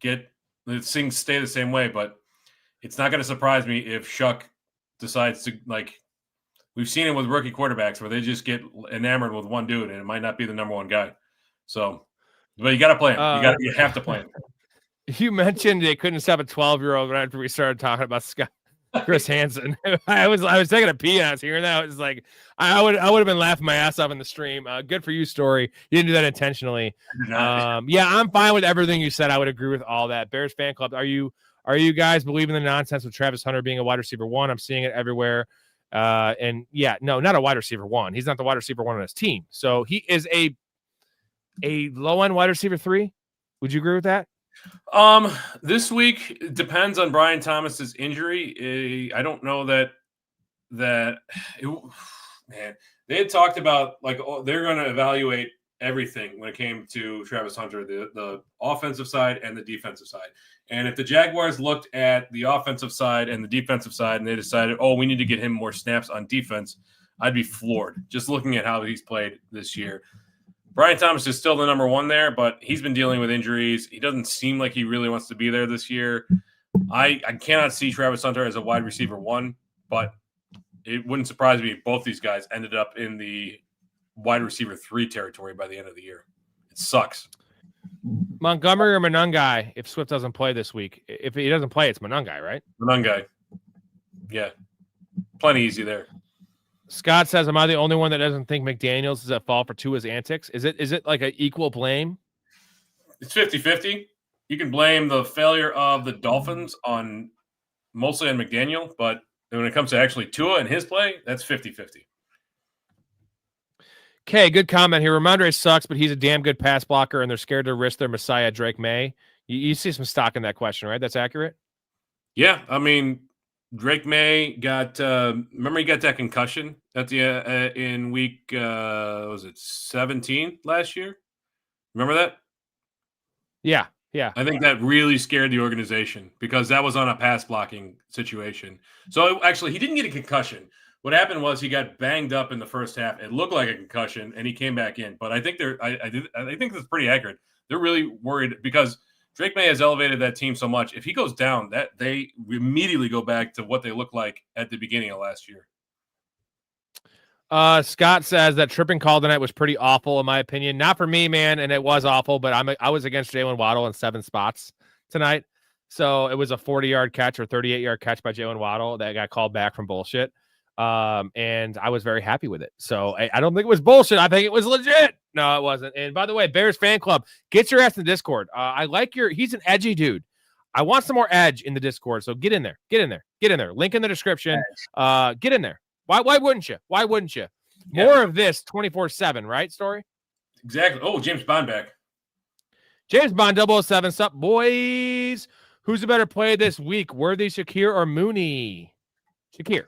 stay the same way. But it's not going to surprise me if Shuck decides to, like, we've seen it with rookie quarterbacks where they just get enamored with one dude and it might not be the number one guy. So, but you got to play him. You have to play him. You mentioned they couldn't stop a 12-year-old right after we started talking about Chris Hansen. I was taking a pee and I was hearing that. I was like, I would have been laughing my ass off in the stream. Good for you, Story. You didn't do that intentionally. Yeah, I'm fine with everything you said. I would agree with all that. Bears fan club. Are you guys believing the nonsense with Travis Hunter being a wide receiver 1? I'm seeing it everywhere. And yeah, no, not a wide receiver 1. He's not the wide receiver 1 on his team. So he is a low end wide receiver 3. Would you agree with that? This week it depends on Brian Thomas's injury. I don't know that man, they had talked about like they're going to evaluate everything when it came to Travis Hunter, the offensive side and the defensive side. And if the Jaguars looked at the offensive side and the defensive side and they decided, we need to get him more snaps on defense, I'd be floored just looking at how he's played this year. Brian Thomas is still the number 1 there, but he's been dealing with injuries. He doesn't seem like he really wants to be there this year. I cannot see Travis Hunter as a wide receiver 1, but it wouldn't surprise me if both these guys ended up in the wide receiver 3 territory by the end of the year. It sucks. Montgomery or Monangai if Swift doesn't play this week? If he doesn't play, it's Monangai, right? Monangai. Yeah. Plenty easy there. Scott says, am I the only one that doesn't think McDaniels is at fault for Tua's antics? Is it like an equal blame? It's 50-50. You can blame the failure of the Dolphins mostly on McDaniel, but when it comes to actually Tua and his play, that's 50-50. Okay, good comment here. Ramondre sucks, but he's a damn good pass blocker, and they're scared to risk their messiah, Drake May. You see some stock in that question, right? That's accurate? Yeah, I mean, Drake May got remember he got that concussion at the in week was it 17 last year? Remember that? Yeah. I think that really scared the organization because that was on a pass blocking situation. So actually, he didn't get a concussion. What happened was he got banged up in the first half. It looked like a concussion, and he came back in. But I think I think that's pretty accurate. They're really worried because Drake May has elevated that team so much. If he goes down, that they immediately go back to what they looked like at the beginning of last year. Scott says that tripping call tonight was pretty awful, in my opinion. Not for me, man, and it was awful, but I was against Jalen Waddle in 7 spots tonight. So it was a 40-yard catch or 38-yard catch by Jalen Waddle that got called back from bullshit. And I was very happy with it. So I don't think it was bullshit. I think it was legit. No, it wasn't. And by the way, Bears fan club, get your ass in the Discord. I like he's an edgy dude. I want some more edge in the Discord. So get in there. Link in the description. Get in there. Why wouldn't you? More of this 24/7, right, Story? Exactly. Oh, James Bond back. James Bond 007. Sup, boys? Who's the better play this week? Worthy, Shakir, or Mooney? Shakir.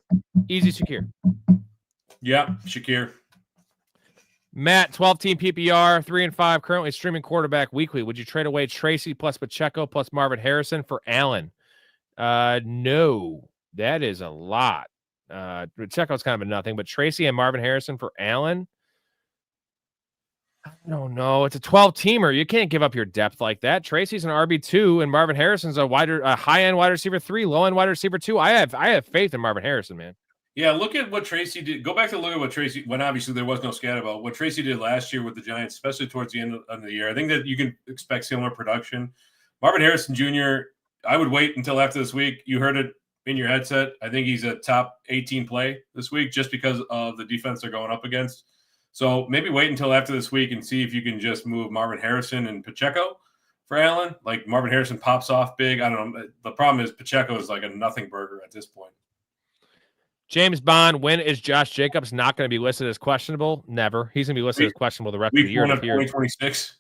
Easy Shakir. Yeah, Shakir. Matt, 12-team PPR, 3-5, currently streaming quarterback weekly. Would you trade away Tracy plus Pacheco plus Marvin Harrison for Allen? No. That is a lot. Pacheco's kind of a nothing, but Tracy and Marvin Harrison for Allen? I don't know. It's a 12-teamer. You can't give up your depth like that. Tracy's an RB2, and Marvin Harrison's a high-end wide receiver 3, low-end wide receiver 2. I have faith in Marvin Harrison, man. Yeah, look at what Tracy did. Go back to look at what Tracy, when obviously there was no scat about what Tracy did last year with the Giants, especially towards the end of the year. I think that you can expect similar production. Marvin Harrison Jr., I would wait until after this week. You heard it in your headset. I think he's a top 18 play this week just because of the defense they're going up against. So maybe wait until after this week and see if you can just move Marvin Harrison and Pacheco for Allen. Like Marvin Harrison pops off big. I don't know. The problem is Pacheco is like a nothing burger at this point. James Bond, when is Josh Jacobs not going to be listed as questionable? Never. He's going to be listed as questionable the rest of the year. Week 1 of 2026.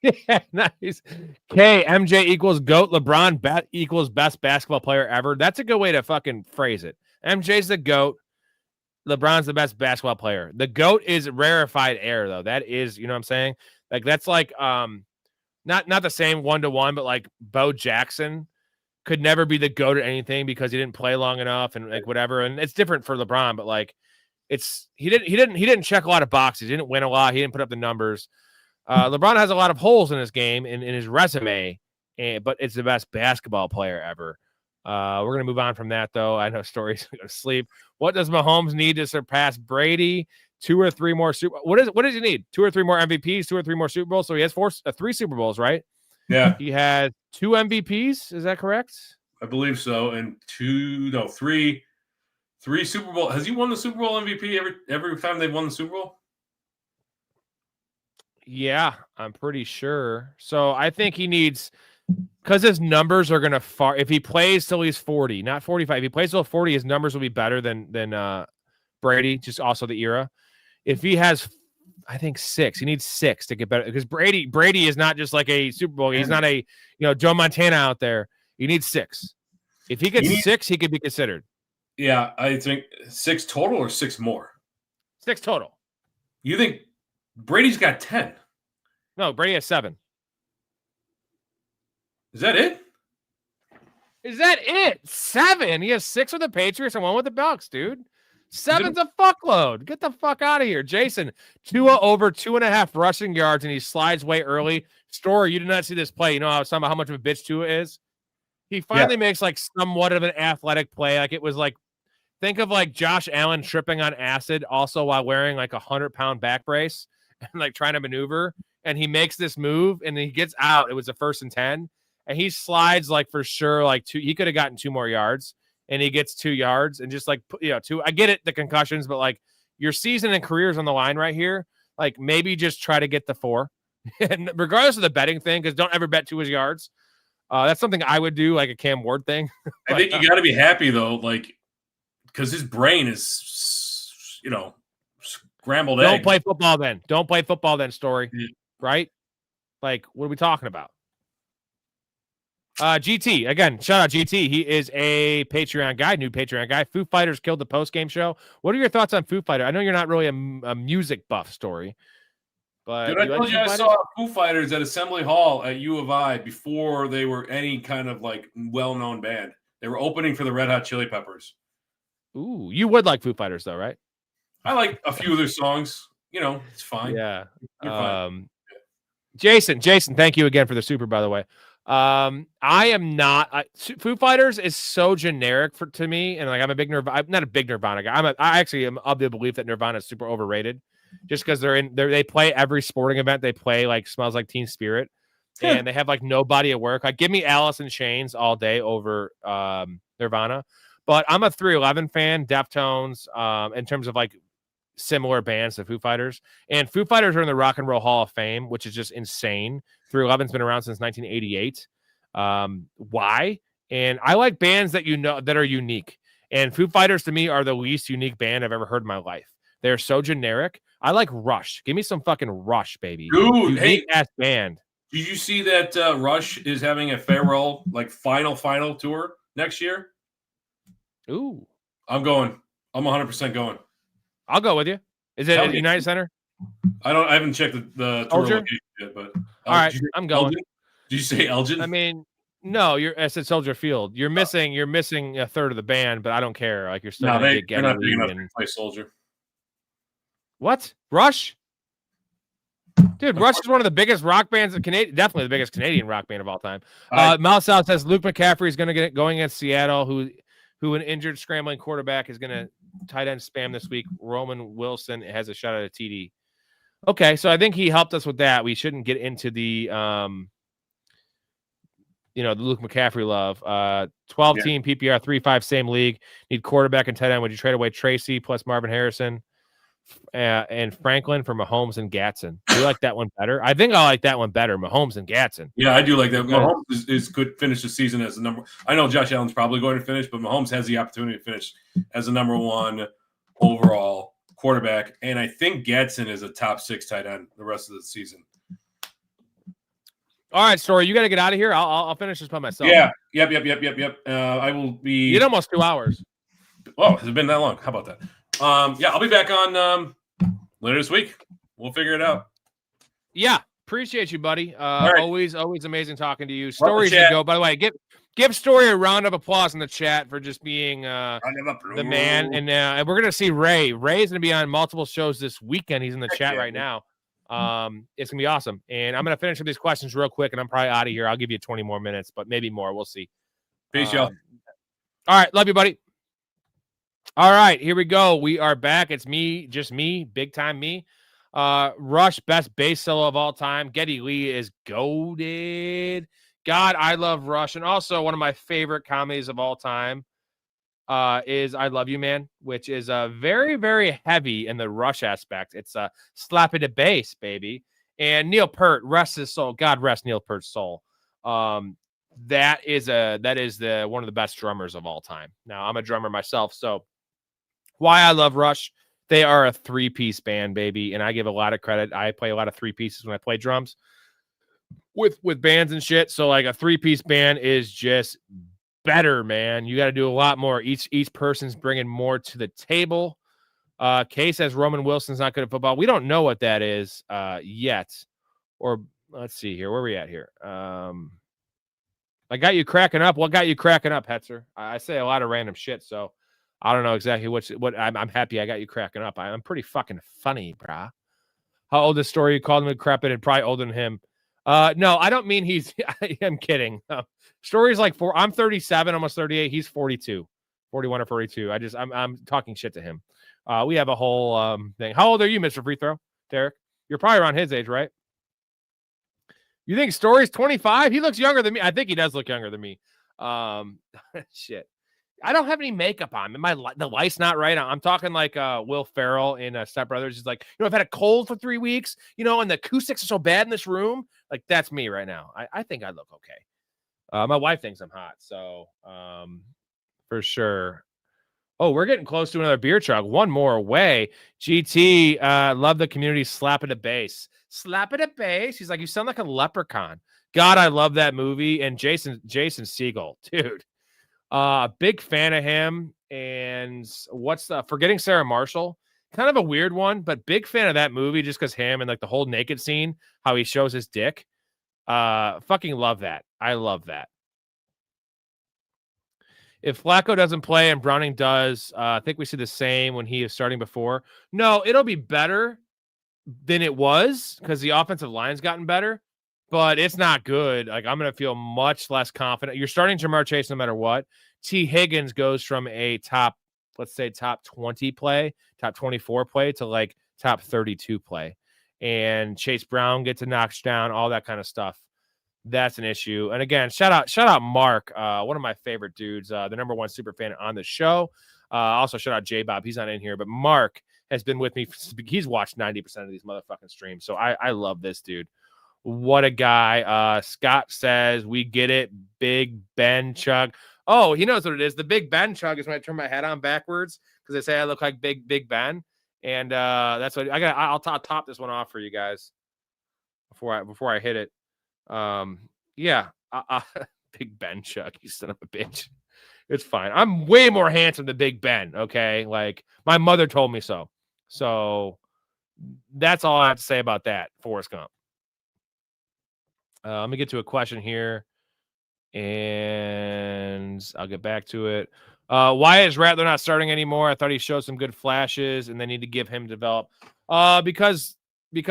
Yeah, nice. K, MJ equals GOAT. LeBron equals best basketball player ever. That's a good way to fucking phrase it. MJ's the GOAT. LeBron's the best basketball player. The GOAT is rarefied air, though. That is, you know what I'm saying? Like, that's like, not the same 1-to-1, but like Bo Jackson could never be the GOAT at anything because he didn't play long enough and like whatever. And it's different for LeBron, but like he didn't check a lot of boxes. He didn't win a lot. He didn't put up the numbers. LeBron has a lot of holes in his game in his resume, but it's the best basketball player ever. We're going to move on from that, though. I know Story's going to sleep. What does Mahomes need to surpass Brady? 2 or 3 more what does he need? 2 or 3 more MVPs, 2 or 3 more Super Bowls. So he has 3 Super Bowls, right? Yeah. He has 2 MVPs. Is that correct? I believe so. And 3 Super Bowl. Has he won the Super Bowl MVP every time they've won the Super Bowl? Yeah, I'm pretty sure. So I think he needs, because his numbers are going to if he plays till he's 40, not 45, if he plays till 40, his numbers will be better than Brady, just also the era. If he has, I think 6, he needs 6 to get better, because Brady is not just like a Super Bowl. He's not a, Joe Montana out there. He needs 6. If he gets 6, he could be considered. Yeah, I think 6 total or 6 more? 6 total. You think Brady's got 10? No, Brady has 7. Is that it? Is that it? 7? He has 6 with the Patriots and 1 with the Bucs, dude. 7's a fuckload. Get the fuck out of here. Jason, Tua over 2.5 rushing yards, and he slides way early. Story, you did not see this play. You know, I was talking about how much of a bitch Tua is. He finally makes like somewhat of an athletic play. Like it was like, think of like Josh Allen tripping on acid also while wearing like 100-pound back brace and like trying to maneuver. And he makes this move and he gets out. It was a 1st and 10. And he slides like for sure, like 2. He could have gotten 2 more yards, and he gets 2 yards and just like, 2. I get it, the concussions, but like your season and career's on the line right here. Like maybe just try to get the 4. And regardless of the betting thing, because don't ever bet 2 yards. That's something I would do, like a Cam Ward thing. I think you got to be happy though, like because his brain is, scrambled Don't egg. play football then. Don't play football then, Story. Yeah. Right? Like, what are we talking about? GT, again, shout out GT. He is a Patreon guy, new Patreon guy. Foo Fighters killed the post-game show. What are your thoughts on Foo Fighters? I know you're not really a music buff, Story. But dude, I told you I saw Foo Fighters at Assembly Hall at U of I before they were any kind of like well-known band. They were opening for the Red Hot Chili Peppers. Ooh, you would like Foo Fighters though, right? I like a few of their songs. It's fine. Yeah. You're fine. Jason, thank you again for the super, by the way. I am not. Foo Fighters is so generic to me, and like I'm I'm not a big Nirvana guy. I actually am of the belief that Nirvana is super overrated, just because they play every sporting event. They play like Smells Like Teen Spirit, and they have like no body of work. Like give me Alice in Chains all day over Nirvana, but I'm a 311 fan, Deftones, in terms of like similar bands to Foo Fighters, and Foo Fighters are in the Rock and Roll Hall of Fame, which is just insane. 311's been around since 1988. Why? And I like bands that that are unique. And Foo Fighters to me are the least unique band I've ever heard in my life. They're so generic. I like Rush. Give me some fucking Rush, baby. Dude, unique ass band. Did you see that Rush is having a farewell, like final tour next year? Ooh. I'm going. I'm 100% going. I'll go with you. Is it at United Center? I haven't checked the tour location yet, but all right, I'm going. Elgin? Did you say Elgin? I mean, no, I said Soldier Field. You're missing a third of the band, but I don't care. Like you're still gonna get they're not big enough to play Soldier. What? Rush? Dude, Rush is one of the biggest rock bands in Canada. Definitely the biggest Canadian rock band of all time. Mouse South says Luke McCaffrey is going to get going against Seattle, who an injured scrambling quarterback is going to tight end spam this week. Roman Wilson has a shot at a TD. Okay, so I think he helped us with that. We shouldn't get into the the Luke McCaffrey love. 12-team PPR, 3-5, same league. Need quarterback and tight end. Would you trade away Tracy plus Marvin Harrison and Franklin for Mahomes and Gatson? Do you like that one better? I think I like that one better, Mahomes and Gatson. Yeah, I do like that. Mahomes could finish the season as the number. I know Josh Allen's probably going to finish, but Mahomes has the opportunity to finish as the number 1 overall quarterback. And I think Gatson is a top 6 tight end the rest of the season. All right, Story, you got to get out of here. I'll finish this by myself. Yeah. Yep. I will be. You did almost 2 hours. Oh, has it been that long? How about that? Yeah, I'll be back on later this week. We'll figure it out. Yeah, appreciate you, buddy. Right. Always amazing talking to you. Story's gonna go. By the way, give Story a round of applause in the chat for just being the man. And we're gonna see Ray. Ray's gonna be on multiple shows this weekend. He's in the chat right now. It's gonna be awesome. And I'm gonna finish up these questions real quick, and I'm probably out of here. I'll give you 20 more minutes, but maybe more. We'll see. Peace, y'all. All right, love you, buddy. All right, here we go. We are back. It's me, just me, big time me. Rush, best bass solo of all time. Geddy Lee is goated. God, I love Rush. And also one of my favorite comedies of all time is I Love You, Man, which is very, very heavy in the Rush aspect. It's slapping the bass, baby. And Neil Peart, rest his soul. God rest Neil Peart's soul. That is one of the best drummers of all time. Now, I'm a drummer myself, so why I love Rush, they are a 3-piece band, baby, and I give a lot of credit. I play a lot of 3 pieces when I play drums with bands and shit, so like a 3-piece band is just better, man. You got to do a lot more. Each person's bringing more to the table. Kay says Roman Wilson's not good at football. We don't know what that is yet. Or let's see here. Where are we at here? I got you cracking up. What got you cracking up, Hetzer? I say a lot of random shit, so I don't know exactly what I'm happy I got you cracking up. I'm pretty fucking funny, brah. How old is Story? You called him decrepit and probably older than him. No, I don't mean he's I'm kidding. Story's like I'm 37, almost 38. He's 42, 41 or 42. I'm talking shit to him. We have a whole thing. How old are you, Mr. Free Throw? Derek? You're probably around his age, right? You think Story's 25? He looks younger than me. I think he does look younger than me. Shit. I don't have any makeup on. The light's not right. I'm talking like Will Ferrell in Step Brothers. He's like, I've had a cold for 3 weeks, and the acoustics are so bad in this room. Like, that's me right now. I think I look okay. My wife thinks I'm hot, so for sure. Oh, we're getting close to another beer chug. One more away. GT, love the community slapping the bass. Slapping the bass. He's like, you sound like a leprechaun. God, I love that movie. And Jason Segel, dude. Big fan of him. And what's the Forgetting Sarah Marshall? Kind of a weird one, but big fan of that movie just because him and like the whole naked scene, how he shows his dick. Fucking love that. I love that. If Flacco doesn't play and Browning does, I think we see the same when he is starting before. No, it'll be better than it was because the offensive line's gotten better, but it's not good. Like, I'm going to feel much less confident. You're starting Jamar Chase no matter what. T. Higgins goes from a top 20 play, top 24 play to like top 32 play. And Chase Brown gets a knockdown, all that kind of stuff. That's an issue. And again, shout out Mark, one of my favorite dudes, the number one super fan on the show. Also shout out J-Bob. He's not in here, but Mark has been with me. He's watched 90% of these motherfucking streams. So I love this dude. What a guy. Scott says, we get it. Big Ben Chug. Oh, he knows what it is. The Big Ben Chug is when I turn my head on backwards because they say I look like Big Ben. And that's what I'll top this one off for you guys before I hit it. Yeah, Big Ben Chug, you son of a bitch. It's fine. I'm way more handsome than Big Ben. Okay, like my mother told me so. So that's all I have to say about that. Forrest Gump. Let me get to a question here, and I'll get back to it. Why is Rattler not starting anymore? I thought he showed some good flashes, and they need to give him develop. Because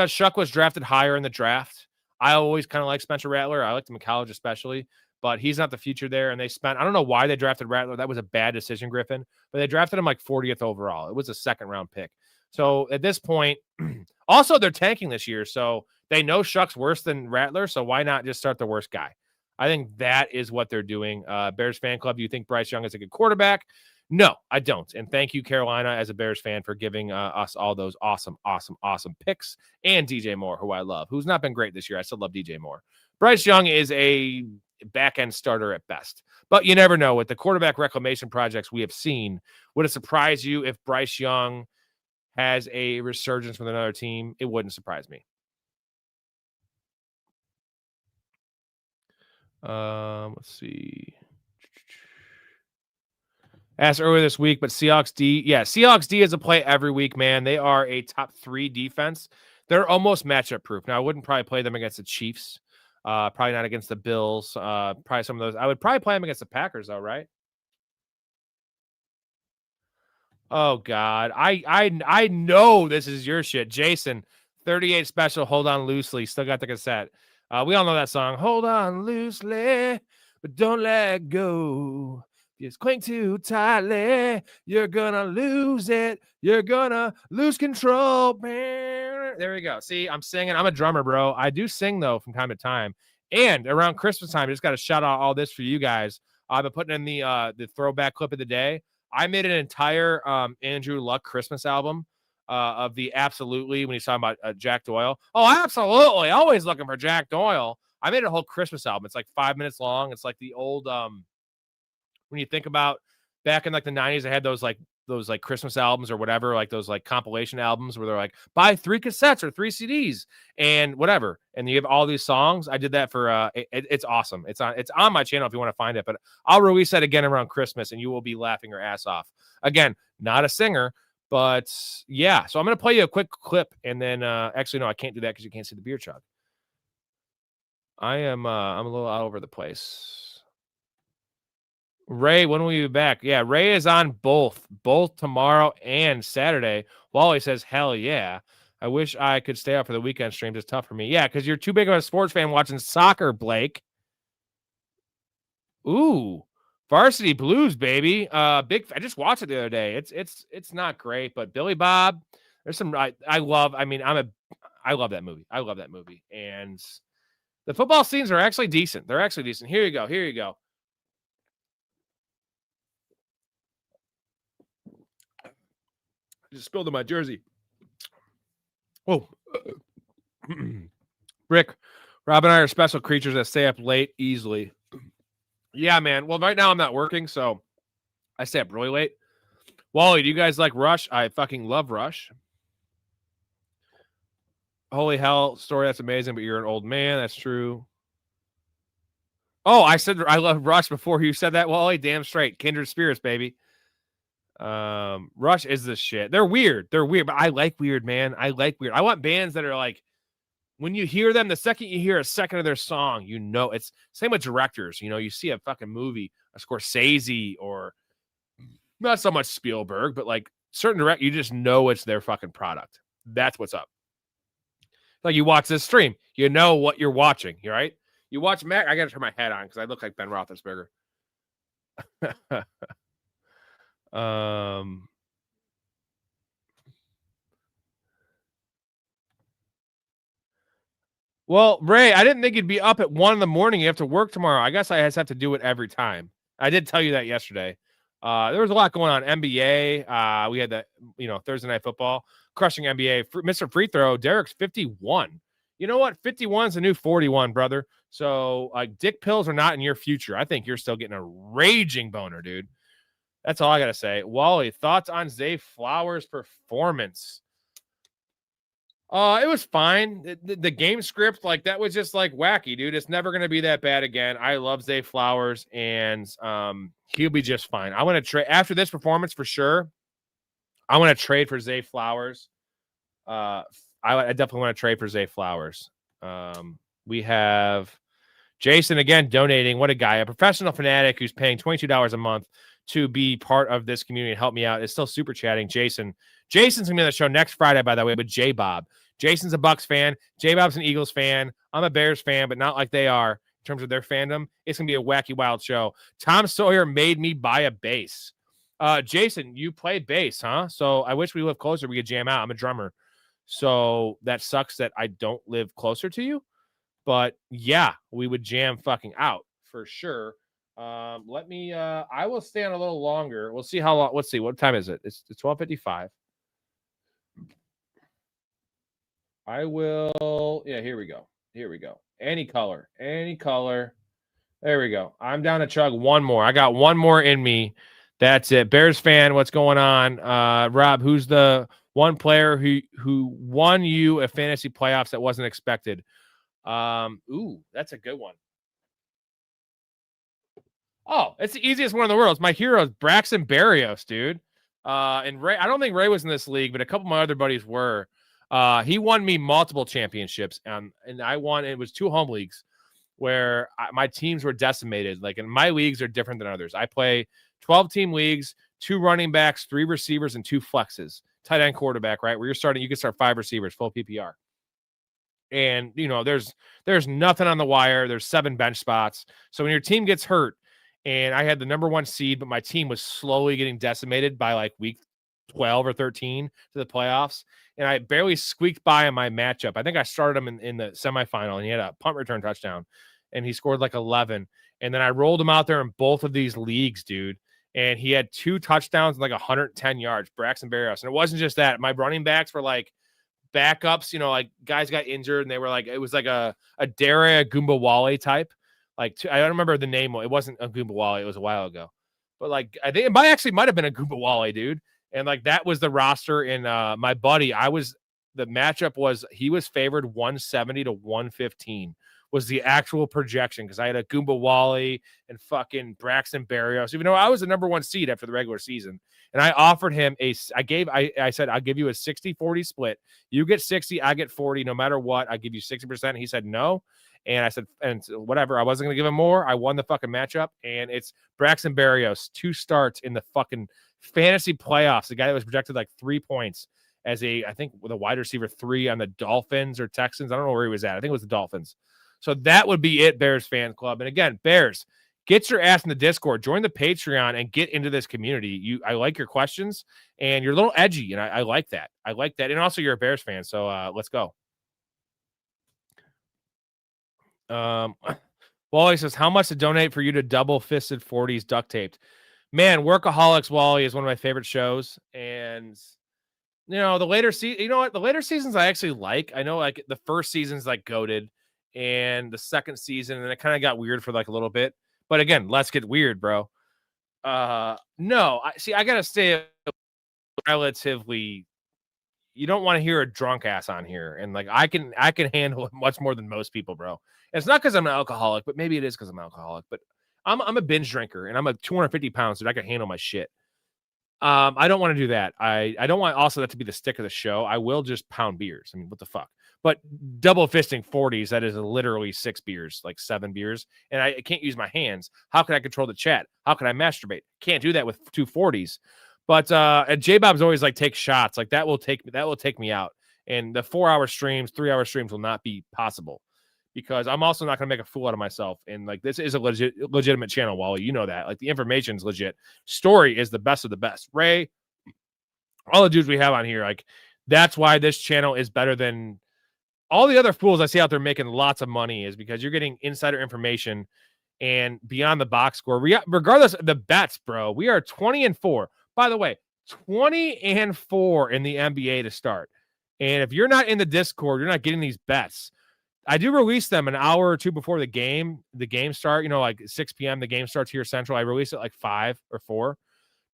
Shuck was drafted higher in the draft. I always kind of like Spencer Rattler. I liked him in college especially. but he's not the future there. And they spent, I don't know why they drafted Rattler. That was a bad decision, Griffin, but they drafted him like 40th overall. It was a second-round pick. So at this point, also they're tanking this year, so they know Shuck's worse than Rattler, so why not just start the worst guy? I think that is what they're doing. Bears fan club, do you think Bryce Young is a good quarterback? No, I don't. And thank you, Carolina, as a Bears fan, for giving us all those awesome picks, and DJ Moore, who I love, who's not been great this year. I still love DJ Moore. Bryce Young is a back-end starter at best. But you never know. With the quarterback reclamation projects we have seen, would it surprise you if Bryce Young has a resurgence with another team? It wouldn't surprise me. Let's see. Asked earlier this week, but Seahawks D. Yeah, Seahawks D is a play every week, man. They are a top 3 defense. They're almost matchup proof. Now, I wouldn't probably play them against the Chiefs. Probably not against the Bills. Probably some of those. I would probably play them against the Packers, though, right? Oh God, I know this is your shit, Jason. 38 special. Hold on loosely. Still got the cassette. We all know that song. Hold on loosely, but don't let go. Just cling too tightly. You're gonna lose it. You're gonna lose control. There we go. See, I'm singing. I'm a drummer, bro. I do sing though from time to time. And around Christmas time, I just got to shout out all this for you guys. I've been putting in the throwback clip of the day. I made an entire Andrew Luck Christmas album of the Absolutely when he's talking about Jack Doyle. Oh, absolutely. Always looking for Jack Doyle. I made a whole Christmas album. It's like 5 minutes long. It's like the old when you think about back in like the 90s, I had those Christmas albums or whatever, like those like compilation albums where they're like buy 3 cassettes or 3 CDs and whatever. And you have all these songs. I did that for it's awesome. It's on my channel if you want to find it, but I'll release that again around Christmas and you will be laughing your ass off. Again, not a singer, but yeah. So I'm going to play you a quick clip and then actually, no, I can't do that because you can't see the beer chug. I'm a little all over the place. Ray, when will you be back? Yeah, Ray is on both tomorrow and Saturday. Wally says, hell yeah. I wish I could stay out for the weekend streams. It's tough for me. Yeah, because you're too big of a sports fan watching soccer, Blake. Ooh, Varsity Blues, baby. I just watched it the other day. It's not great, but Billy Bob, there's some I love that movie. I love that movie. And the football scenes are actually decent. They're actually decent. Here you go. Just spilled in my jersey. Whoa. Rick, Rob and I are special creatures that stay up late easily. Yeah, man. Well, right now I'm not working, so I stay up really late. Wally, do you guys like Rush? I fucking love Rush. Holy hell, Story, that's amazing, but you're an old man. That's true. Oh, I said I love Rush before you said that, Wally. Damn straight. Kindred spirits, baby. Rush is the shit. They're weird, but I like weird, man. I like weird. I want bands that are like, when you hear them, the second you hear a second of their song, you know. It's same with directors. You know, you see a fucking movie, a Scorsese, or not so much Spielberg, but like certain direct, you just know it's their fucking product. That's what's up. Like you watch this stream, you know what you're watching. You right? You watch Mac. I gotta turn my hat on because I look like Ben Roethlisberger. Well, Ray, I didn't think you'd be up at 1 a.m. You have to work tomorrow. I guess I just have to do it every time. I did tell you that yesterday. There was a lot going on. NBA. We had that, Thursday Night Football, crushing NBA. Mr. Free Throw, Derek's 51. You know what? 51 is the new 41, brother. So, dick pills are not in your future. I think you're still getting a raging boner, dude. That's all I got to say. Wally, thoughts on Zay Flowers' performance? It was fine. The game script, that was just wacky, dude. It's never going to be that bad again. I love Zay Flowers, and he'll be just fine. I want to trade after this performance for sure. I want to trade for Zay Flowers. I definitely want to trade for Zay Flowers. We have Jason again donating. What a guy, a professional fanatic who's paying $22 a month to be part of this community and help me out. It's still super chatting. Jason's gonna be on the show next Friday, by the way, with J Bob. Jason's a Bucs fan. J Bob's an Eagles fan. I'm a Bears fan, but not like they are in terms of their fandom. It's going to be a wacky, wild show. Tom Sawyer made me buy a bass. Jason, you play bass, huh? So I wish we lived closer. We could jam out. I'm a drummer. So that sucks that I don't live closer to you. But yeah, we would jam fucking out for sure. I will stay on a little longer. We'll see how long. Let's see. What time is it? It's 12:55. I will. Yeah, here we go. Any color. There we go. I'm down to chug one more. I got one more in me. That's it. Bears fan, what's going on? Rob, who's the one player who won you a fantasy playoffs that wasn't expected? Ooh, that's a good one. Oh, it's the easiest one in the world. It's my heroes, Braxton Berrios, dude. And Ray, I don't think Ray was in this league, but a couple of my other buddies were. He won me multiple championships, and I won. It was 2 home leagues where my teams were decimated. Like, and my leagues are different than others. I play 12-team leagues, 2 running backs, 3 receivers, and 2 flexes. Tight end, quarterback, right? Where you're starting, you can start 5 receivers, full PPR. And there's nothing on the wire. There's 7 bench spots. So when your team gets hurt, and I had the number 1 seed, but my team was slowly getting decimated by like week 12 or 13 to the playoffs, and I barely squeaked by in my matchup. I think I started him in the semifinal, and he had a punt return touchdown, and he scored like 11. And then I rolled him out there in both of these leagues, dude. And he had 2 touchdowns and like 110 yards, Braxton Berrios. And it wasn't just that. My running backs were like backups, like guys got injured, and they were like, it was like a Dare Gumbawale type. Like, I don't remember the name. It wasn't a Gumbawale. It was a while ago. But like, I think it might have been a Gumbawale, dude. And like, that was the roster. And my buddy, the matchup was, he was favored 170 to 115 was the actual projection, because I had a Gumbawale and fucking Braxton Berrios, even though I was the number 1 seed after the regular season. And I offered him I said, I'll give you a 60-40 split. You get 60, I get 40. No matter what, I give you 60%. He said no. And I said, and whatever, I wasn't going to give him more. I won the fucking matchup. And it's Braxton Berrios, 2 starts in the fucking fantasy playoffs. The guy that was projected like 3 points as I think with a wide receiver 3 on the Dolphins or Texans. I don't know where he was at. I think it was the Dolphins. So that would be it, Bears fan club. And again, Bears, get your ass in the Discord, join the Patreon, and get into this community. I like your questions, and you're a little edgy, and I like that. I like that. And also, you're a Bears fan, so let's go. Wally says, how much to donate for you to double-fisted 40s duct taped? Man, Workaholics Wally is one of my favorite shows, and the later the later seasons I actually like. I know like the first season's like goated, and the second season, and it kind of got weird for like a little bit. But again, let's get weird, bro. I gotta stay relatively. You don't want to hear a drunk ass on here, and like I can handle it much more than most people, bro. And it's not because I'm an alcoholic, but maybe it is because I'm an alcoholic. But I'm a binge drinker, and I'm a 250 pounds, dude. I can handle my shit. I don't want to do that. I don't want also that to be the stick of the show. I will just pound beers. I mean, what the fuck? But double fisting 40s, that is literally 6 beers, like 7 beers. And I can't use my hands. How can I control the chat? How can I masturbate? Can't do that with 2 40s. But and J-Bob's always like, take shots. Like that will take me out. And the 4-hour streams, 3-hour streams will not be possible, because I'm also not going to make a fool out of myself. And like, this is a legitimate channel, Wally. You know that. Like, the information's legit. Story is the best of the best. Ray, all the dudes we have on here, like, that's why this channel is better than all the other fools I see out there making lots of money, is because you're getting insider information and beyond the box score. Regardless of the bets, bro, we are 20-4. By the way, 20-4 in the NBA to start. And if you're not in the Discord, you're not getting these bets. I do release them an hour or 2 before the game start, like 6 p.m. The game starts here Central. I release it like 5 or 4.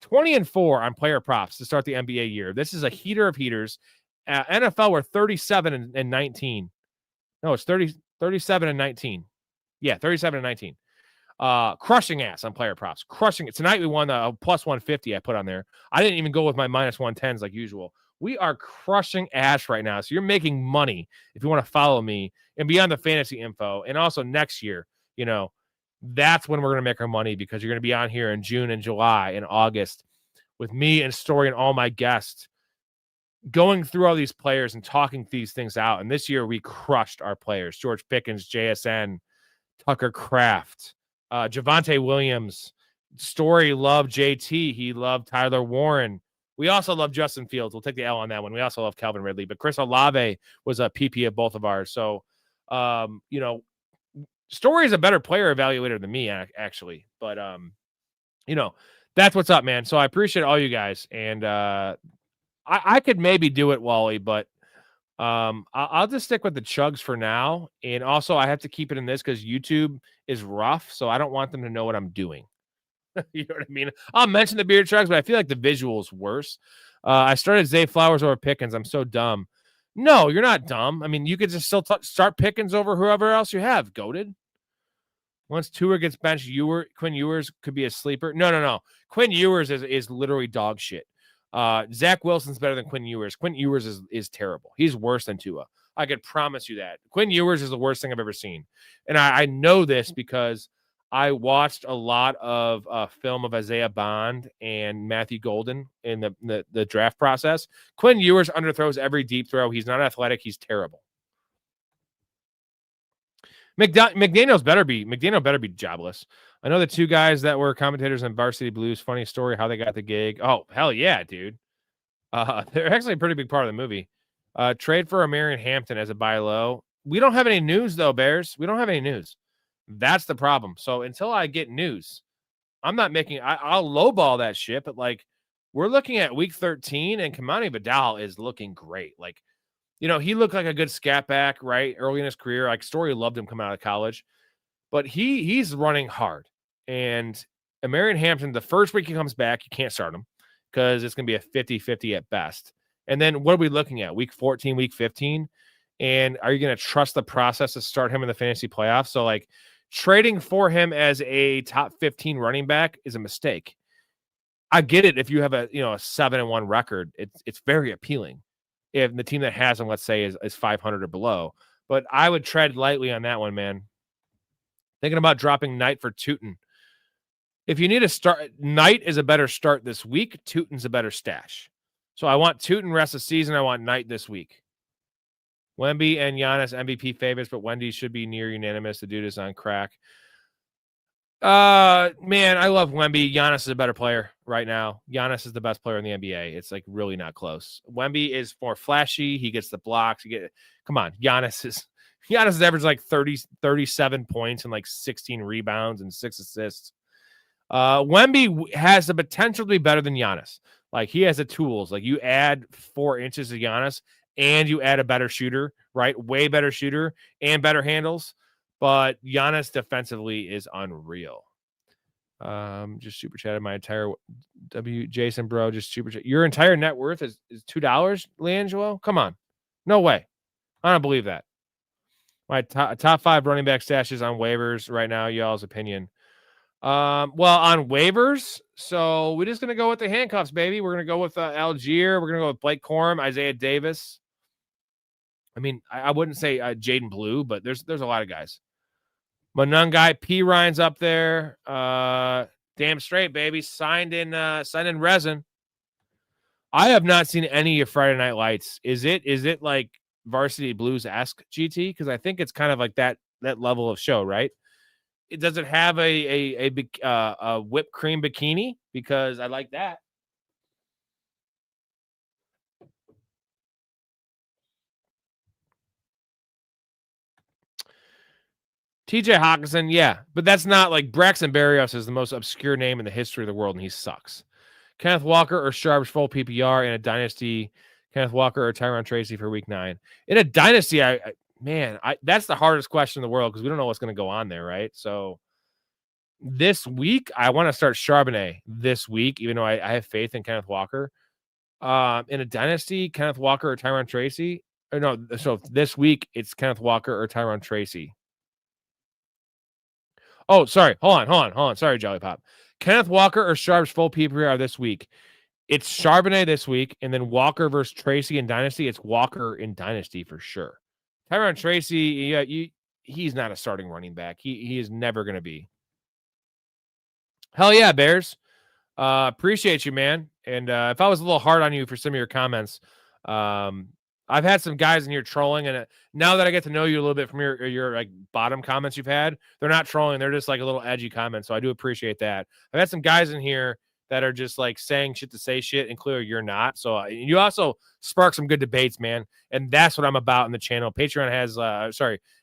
20-4 on player props to start the NBA year. This is a heater of heaters. NFL, we're 37-19. No, it's 37-19. Yeah, 37-19. Crushing ass on player props. Crushing it. Tonight we won a plus 150 I put on there. I didn't even go with my minus 110s like usual. We are crushing ass right now. So you're making money if you want to follow me and beyond the fantasy info. And also next year, that's when we're going to make our money, because you're going to be on here in June and July and August with me and Story and all my guests going through all these players and talking these things out. And this year we crushed our players. George Pickens, JSN, Tucker Kraft, Javonte Williams. Story loved JT. He loved Tyler Warren. We also love Justin Fields. We'll take the L on that one. We also love Calvin Ridley, but Chris Olave was a PP of both of ours. So, Story is a better player evaluator than me, actually. But, that's what's up, man. So I appreciate all you guys. And I could maybe do it, Wally, but I'll just stick with the chugs for now. And also, I have to keep it in this because YouTube is rough. So I don't want them to know what I'm doing. You know what I mean? I'll mention the beard chugs, but I feel like the visual is worse. I started Zay Flowers over Pickens. I'm so dumb. No, you're not dumb. I mean, you could just still start Pickens over whoever else you have. Goated. Once Tua gets benched, Quinn Ewers could be a sleeper. No. Quinn Ewers is literally dog shit. Zach Wilson's better than Quinn Ewers. Quinn Ewers is terrible. He's worse than Tua. I could promise you that. Quinn Ewers is the worst thing I've ever seen. And I know this because I watched a lot of film of Isaiah Bond and Matthew Golden in the draft process. Quinn Ewers underthrows every deep throw. He's not athletic. He's terrible. McDaniel better be jobless. I know the two guys that were commentators on Varsity Blues. Funny story how they got the gig. Oh, hell yeah, dude. They're actually a pretty big part of the movie. Trade for Marion Hampton as a buy low. We don't have any news, though, Bears. We don't have any news. That's the problem. So until I get news, I'm not making – I'll lowball that shit. But, we're looking at week 13, and Kamani Vidal is looking great. He looked like a good scat back, right, early in his career. Story loved him coming out of college. But he's running hard. And Marion Hampton, the first week he comes back, you can't start him because it's going to be a 50-50 at best. And then what are we looking at? Week 14, week 15? And are you going to trust the process to start him in the fantasy playoffs? So, trading for him as a top 15 running back is a mistake. I get it if you have a 7-1 record. It's very appealing if the team that has him, let's say, is 500 or below. But I would tread lightly on that one, man. Thinking about dropping Knight for Tootin. If you need a start, Knight is a better start this week. Tootin's a better stash. So I want Tootin rest of the season. I want Knight this week. Wemby and Giannis MVP favorites, but Wendy should be near unanimous. The dude is on crack. Man, I love Wemby. Giannis is a better player right now. Giannis is the best player in the NBA. It's really not close. Wemby is more flashy. He gets the blocks. Come on. Giannis is averaged 37 points and 16 rebounds and 6 assists. Wemby has the potential to be better than Giannis. He has the tools. You add 4 inches to Giannis and you add a better shooter, right? Way better shooter and better handles. But Giannis defensively is unreal. Just super chatted my entire Jason, bro. Just super chat. Your entire net worth is $2, Leangelo? Come on. No way. I don't believe that. My top 5 running back stashes on waivers right now, y'all's opinion. Well, on waivers, so we're just going to go with the handcuffs, baby. We're going to go with Algier. We're going to go with Blake Corum, Isaiah Davis. I mean, I wouldn't say Jaden Blue, but there's a lot of guys. Monungai, P. Ryan's up there. Damn straight, baby. Signed in resin. I have not seen any of Friday Night Lights. Is it like Varsity Blues-esque, GT? Because I think it's kind of like that level of show, right? Does it have a whipped cream bikini? Because I like that. TJ Hawkinson, yeah, but that's not Braxton Berrios is the most obscure name in the history of the world, and he sucks. Kenneth Walker or Sharps full PPR in a dynasty. Kenneth Walker or Tyron Tracy for week 9. In a dynasty, that's the hardest question in the world because we don't know what's going to go on there, right? So this week, I want to start Charbonnet this week, even though I have faith in Kenneth Walker. In a dynasty, Kenneth Walker or Tyron Tracy. Or no, so this week, it's Kenneth Walker or Tyron Tracy. Oh, sorry. Hold on. Sorry, Jolly Pop. Kenneth Walker or Sharps full PPR this week. It's Charbonnet this week, and then Walker versus Tracy in Dynasty. It's Walker in Dynasty for sure. Tyron Tracy, he's not a starting running back. He is never going to be. Hell yeah, Bears. Appreciate you, man. And if I was a little hard on you for some of your comments, I've had some guys in here trolling, and now that I get to know you a little bit from your like bottom comments you've had, they're not trolling. They're just like a little edgy comments. So I do appreciate that. I've had some guys in here that are just like saying shit to say shit, and clearly you're not. So you also spark some good debates, man. And that's what I'm about in the channel. Patreon has,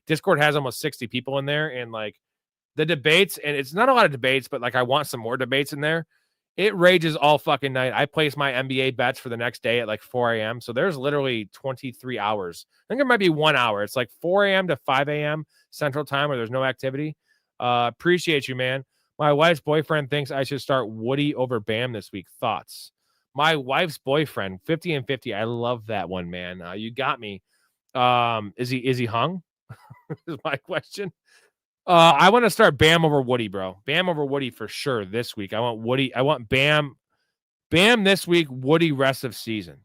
Discord has almost 60 people in there, and like the debates, and it's not a lot of debates, but like I want some more debates in there. It rages all fucking night. I place my NBA bets for the next day at like 4 a.m. So there's literally 23 hours. I think it might be 1 hour. It's like 4 a.m. to 5 a.m. Central Time where there's no activity. Appreciate you, man. My wife's boyfriend thinks I should start Woody over Bam this week. Thoughts? My wife's boyfriend, 50 and 50. I love that one, man. You got me. Is he hung? Is my question. I want to start Bam over Woody, bro. Bam over Woody for sure this week. I want Woody. I want Bam this week, Woody rest of season.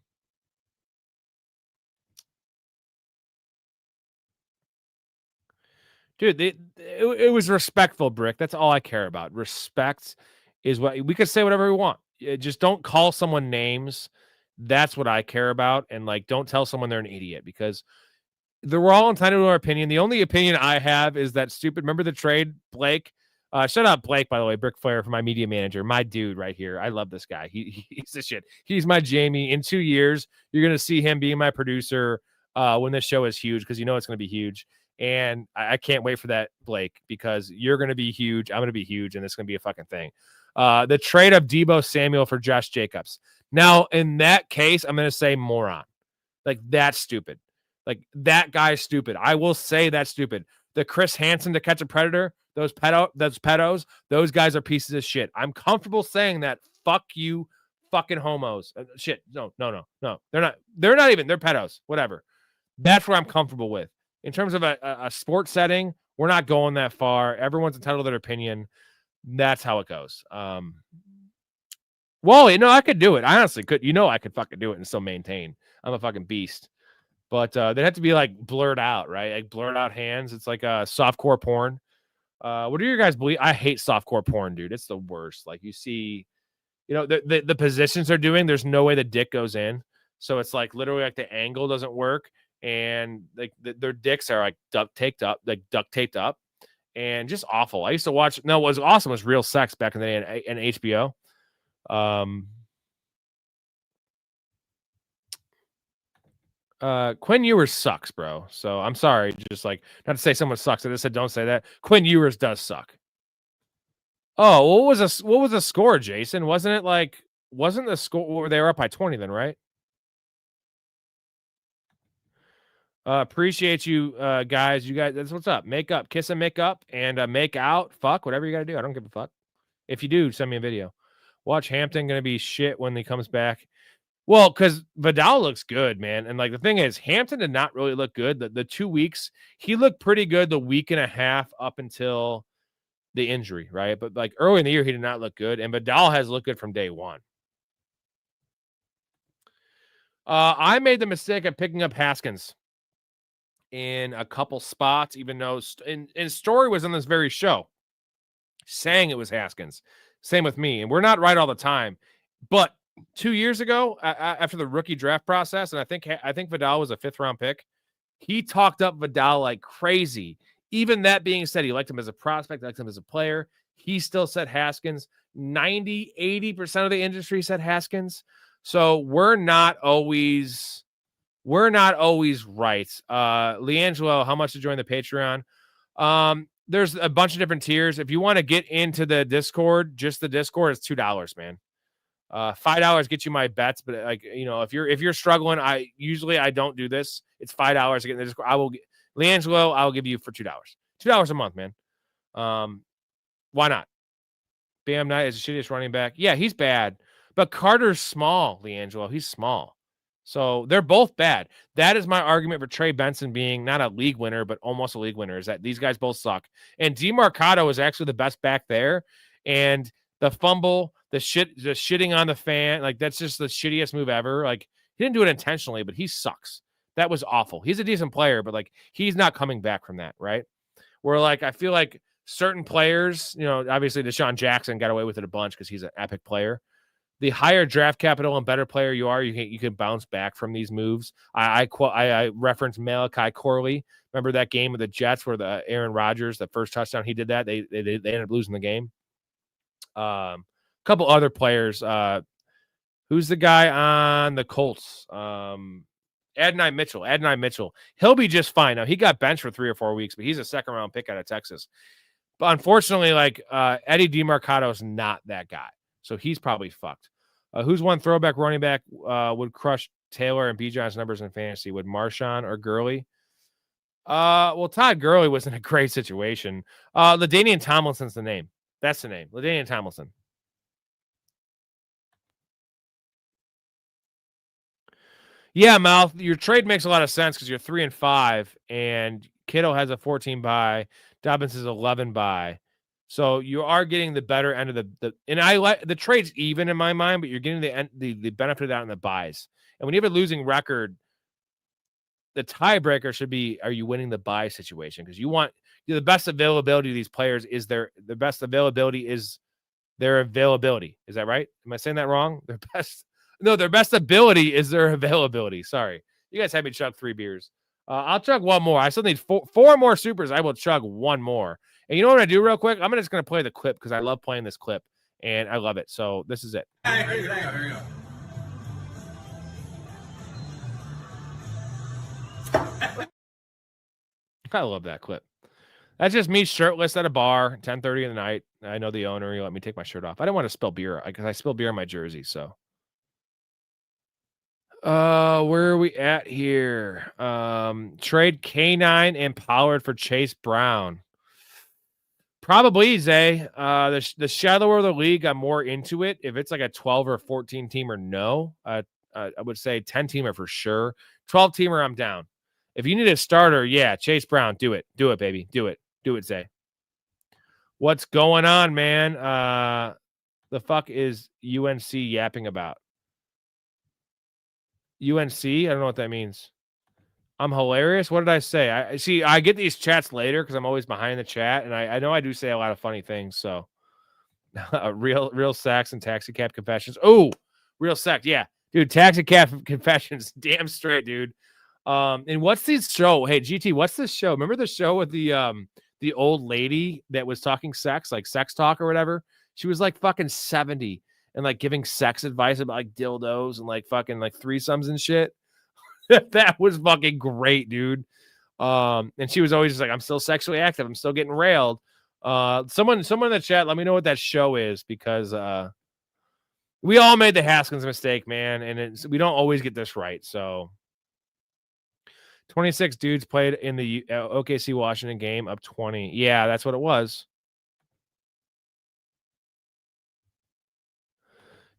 Dude, it was respectful, Brick. That's all I care about. Respect is what we could say whatever we want. Just don't call someone names. That's what I care about. And like, don't tell someone they're an idiot, because we're all entitled to our opinion. The only opinion I have is that stupid. Remember the trade, Blake? Shout out Blake, by the way, Brick Flair, for my media manager, my dude right here. I love this guy. He's the shit. He's my Jamie. In 2 years, you're gonna see him being my producer when this show is huge, because you know it's gonna be huge. And I can't wait for that, Blake, because you're gonna be huge. I'm gonna be huge, and it's gonna be a fucking thing. The trade of Deebo Samuel for Josh Jacobs. Now, in that case, I'm gonna say moron. Like, that's stupid. Like, that guy's stupid. I will say that's stupid. The Chris Hansen to catch a predator, those pedos, those guys are pieces of shit. I'm comfortable saying that. Fuck you, fucking homos. Shit. No. They're not even. They're pedos. Whatever. That's what I'm comfortable with. In terms of a sports setting, we're not going that far. Everyone's entitled to their opinion. That's how it goes. Well, I could do it. I honestly could. I could fucking do it and still maintain. I'm a fucking beast. But they'd have to be like blurred out, right? Like blurred out hands. It's like softcore porn. What do you guys believe? I hate softcore porn, dude. It's the worst. Like, you see, the positions they're doing, there's no way the dick goes in. So it's like literally like the angle doesn't work, and like their dicks are like duct taped up, and just awful. I used to watch. No, what was awesome was Real Sex back in the day in HBO. Quinn Ewers sucks, bro. So I'm sorry, just like, not to say someone sucks. I just said don't say that. Quinn Ewers does suck. Oh, what was the score, Jason? Wasn't the score, they were up by 20 then, right? Appreciate you guys. You guys, that's what's up. Make up, kiss and make up, and make out. Fuck, whatever you gotta do. I don't give a fuck. If you do, send me a video. Watch Hampton gonna be shit when he comes back. Well, because Vidal looks good, man. And like, the thing is, Hampton did not really look good. The 2 weeks, he looked pretty good the week and a half up until the injury, right? But like early in the year, he did not look good. And Vidal has looked good from day one. I made the mistake of picking up Haskins in a couple spots, even though and Story was on this very show saying it was Haskins. Same with me. And we're not right all the time. But 2 years ago, after the rookie draft process, and I think Vidal was a 5th round pick, he talked up Vidal like crazy. Even that being said, he liked him as a prospect, liked him as a player. He still said Haskins. 80% of the industry said Haskins. So we're not always right. Leangelo, how much to join the Patreon? There's a bunch of different tiers. If you want to get into the Discord, just the Discord is $2, man. $5 get you my bets, but like, if you're struggling, I don't do this. It's $5 to get in the Discord. Leangelo, I'll give you for $2. $2 a month, man. Why not? Bam Knight is the shittiest running back. Yeah, he's bad, but Carter's small, Leangelo. He's small. So they're both bad. That is my argument for Trey Benson being not a league winner, but almost a league winner, is that these guys both suck. And DeMarcado is actually the best back there. And the fumble, the shitting on the fan, like, that's just the shittiest move ever. Like, he didn't do it intentionally, but he sucks. That was awful. He's a decent player, but like, he's not coming back from that, right? Where like, I feel like certain players, obviously Deshaun Jackson got away with it a bunch because he's an epic player. the higher draft capital and better player you are, you can bounce back from these moves. I referenced Malachi Corley. Remember that game with the Jets where the Aaron Rodgers, the first touchdown, he did that. They ended up losing the game. A couple other players. Who's the guy on the Colts? Adonai Mitchell. He'll be just fine. Now, he got benched for 3 or 4 weeks, but he's a second-round pick out of Texas. But unfortunately, like Eddie DeMarcado is not that guy. So he's probably fucked. Who's one throwback running back would crush Taylor and Bijan's numbers in fantasy? Would Marshawn or Gurley? Well, Todd Gurley was in a great situation. LaDainian Tomlinson's the name. That's the name. LaDainian Tomlinson. Yeah, Mouth, your trade makes a lot of sense because you're 3-5, and Kittle has a 14 bye. Dobbins is 11 bye. So you are getting the better end of the and I like the trade's even in my mind, but you're getting the benefit of that in the buys. And when you have a losing record, the tiebreaker should be, are you winning the buy situation? Because the best availability of these players is their best availability is their availability. Is that right? Am I saying that wrong? Their best ability is their availability. Sorry. You guys had me chug 3 beers. I'll chug one more. I still need four more supers. I will chug one more. And you know what I'm going to do real quick? I'm just going to play the clip because I love playing this clip, and I love it. So this is it. Here you go. I love that clip. That's just me shirtless at a bar, 10:30 in the night. I know the owner. He let me take my shirt off. I didn't want to spill beer because I spill beer in my jersey. So, where are we at here? Trade K9 and Pollard for Chase Brown. Probably, Zay. The shallower the league, I'm more into it. If it's like a 12 or 14 teamer, no. I would say 10 teamer for sure. 12 teamer, I'm down. If you need a starter, yeah, Chase Brown, do it. Do it, baby. Do it, Zay. What's going on, man? The fuck is UNC yapping about? UNC? I don't know what that means. I'm hilarious. What did I say? I get these chats later because I'm always behind the chat, and I know I do say a lot of funny things. So, real sex and taxi cab confessions. Oh, real sex, yeah, dude. Taxi cab confessions, damn straight, dude. And what's this show? Hey, GT, what's this show? Remember the show with the old lady that was talking sex, like sex talk or whatever? She was like fucking 70 and like giving sex advice about like dildos and like fucking like threesomes and shit. That was fucking great, dude. And she was always just like, I'm still sexually active. I'm still getting railed. Someone in the chat, let me know what that show is because we all made the Haskins mistake, man. And we don't always get this right. So 26 dudes played in the OKC Washington game, up 20. Yeah, that's what it was.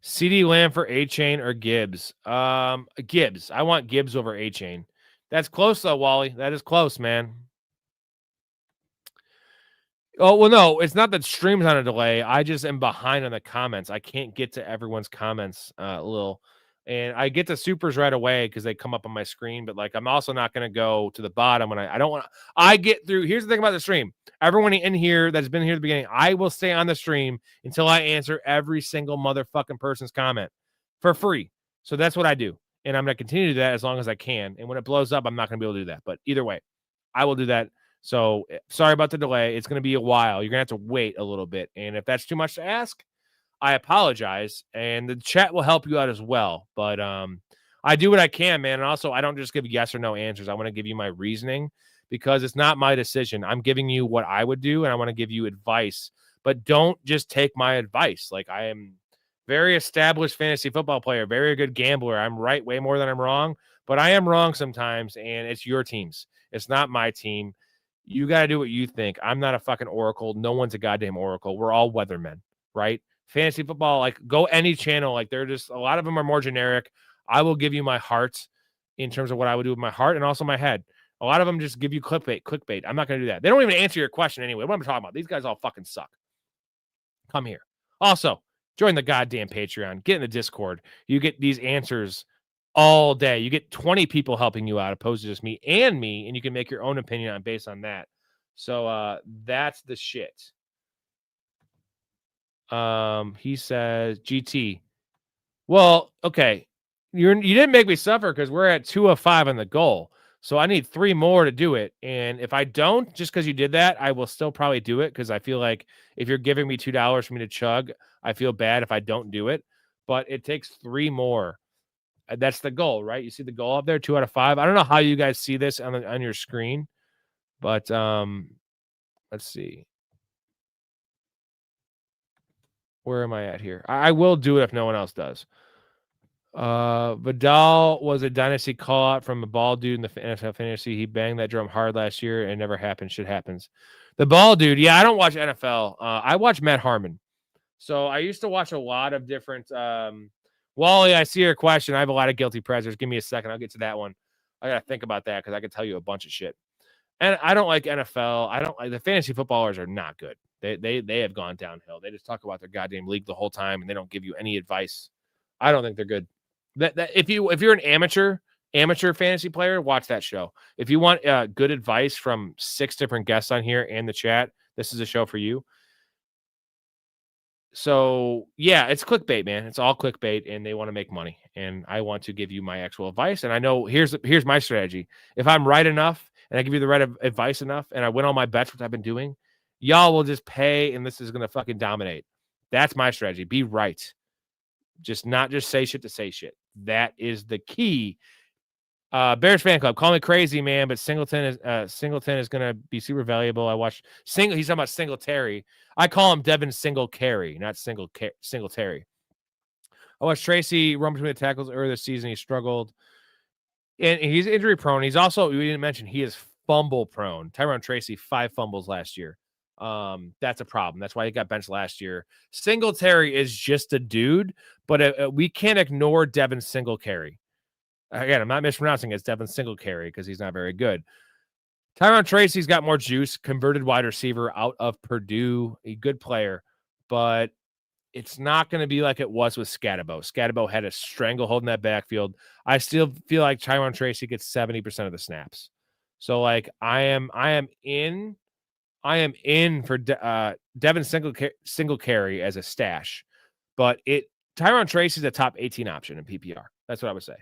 CD Lamb for A-Chain or Gibbs? Gibbs. I want Gibbs over A-Chain. That's close, though, Wally. That is close, man. Oh, well, no, it's not that stream's on a delay. I just am behind on the comments. I can't get to everyone's comments and I get the supers right away because they come up on my screen. But like, I'm also not going to go to the bottom when I don't want to. I get through. Here's the thing about the stream. Everyone in here that's been here at the beginning, I will stay on the stream until I answer every single motherfucking person's comment for free. So that's what I do. And I'm going to continue to do that as long as I can. And when it blows up, I'm not going to be able to do that. But either way, I will do that. So sorry about the delay. It's going to be a while. You're going to have to wait a little bit. And if that's too much to ask, I apologize, and the chat will help you out as well. But I do what I can, man. And also, I don't just give yes or no answers. I want to give you my reasoning because it's not my decision. I'm giving you what I would do, and I want to give you advice. But don't just take my advice. Like, I am very established fantasy football player, very good gambler. I'm right way more than I'm wrong, but I am wrong sometimes, and it's your teams. It's not my team. You got to do what you think. I'm not a fucking oracle. No one's a goddamn oracle. We're all weathermen, right? Fantasy football, like go any channel, like they're just a lot of them are more generic. I will give you my heart in terms of what I would do with my heart and also my head. A lot of them just give you clickbait. I'm not going to do that. They don't even answer your question anyway. What am I talking about? These guys all fucking suck. Come here. Also, join the goddamn Patreon. Get in the Discord. You get these answers all day. You get 20 people helping you out opposed to just me, and you can make your own opinion on based on that. So that's the shit. He says, GT, Well, okay. You didn't make me suffer because we're at 2 of 5 on the goal. So I need 3 more to do it. And if I don't, just because you did that, I will still probably do it because I feel like if you're giving me $2 for me to chug, I feel bad if I don't do it. But it takes 3 more. That's the goal, right? You see the goal up there, 2 out of 5. I don't know how you guys see this on your screen, but let's see. Where am I at here? I will do it if no one else does. Vidal was a dynasty call out from a ball dude in the NFL fantasy. He banged that drum hard last year and it never happened. Shit happens. The ball dude. Yeah, I don't watch NFL. I watch Matt Harmon. So I used to watch a lot of different. Wally, I see your question. I have a lot of guilty pleasures. Give me a second. I'll get to that one. I gotta think about that because I could tell you a bunch of shit. And I don't like NFL. I don't like the fantasy footballers are not good. They have gone downhill. They just talk about their goddamn league the whole time and they don't give you any advice. I don't think they're good. That if you're an amateur fantasy player, watch that show. If you want good advice from 6 different guests on here and the chat, this is a show for you. So yeah, it's clickbait, man. It's all clickbait, and they want to make money. And I want to give you my actual advice. And I know here's my strategy. If I'm right enough, and I give you the right advice enough, and I win all my bets, which I've been doing, y'all will just pay, and this is gonna fucking dominate. That's my strategy. Be right. Just not just say shit to say shit. That is the key. Bears fan club, call me crazy, man, but Singleton is gonna be super valuable. I watched he's talking about Singletary. I call him Devin Singletary, not Singletary. I watched Tracy run between the tackles earlier this season. He struggled, and he's injury prone. He's also, we didn't mention, he is fumble prone. Tyrone Tracy 5 fumbles last year. That's a problem. That's why he got benched last year. Singletary is just a dude, but we can't ignore Devin Singletary. Again, I'm not mispronouncing it. It's Devin Singletary because he's not very good. Tyrone Tracy's got more juice, converted wide receiver out of Purdue, a good player, but it's not going to be like it was with Scatabo. Scatabo had a stranglehold in that backfield. I still feel like Tyrone Tracy gets 70% of the snaps. So like I am in for Devin Singletary as a stash, but Tyrone Tracy is a top 18 option in PPR. That's what I would say.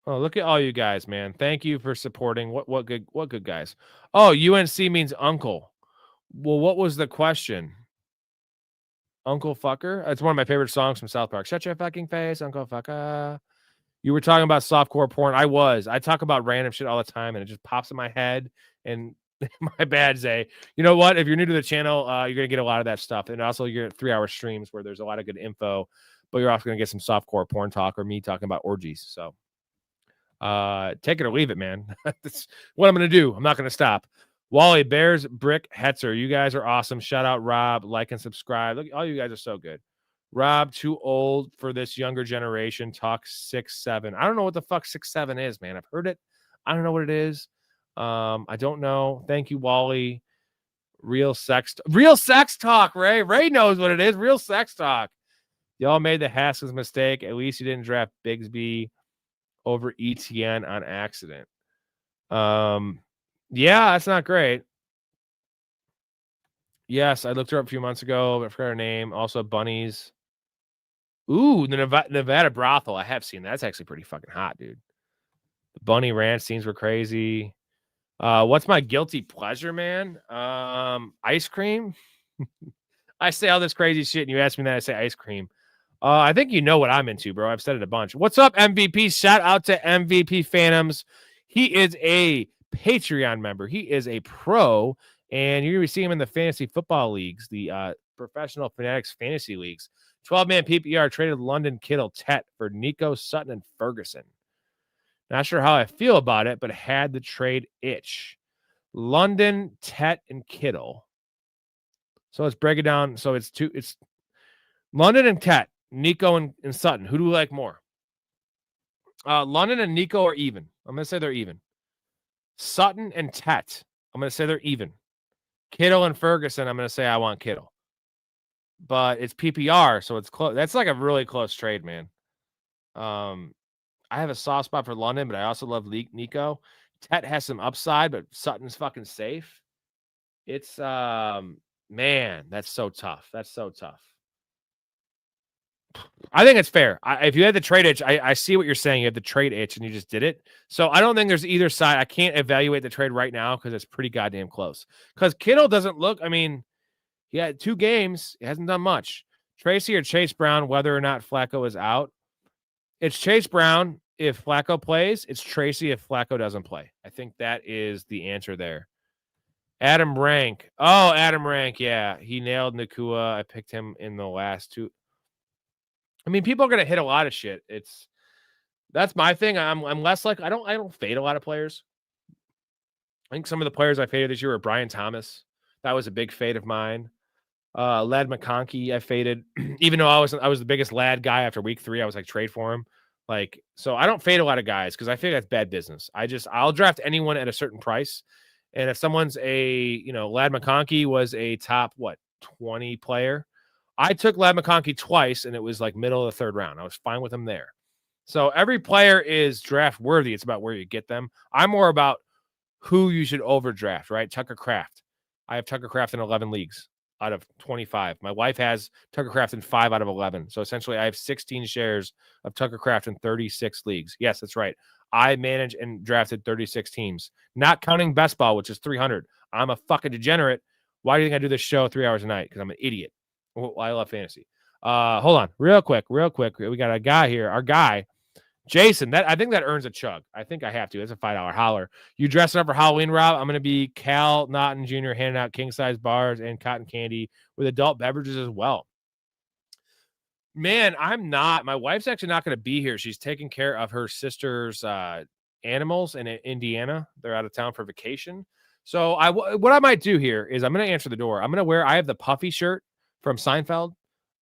Oh, look at all you guys, man. Thank you for supporting. What good guys. Oh, UNC means uncle. Well, what was the question? Uncle Fucker? It's one of my favorite songs from South Park. Shut your fucking face, Uncle Fucker. You were talking about softcore porn. I talk about random shit all the time, and it just pops in my head. And my bad, Zay. You know what? If you're new to the channel, you're going to get a lot of that stuff. And also, you're at 3-hour streams where there's a lot of good info, but you're also going to get some softcore porn talk or me talking about orgies. So take it or leave it, man. That's what I'm going to do. I'm not going to stop. Wally, Bears, Brick, Hetzer. You guys are awesome. Shout out Rob. Like and subscribe. Look, all you guys are so good. Rob, too old for this younger generation. Talk 6'7". I don't know what the fuck 6'7" is, man. I've heard it. I don't know what it is. I don't know. Thank you, Wally. Real sex talk, Ray. Ray knows what it is. Real sex talk. Y'all made the Haskins mistake. At least you didn't draft Bigsby over ETN on accident. Yeah, that's not great. Yes, I looked her up a few months ago, but I forgot her name. Also, Bunnies. Ooh, the Nevada brothel. I have seen that. That's actually pretty fucking hot, dude. The Bunny Ranch scenes were crazy. What's my guilty pleasure, man? Ice cream. I say all this crazy shit, and you ask me that, I say ice cream. I think you know what I'm into, bro. I've said it a bunch. What's up, MVP? Shout out to MVP Phantoms. He is a Patreon member. He is a pro, and you're going to be seeing him in the fantasy football leagues, the Professional Fanatics fantasy leagues. 12-man PPR traded London, Kittle, Tet for Nico, Sutton, and Ferguson. Not sure how I feel about it, but had the trade itch. London, Tet, and Kittle. So let's break it down. So it's London and Tet, Nico and Sutton. Who do we like more? London and Nico are even. I'm going to say they're even. Sutton and Tet, I'm going to say they're even. Kittle and Ferguson, I'm going to say I want Kittle. But it's PPR, so it's close. That's like a really close trade, man. I have a soft spot for London, but I also love Nico. Tet has some upside, but Sutton's fucking safe. It's man, that's so tough. That's so tough. I think it's fair. If you had the trade itch, I see what you're saying. You had the trade itch and you just did it. So I don't think there's either side. I can't evaluate the trade right now because it's pretty goddamn close. Because Kittle doesn't look, I mean, he had 2 games. He hasn't done much. Tracy or Chase Brown, whether or not Flacco is out. It's Chase Brown if Flacco plays. It's Tracy if Flacco doesn't play. I think that is the answer there. Adam Rank. Oh, Adam Rank. Yeah, he nailed Nakua. I picked him in the last 2. I mean, people are gonna hit a lot of shit. That's my thing. I'm less like I don't fade a lot of players. I think some of the players I faded this year were Brian Thomas. That was a big fade of mine. Lad McConkey, I faded, even though I was the biggest Lad guy after week 3. I was like trade for him. Like, so I don't fade a lot of guys because I feel that's bad business. I'll draft anyone at a certain price. And if someone's Lad McConkey was a top 20 player. I took Lad McConkey twice, and it was like middle of the 3rd round. I was fine with him there. So every player is draft worthy. It's about where you get them. I'm more about who you should overdraft, right? Tucker Kraft. I have Tucker Kraft in 11 leagues out of 25. My wife has Tucker Kraft in 5 out of 11. So essentially, I have 16 shares of Tucker Kraft in 36 leagues. Yes, that's right. I manage and drafted 36 teams, not counting best ball, which is 300. I'm a fucking degenerate. Why do you think I do this show 3 hours a night? Because I'm an idiot. Well, I love fantasy. Hold on, real quick. We got a guy here. Our guy, Jason. I think that earns a chug. I think I have to. That's a $5 holler. You dressing up for Halloween, Rob? I'm going to be Cal Naughton Jr. handing out king size bars and cotton candy with adult beverages as well. Man, I'm not. My wife's actually not going to be here. She's taking care of her sister's animals in Indiana. They're out of town for vacation. So what I might do here is I'm going to answer the door. I'm going to wear. I have the puffy shirt from Seinfeld.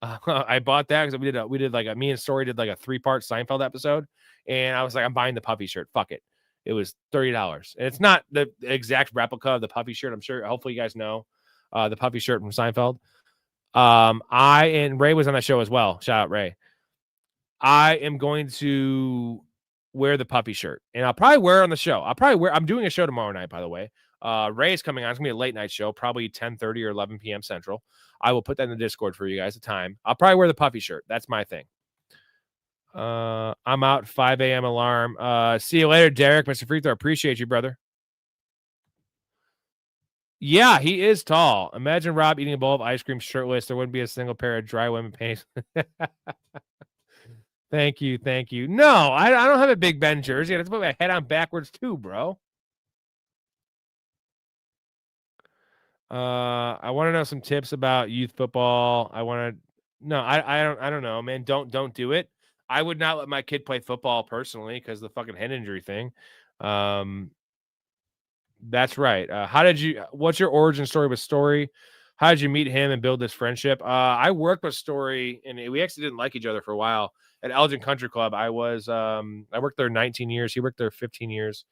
I bought that because we did me and Storey did like a 3-part Seinfeld episode, and I was like, I'm buying the puffy shirt. Fuck it. It was $30, and it's not the exact replica of the puffy shirt. I'm sure. Hopefully, you guys know the puffy shirt from Seinfeld. And Ray was on that show as well. Shout out Ray. I am going to wear the puppy shirt, and I'll probably wear it on the show. I'm doing a show tomorrow night, by the way. Ray is coming on. It's gonna be a late night show, probably 10:30 or 11 p.m. Central. I will put that in the Discord for you guys at time. I'll probably wear the puffy shirt. That's my thing. I'm out. 5 a.m. alarm. See you later, Derek. Mr. Free Throw. Appreciate you, brother. Yeah, he is tall. Imagine Rob eating a bowl of ice cream shirtless. There wouldn't be a single pair of dry women panties. Thank you. No, I don't have a Big Ben jersey. I have to put my head on backwards too, bro. I want to know some tips about youth football. I don't know, man. Don't do it. I would not let my kid play football personally because the fucking head injury thing. That's right. What's your origin story with Storey? How did you meet him and build this friendship? I worked with Storey, and we actually didn't like each other for a while at Elgin Country Club. I worked there 19 years. He worked there 15 years.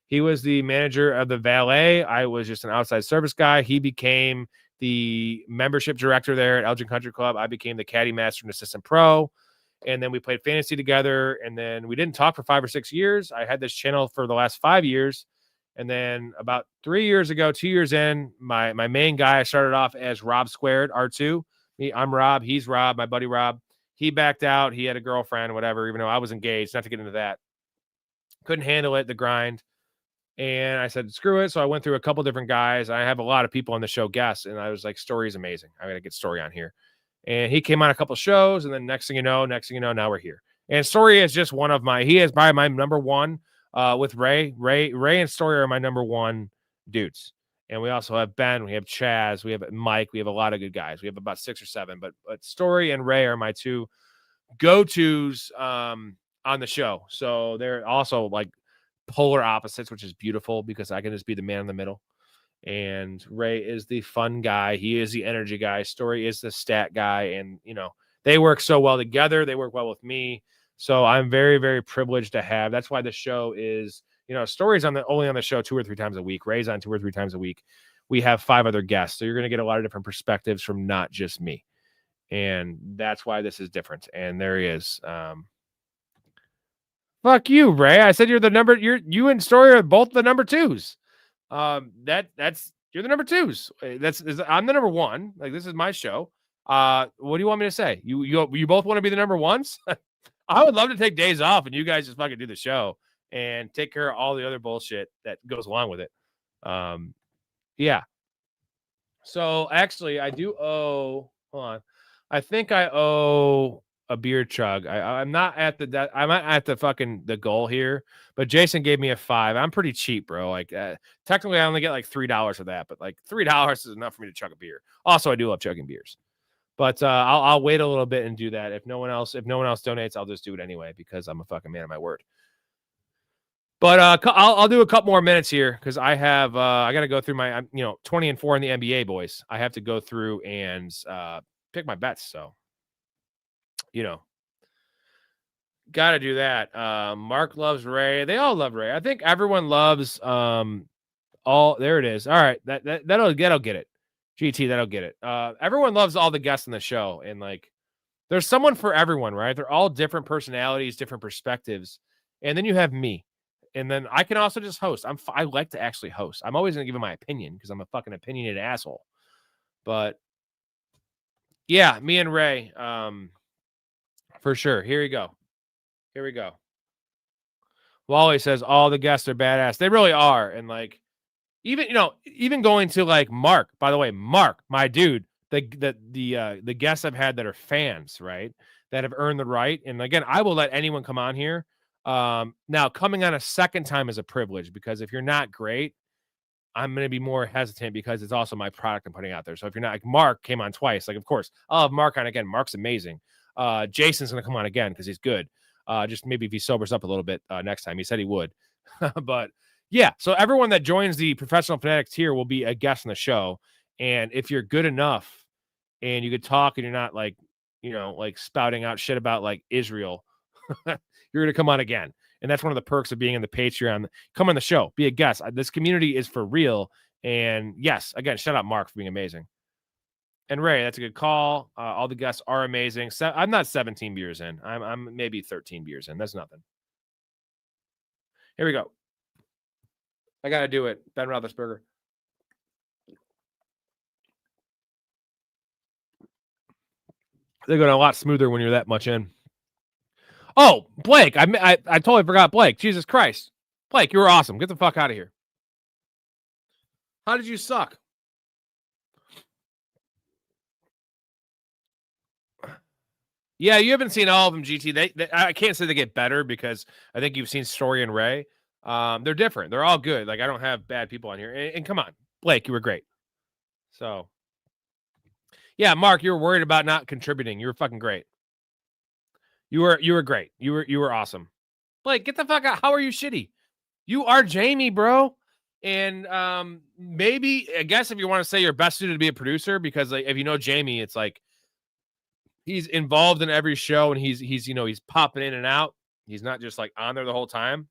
He was the manager of the valet. I was just an outside service guy. He became the membership director there at Elgin Country Club. I became the caddy master and assistant pro. And then we played fantasy together. And then we didn't talk for 5 or 6 years. I had this channel for the last 5 years. And then about 3 years ago, 2 years in, my main guy, I started off as Rob Squared, R2. I'm Rob. He's Rob, my buddy Rob. He backed out. He had a girlfriend, whatever, even though I was engaged. Not to get into that. Couldn't handle it, the grind. And I said, screw it. So I went through a couple different guys. I have a lot of people on the show guests. And I was like, Storey's amazing. I got to get Storey on here. And he came on a couple shows. And then next thing you know, now we're here. And Storey is just he is probably my number one with Ray. Ray and Storey are my number one dudes. And we also have Ben. We have Chaz. We have Mike. We have a lot of good guys. We have about 6 or 7. But Storey and Ray are my 2 go-tos on the show. So they're also like polar opposites, which is beautiful because I can just be the man in the middle. And Ray is the fun guy. He is the energy guy. Storey is the stat guy. And, they work so well together. They work well with me. So I'm very, very privileged to have. That's why the show is, Storey's only on the show 2 or 3 times a week. Ray's on 2 or 3 times a week. We have 5 other guests. So you're going to get a lot of different perspectives from not just me. And that's why this is different. And there he is. Fuck you, Ray. I said you're the number. You and Storey are both the number 2s. You're the number 2s. I'm the number 1. Like, this is my show. What do you want me to say? You both want to be the number ones? I would love to take days off and you guys just fucking do the show and take care of all the other bullshit that goes along with it. Yeah. So actually, I do owe. Hold on. I think I owe a beer chug. I'm not at I'm not at the goal here, but Jason gave me a 5. I'm pretty cheap, bro. Like technically, I only get like $3 for that, but like $3 is enough for me to chug a beer. Also, I do love chugging beers, but I'll wait a little bit and do that. If no one else donates, I'll just do it anyway because I'm a fucking man of my word. But I'll do a couple more minutes here because I have I got to go through my 20-4 in the NBA, boys. I have to go through and pick my bets. So, got to do that. Mark loves Ray. They all love Ray. I think everyone loves all. There it is. All right, that'll get it. GT, that'll get it. Everyone loves all the guests in the show, and like, there's someone for everyone, right? They're all different personalities, different perspectives, and then you have me. And then I can also just host. I like to actually host. I'm always going to give my opinion because I'm a fucking opinionated asshole. But yeah, me and Ray, for sure. Here we go. Wally says all the guests are badass. They really are. And like, even going to like Mark, by the way, Mark, my dude, the guests I've had that are fans, right? That have earned the right. And again, I will let anyone come on here. Now coming on a second time is a privilege because if you're not great, I'm going to be more hesitant because it's also my product I'm putting out there. So if you're not like Mark came on twice, like, of course I'll have Mark on again. Mark's amazing. Jason's going to come on again because he's good. Just maybe if he sobers up a little bit next time. He said he would, but yeah. So everyone that joins the Professional Fanatics tier will be a guest on the show. And if you're good enough and you could talk and you're not like, like spouting out shit about like Israel, you're going to come on again. And that's one of the perks of being in the Patreon. Come on the show, be a guest. This community is for real. And yes, again, shout out Mark for being amazing. And Ray, that's a good call. All the guests are amazing. I'm not 17 beers in. I'm maybe 13 beers in. That's nothing. Here we go. I got to do it. Ben Roethlisberger. They're going a lot smoother when you're that much in. Oh, Blake. I totally forgot Blake. Jesus Christ. Blake, you were awesome. Get the fuck out of here. How did you suck? Yeah, you haven't seen all of them, GT. I can't say they get better because I think you've seen Storey and Ray. They're different. They're all good. Like, I don't have bad people on here. And come on, Blake, you were great. So, yeah, Mark, you were worried about not contributing. You were fucking great. You were great. You were awesome. Blake, get the fuck out. How are you shitty? You are Jamie, bro. And maybe, I guess if you want to say you're best suited to be a producer, because like, if you know Jamie, it's like he's involved in every show and he's popping in and out. He's not just like on there the whole time.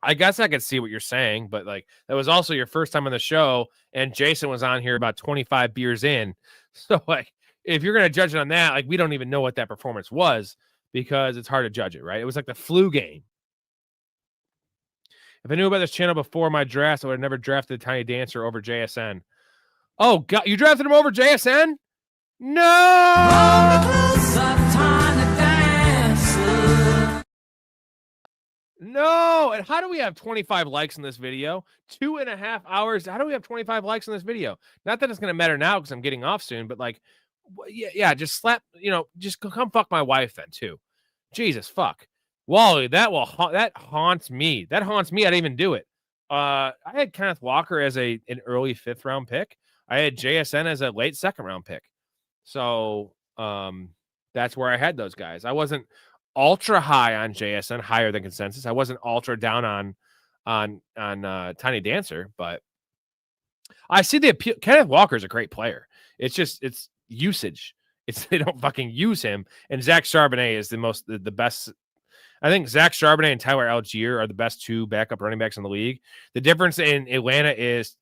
I guess I could see what you're saying, but like that was also your first time on the show, and Jason was on here about 25 beers in. So like, if you're gonna judge it on that, like we don't even know what that performance was because it's hard to judge it, right? It was like the flu game. If I knew about this channel before my draft, I would have never drafted Tiny Dancer over JSN. Oh God, you drafted him over JSN? No. No, and how do we have 25 likes in this video? 2.5 hours. How do we have 25 likes in this video? Not that it's going to matter now because I'm getting off soon, but like, yeah, just slap, just come fuck my wife then too. Jesus, fuck. Wally, that haunts me. That haunts me. I didn't even do it. I had Kenneth Walker as an early 5th round pick. I had JSN as a late 2nd round pick. So that's where I had those guys. I wasn't ultra high on JSN, higher than consensus. I wasn't ultra down on Tiny Dancer, but I see the appeal. Kenneth Walker is a great player. It's usage. They don't fucking use him. And Zach Charbonnet is the best. I think Zach Charbonnet and Tyler Algier are the best 2 backup running backs in the league. The difference in Atlanta is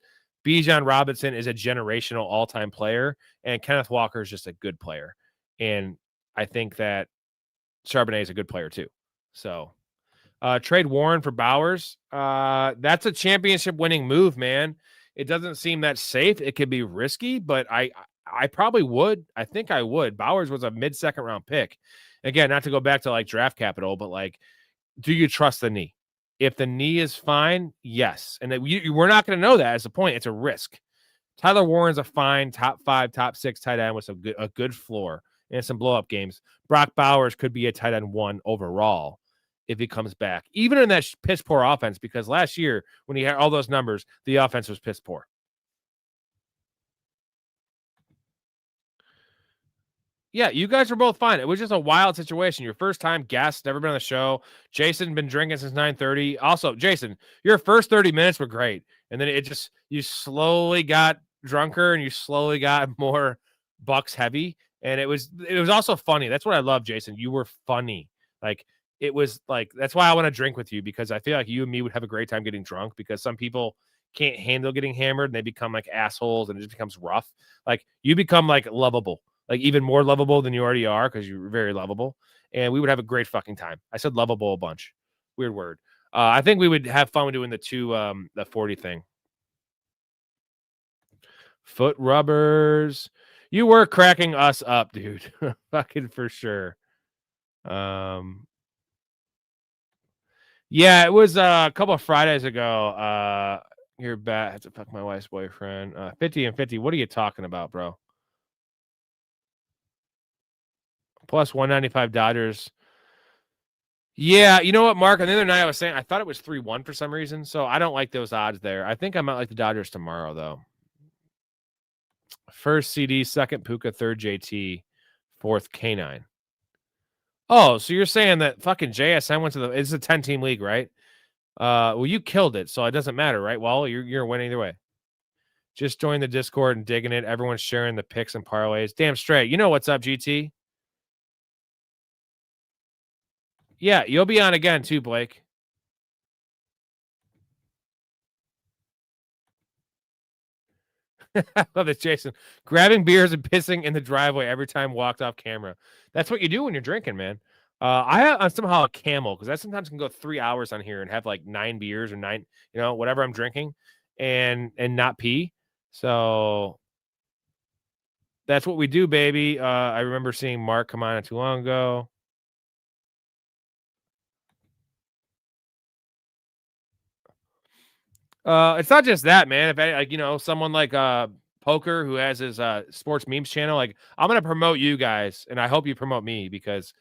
Bijan Robinson is a generational all-time player, and Kenneth Walker is just a good player. And I think that Charbonnet is a good player too. So trade Warren for Bowers. That's a championship winning move, man. It doesn't seem that safe. It could be risky, but I probably would. I think I would. Bowers was a mid-second round pick. Again, not to go back to like draft capital, but like, do you trust the knee? If the knee is fine, yes. And we're not going to know that as a point. It's a risk. Tyler Warren's a fine top 5, top 6 tight end with a good floor and some blow-up games. Brock Bowers could be a tight end 1 overall if he comes back, even in that piss poor offense, because last year when he had all those numbers, the offense was piss poor. Yeah, you guys were both fine. It was just a wild situation. Your first time guest, never been on the show. Jason been drinking since 9:30. Also, Jason, your first 30 minutes were great. And then you slowly got drunker and you slowly got more Bucs heavy. And it was also funny. That's what I love, Jason. You were funny. Like, it was like, that's why I want to drink with you, because I feel like you and me would have a great time getting drunk, because some people can't handle getting hammered and they become like assholes and it just becomes rough. Like, you become like lovable. Like, even more lovable than you already are, because you're very lovable, and we would have a great fucking time. I said lovable a bunch. Weird word. I think we would have fun doing the 40 thing. Foot rubbers. You were cracking us up, dude. Fucking for sure. Yeah, it was a couple of Fridays ago. You're back. I have to fuck my wife's boyfriend. 50 and 50. What are you talking about, bro? Plus 195 Dodgers. Yeah, you know what, Mark? And the other night I was saying I thought it was 3-1 for some reason, so I don't like those odds there. I think I might like the Dodgers tomorrow, though. First CD, second Puka, third JT, fourth K9. Oh, so you're saying that fucking JSN went to it's a 10-team league, right? Well, you killed it, so it doesn't matter, right? Well, you're winning either way. Just join the Discord and digging it. Everyone's sharing the picks and parlays. Damn straight. You know what's up, GT? Yeah, you'll be on again too, Blake. I love this, Jason. Grabbing beers and pissing in the driveway every time walked off camera. That's what you do when you're drinking, man. I'm somehow a camel, because I sometimes can go 3 hours on here and have like 9 beers or 9, whatever I'm drinking, and not pee. So that's what we do, baby. I remember seeing Mark come on not too long ago. It's not just that, man. If someone like Poker, who has his sports memes channel, like, I'm gonna promote you guys, and I hope you promote me, because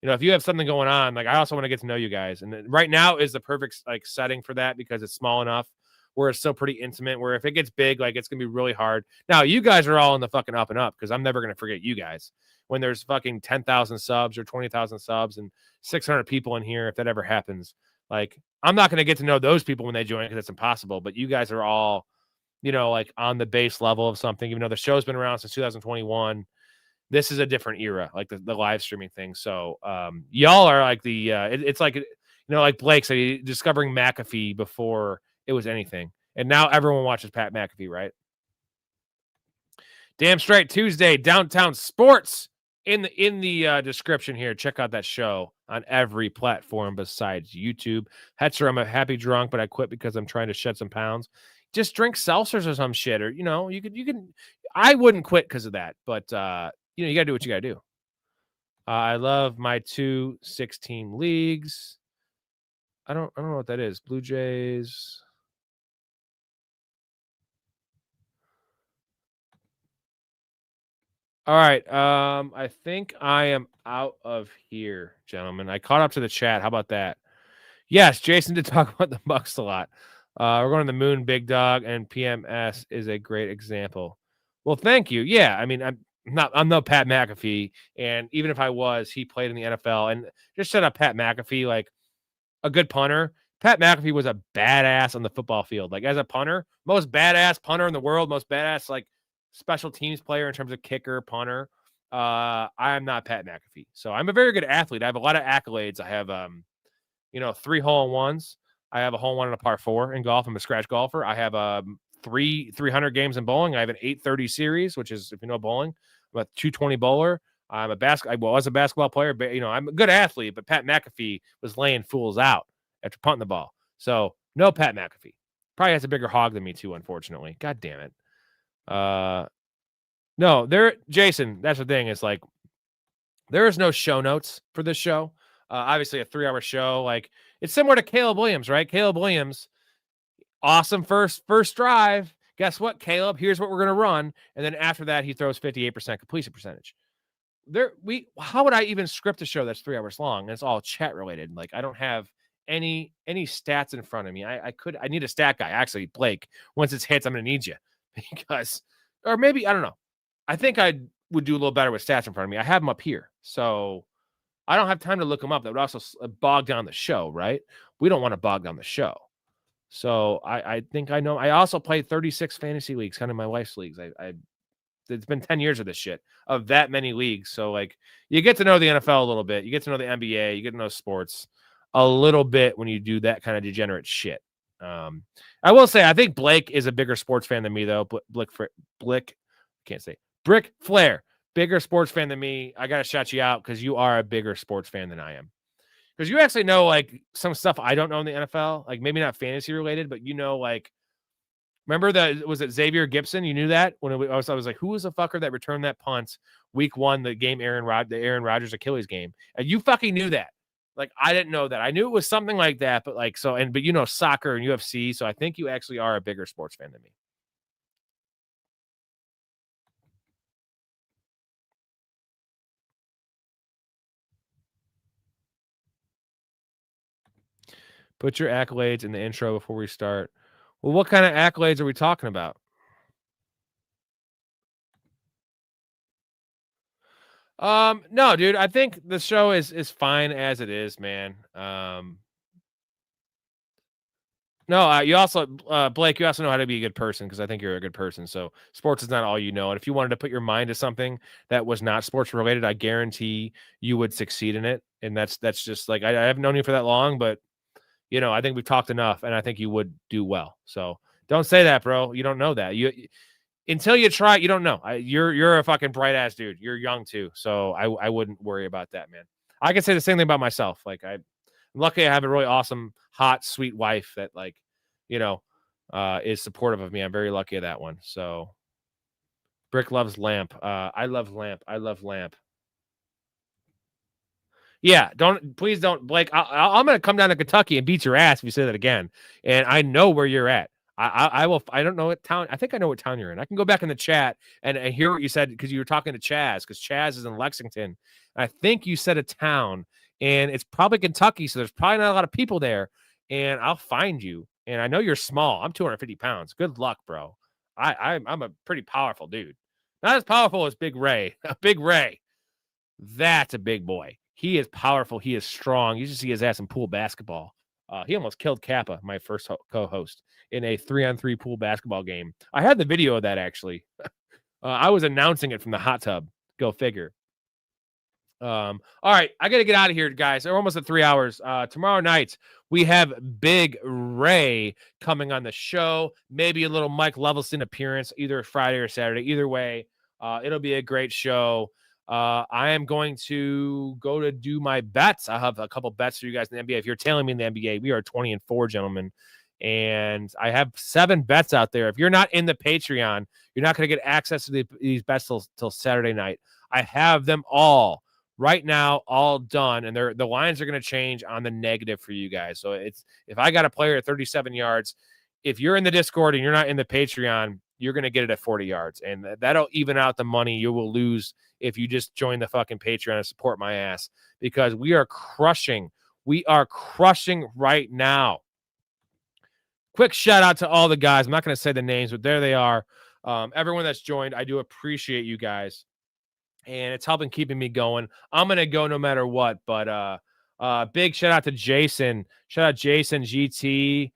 if you have something going on, like, I also want to get to know you guys. And right now is the perfect like setting for that, because it's small enough where it's still pretty intimate, where if it gets big, like, it's gonna be really hard. Now, you guys are all in the fucking up and up, because I'm never gonna forget you guys when there's fucking 10,000 subs or 20,000 subs and 600 people in here, if that ever happens. Like, I'm not going to get to know those people when they join, because it's impossible. But you guys are all, like, on the base level of something, even though the show's been around since 2021. This is a different era, like the live streaming thing. So y'all are like it's like, like Blake said, discovering McAfee before it was anything. And now everyone watches Pat McAfee, right? Damn straight. Tuesday, Downtown Sports. In the description here, check out that show on every platform besides YouTube. Hetzer, I'm a happy drunk, but I quit because I'm trying to shed some pounds. Just drink seltzers or some shit, or you can. I wouldn't quit because of that, but you gotta do what you gotta do. I love my 2 6-team leagues. I don't know what that is. Blue Jays. All right. I think I am out of here, gentlemen. I caught up to the chat. How about that? Yes, Jason did talk about the Bucs a lot. We're going to the moon, big dog, and PMS is a great example. Well, thank you. Yeah, I mean, I'm no Pat McAfee, and even if I was, he played in the NFL. And just set up Pat McAfee, like a good punter. Pat McAfee was a badass on the football field. Like, as a punter, most badass punter in the world, most badass like special teams player in terms of kicker, punter. I'm not Pat McAfee. So I'm a very good athlete. I have a lot of accolades. I have 3 hole-in-ones. I have a hole-in-one and a par 4 in golf. I'm a scratch golfer. I have 300 games in bowling. I have an 830 series, which is, if you know bowling, I'm a 220 bowler. I was a basketball player, but I'm a good athlete. But Pat McAfee was laying fools out after punting the ball. So no Pat McAfee. Probably has a bigger hog than me too, unfortunately. God damn it. No, Jason, that's the thing. It's like there is no show notes for this show. Obviously, a 3-hour show. Like it's similar to Caleb Williams, right? Caleb Williams, awesome first drive. Guess what, Caleb? Here's what we're gonna run, and then after that, he throws 58% completion percentage. How would I even script a show that's 3 hours long? And it's all chat related. Like I don't have any stats in front of me. I need a stat guy. Actually, Blake, once it's hits, I'm gonna need you because, or maybe I don't know. I think I would do a little better with stats in front of me. I have them up here, so I don't have time to look them up. That would also bog down the show, right? We don't want to bog down the show. So I think I know. I also played 36 fantasy leagues, kind of my wife's leagues. It's been 10 years of this shit, of that many leagues. So like you get to know the NFL a little bit. You get to know the NBA. You get to know sports a little bit when you do that kind of degenerate shit. I will say, I think Blake is a bigger sports fan than me, though. Brick Flair, bigger sports fan than me. I got to shout you out because you are a bigger sports fan than I am. Because you actually know like some stuff I don't know in the NFL, like maybe not fantasy related, but you know, like, remember that was it Xavier Gibson? You knew that when I was like, who was the fucker that returned that punt week 1, the game the Aaron Rodgers Achilles game, and you fucking knew that. Like I didn't know that. I knew it was something like that, but like so, but you know soccer and UFC, so I think you actually are a bigger sports fan than me. Put your accolades in the intro before we start. Well, what kind of accolades are we talking about? No, dude. I think the show is fine as it is, man. No, you also, Blake, you also know how to be a good person because I think you're a good person. So sports is not all you know. And if you wanted to put your mind to something that was not sports related, I guarantee you would succeed in it. And that's just like I haven't known you for that long, but you know, I think we've talked enough, and I think you would do well. So don't say that, bro. You don't know that. You until you try, you don't know. You're a fucking bright ass dude. You're young too, so I wouldn't worry about that, man. I can say the same thing about myself. Like I'm lucky I have a really awesome, hot, sweet wife that like, you know, is supportive of me. I'm very lucky of that one. So Brick loves Lamp. I love Lamp. I love Lamp. Yeah, please don't, Blake. I'm going to come down to Kentucky and beat your ass if you say that again. And I know where you're at. I will. I don't know what town. I think I know what town you're in. I can go back in the chat and hear what you said because you were talking to Chaz because Chaz is in Lexington. I think you said a town and it's probably Kentucky, so there's probably not a lot of people there. And I'll find you. And I know you're small. I'm 250 pounds. Good luck, bro. I'm a pretty powerful dude. Not as powerful as Big Ray. Big Ray. That's a big boy. He is powerful. He is strong. You should see his ass in pool basketball. He almost killed Kappa, my first co-host, in a 3-on-3 pool basketball game. I had the video of that, actually. I was announcing it from the hot tub. Go figure. All right. I got to get out of here, guys. We're almost at 3 hours. Tomorrow night, we have Big Ray coming on the show. Maybe a little Mike Levelson appearance, either Friday or Saturday. Either way, it'll be a great show. I am going to go to do my bets. I have a couple bets for you guys in the NBA. If you're tailing me in the NBA, we are 20-4, gentlemen. And I have 7 bets out there. If you're not in the Patreon, you're not going to get access to these bets till Saturday night. I have them all right now, all done. And the lines are going to change on the negative for you guys. So if I got a player at 37 yards, if you're in the Discord and you're not in the Patreon, you're going to get it at 40 yards. And that'll even out the money you will lose if you just join the fucking Patreon and support my ass, because we are crushing. We are crushing right now. Quick shout out to all the guys. I'm not going to say the names, but there they are. Everyone that's joined, I do appreciate you guys. And it's helping keeping me going. I'm going to go no matter what. But big shout out to Jason. Shout out Jason, GT,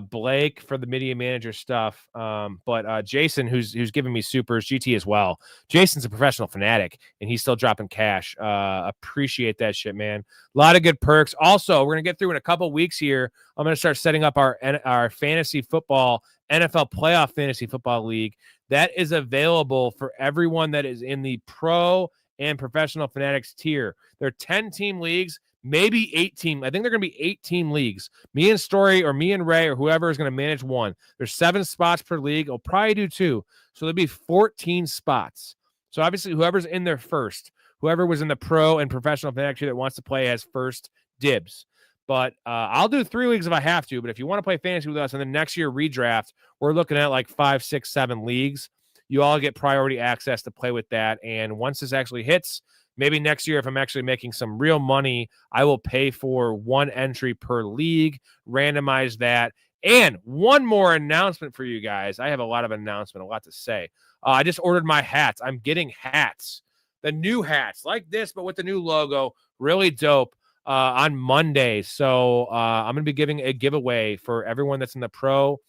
Blake for the media manager stuff. But Jason, who's giving me supers, GT as well. Jason's a professional fanatic, and he's still dropping cash. Appreciate that shit, man. A lot of good perks. Also, we're going to get through in a couple weeks here. I'm going to start setting up our fantasy football, NFL playoff fantasy football league. That is available for everyone that is in the pro and professional fanatics tier. They're 10-team leagues, maybe 8-team. I think they're going to be 8-team leagues. Me and Story or me and Ray or whoever is going to manage one. There's 7 spots per league. I'll probably do 2. So there'll be 14 spots. So obviously whoever's in there first, whoever was in the pro and professional fantasy that wants to play has first dibs. But I'll do 3 leagues if I have to. But if you want to play fantasy with us and then next year redraft, we're looking at like 5, 6, 7 leagues. You all get priority access to play with that. And once this actually hits, maybe next year, if I'm actually making some real money, I will pay for 1 entry per league, randomize that. And one more announcement for you guys. I have a lot to say. I just ordered my hats. I'm getting hats, the new hats like this, but with the new logo. Really dope. On Monday. So I'm going to be giving a giveaway for everyone that's in the pro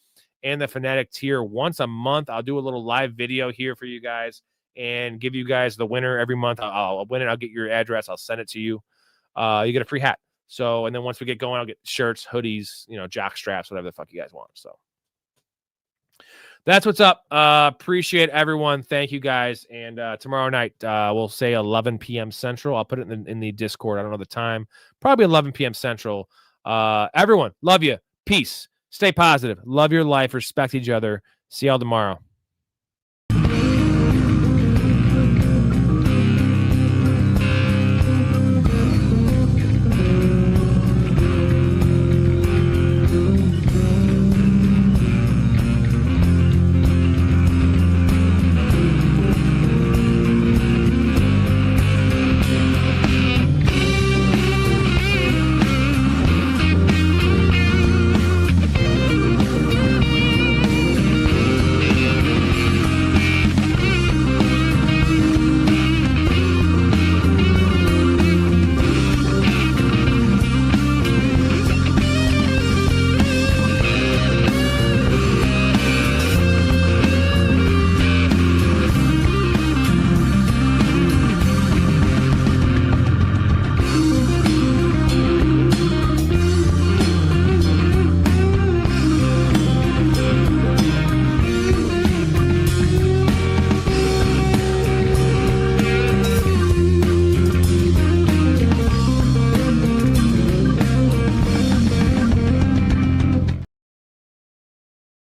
and the Fanatic tier once a month. I'll do a little live video here for you guys and give you guys the winner every month. I'll win it. I'll get your address. I'll send it to you. You get a free hat. So, and then once we get going, I'll get shirts, hoodies, jock straps, whatever the fuck you guys want. So that's what's up. Appreciate everyone. Thank you guys. And tomorrow night, we'll say 11 p.m. Central. I'll put it in the Discord. I don't know the time. Probably 11 p.m. Central. Everyone, love you. Peace. Stay positive. Love your life. Respect each other. See y'all tomorrow.